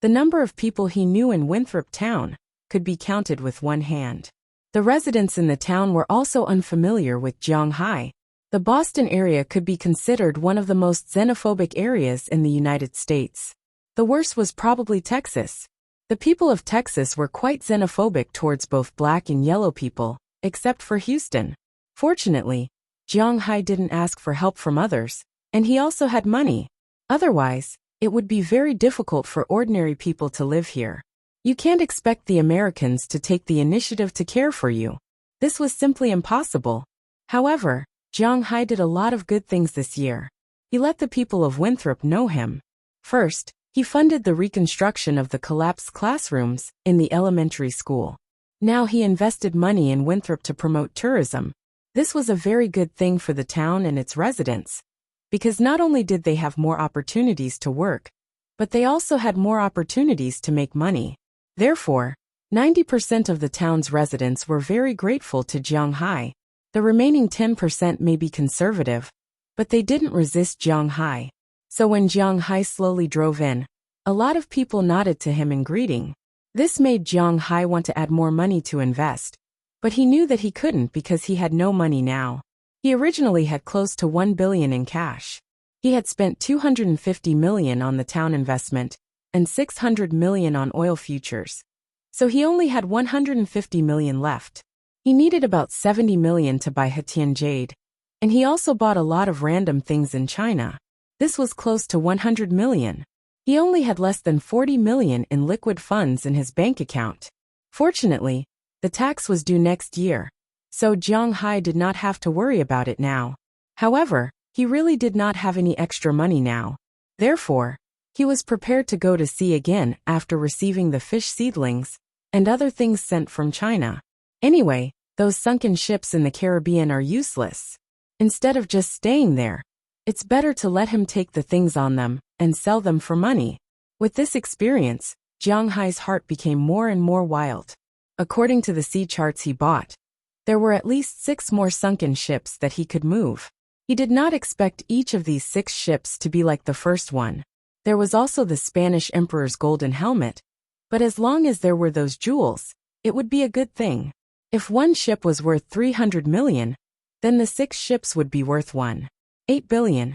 the number of people he knew in Winthrop town could be counted with one hand. The residents in the town were also unfamiliar with Jiang Hai. The Boston area could be considered one of the most xenophobic areas in the United States. The worst was probably Texas. The people of Texas were quite xenophobic towards both black and yellow people, except for Houston. Fortunately, Jiang Hai didn't ask for help from others, and he also had money. Otherwise, it would be very difficult for ordinary people to live here. You can't expect the Americans to take the initiative to care for you. This was simply impossible. However, Jiang Hai did a lot of good things this year. He let the people of Winthrop know him. First, he funded the reconstruction of the collapsed classrooms in the elementary school. Now he invested money in Winthrop to promote tourism. This was a very good thing for the town and its residents, because not only did they have more opportunities to work, but they also had more opportunities to make money. Therefore, 90% of the town's residents were very grateful to Jiang Hai. The remaining 10% may be conservative, but they didn't resist Jiang Hai. So when Jiang Hai slowly drove in, a lot of people nodded to him in greeting. This made Jiang Hai want to add more money to invest, but he knew that he couldn't because he had no money now. He originally had close to 1 billion in cash. He had spent 250 million on the town investment and 600 million on oil futures. So he only had 150 million left. He needed about 70 million to buy Hetian jade, and he also bought a lot of random things in China. This was close to 100 million. He only had less than 40 million in liquid funds in his bank account. Fortunately, the tax was due next year, so Jiang Hai did not have to worry about it now. However, he really did not have any extra money now. Therefore, he was prepared to go to sea again after receiving the fish seedlings and other things sent from China. Anyway, those sunken ships in the Caribbean are useless. Instead of just staying there, it's better to let him take the things on them and sell them for money. With this experience, Jiang Hai's heart became more and more wild. According to the sea charts he bought, there were at least 6 more sunken ships that he could move. He did not expect each of these 6 ships to be like the first one. There was also the Spanish Emperor's golden helmet, but as long as there were those jewels, it would be a good thing. If one ship was worth 300 million, then the 6 ships would be worth 1.8 billion.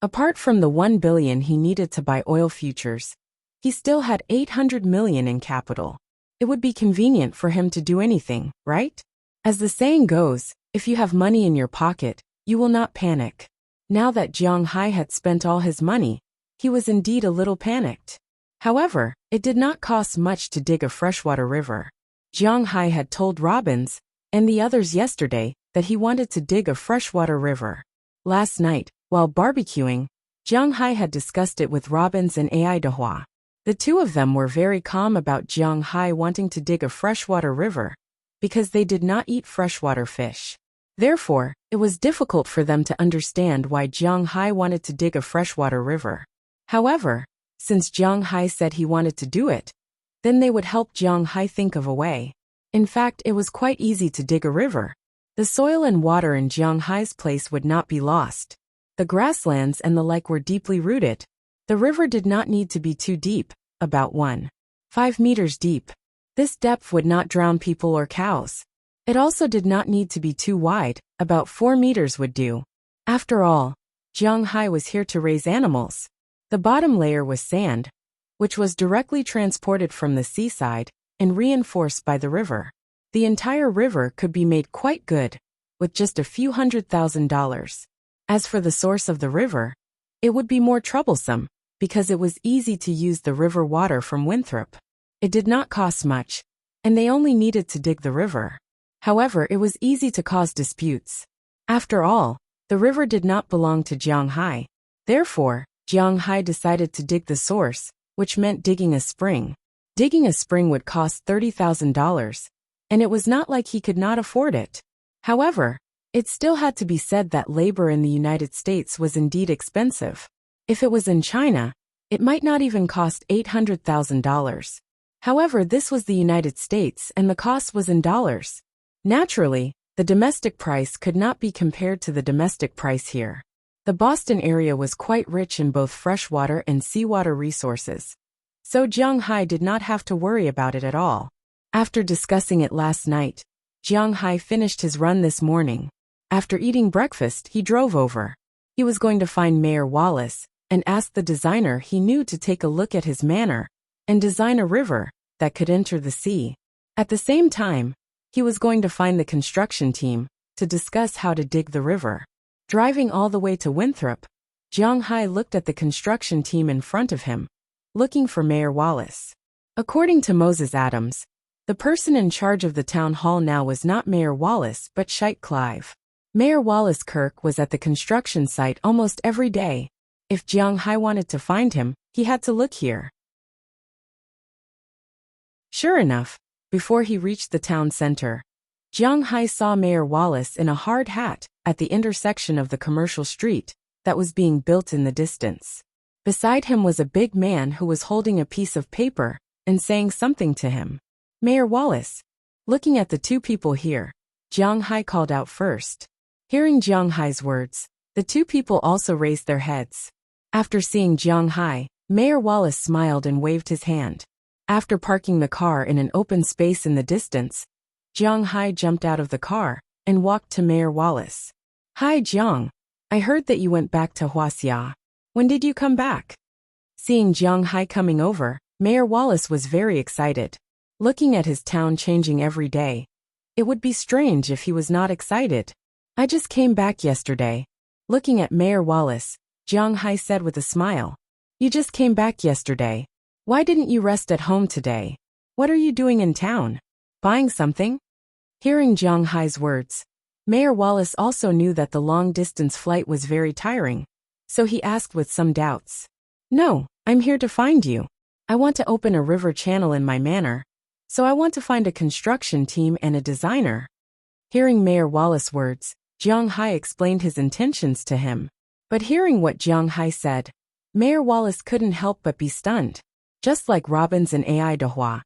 Apart from the 1 billion he needed to buy oil futures, he still had 800 million in capital. It would be convenient for him to do anything, right? As the saying goes, if you have money in your pocket, you will not panic. Now that Jiang Hai had spent all his money, he was indeed a little panicked. However, it did not cost much to dig a freshwater river. Jiang Hai had told Robbins and the others yesterday that he wanted to dig a freshwater river. Last night, while barbecuing, Jiang Hai had discussed it with Robbins and Ai Dehua. The two of them were very calm about Jiang Hai wanting to dig a freshwater river, because they did not eat freshwater fish. Therefore, it was difficult for them to understand why Jiang Hai wanted to dig a freshwater river. However, since Jiang Hai said he wanted to do it, then they would help Jiang Hai think of a way. In fact, it was quite easy to dig a river. The soil and water in Jiang Hai's place would not be lost. The grasslands and the lake were deeply rooted. The river did not need to be too deep, about 1.5 meters deep. This depth would not drown people or cows. It also did not need to be too wide, about 4 meters would do. After all, Jiang Hai was here to raise animals. The bottom layer was sand, which was directly transported from the seaside and reinforced by the river. The entire river could be made quite good, with just a few $100,000. As for the source of the river, it would be more troublesome, because it was easy to use the river water from Winthrop. It did not cost much, and they only needed to dig the river. However, it was easy to cause disputes. After all, the river did not belong to Jiang Hai. Therefore, Jiang Hai decided to dig the source, which meant digging a spring. Digging a spring would cost $30,000, and it was not like he could not afford it. However, it still had to be said that labor in the United States was indeed expensive. If it was in China, it might not even cost $800,000. However, this was the United States and the cost was in dollars. Naturally, the domestic price could not be compared to the domestic price here. The Boston area was quite rich in both freshwater and seawater resources, so Jiang Hai did not have to worry about it at all. After discussing it last night, Jiang Hai finished his run this morning. After eating breakfast, he drove over. He was going to find Mayor Wallace and ask the designer he knew to take a look at his manor and design a river that could enter the sea. At the same time, he was going to find the construction team to discuss how to dig the river. Driving all the way to Winthrop, Jiang Hai looked at the construction team in front of him, looking for Mayor Wallace. According to Moses Adams, the person in charge of the town hall now was not Mayor Wallace but Sheikh Clive. Mayor Wallace Kirk was at the construction site almost every day. If Jiang Hai wanted to find him, he had to look here. Sure enough, before he reached the town center, Jiang Hai saw Mayor Wallace in a hard hat at the intersection of the commercial street that was being built in the distance. Beside him was a big man who was holding a piece of paper and saying something to him. Mayor Wallace. Looking at the two people here, Jiang Hai called out first. Hearing Jiang Hai's words, the two people also raised their heads. After seeing Jiang Hai, Mayor Wallace smiled and waved his hand. After parking the car in an open space in the distance, Jiang Hai jumped out of the car and walked to Mayor Wallace. Hi Jiang, I heard that you went back to Huaxia. When did you come back? Seeing Jiang Hai coming over, Mayor Wallace was very excited. Looking at his town changing every day, it would be strange if he was not excited. I just came back yesterday. Looking at Mayor Wallace, Jiang Hai said with a smile. You just came back yesterday. Why didn't you rest at home today? What are you doing in town? Buying something? Hearing Jiang Hai's words, Mayor Wallace also knew that the long-distance flight was very tiring, so he asked with some doubts. No, I'm here to find you. I want to open a river channel in my manor, so I want to find a construction team and a designer. Hearing Mayor Wallace's words, Jiang Hai explained his intentions to him. But hearing what Jiang Hai said, Mayor Wallace couldn't help but be stunned. Just like Robbins and AI Dehua,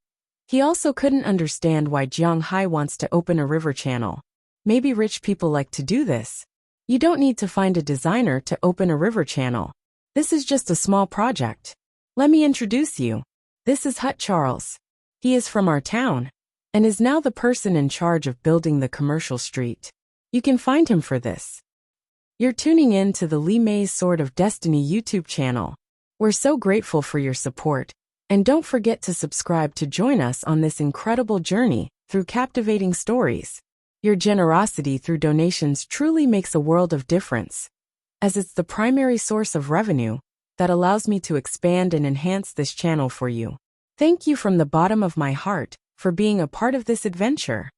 he also couldn't understand why Jiang Hai wants to open a river channel. Maybe rich people like to do this. You don't need to find a designer to open a river channel. This is just a small project. Let me introduce you. This is Hut Charles. He is from our town, and is now the person in charge of building the commercial street. You can find him for this. You're tuning in to the Li Mei's Sword of Destiny YouTube channel. We're so grateful for your support, and don't forget to subscribe to join us on this incredible journey through captivating stories. Your generosity through donations truly makes a world of difference, as it's the primary source of revenue that allows me to expand and enhance this channel for you. Thank you from the bottom of my heart for being a part of this adventure.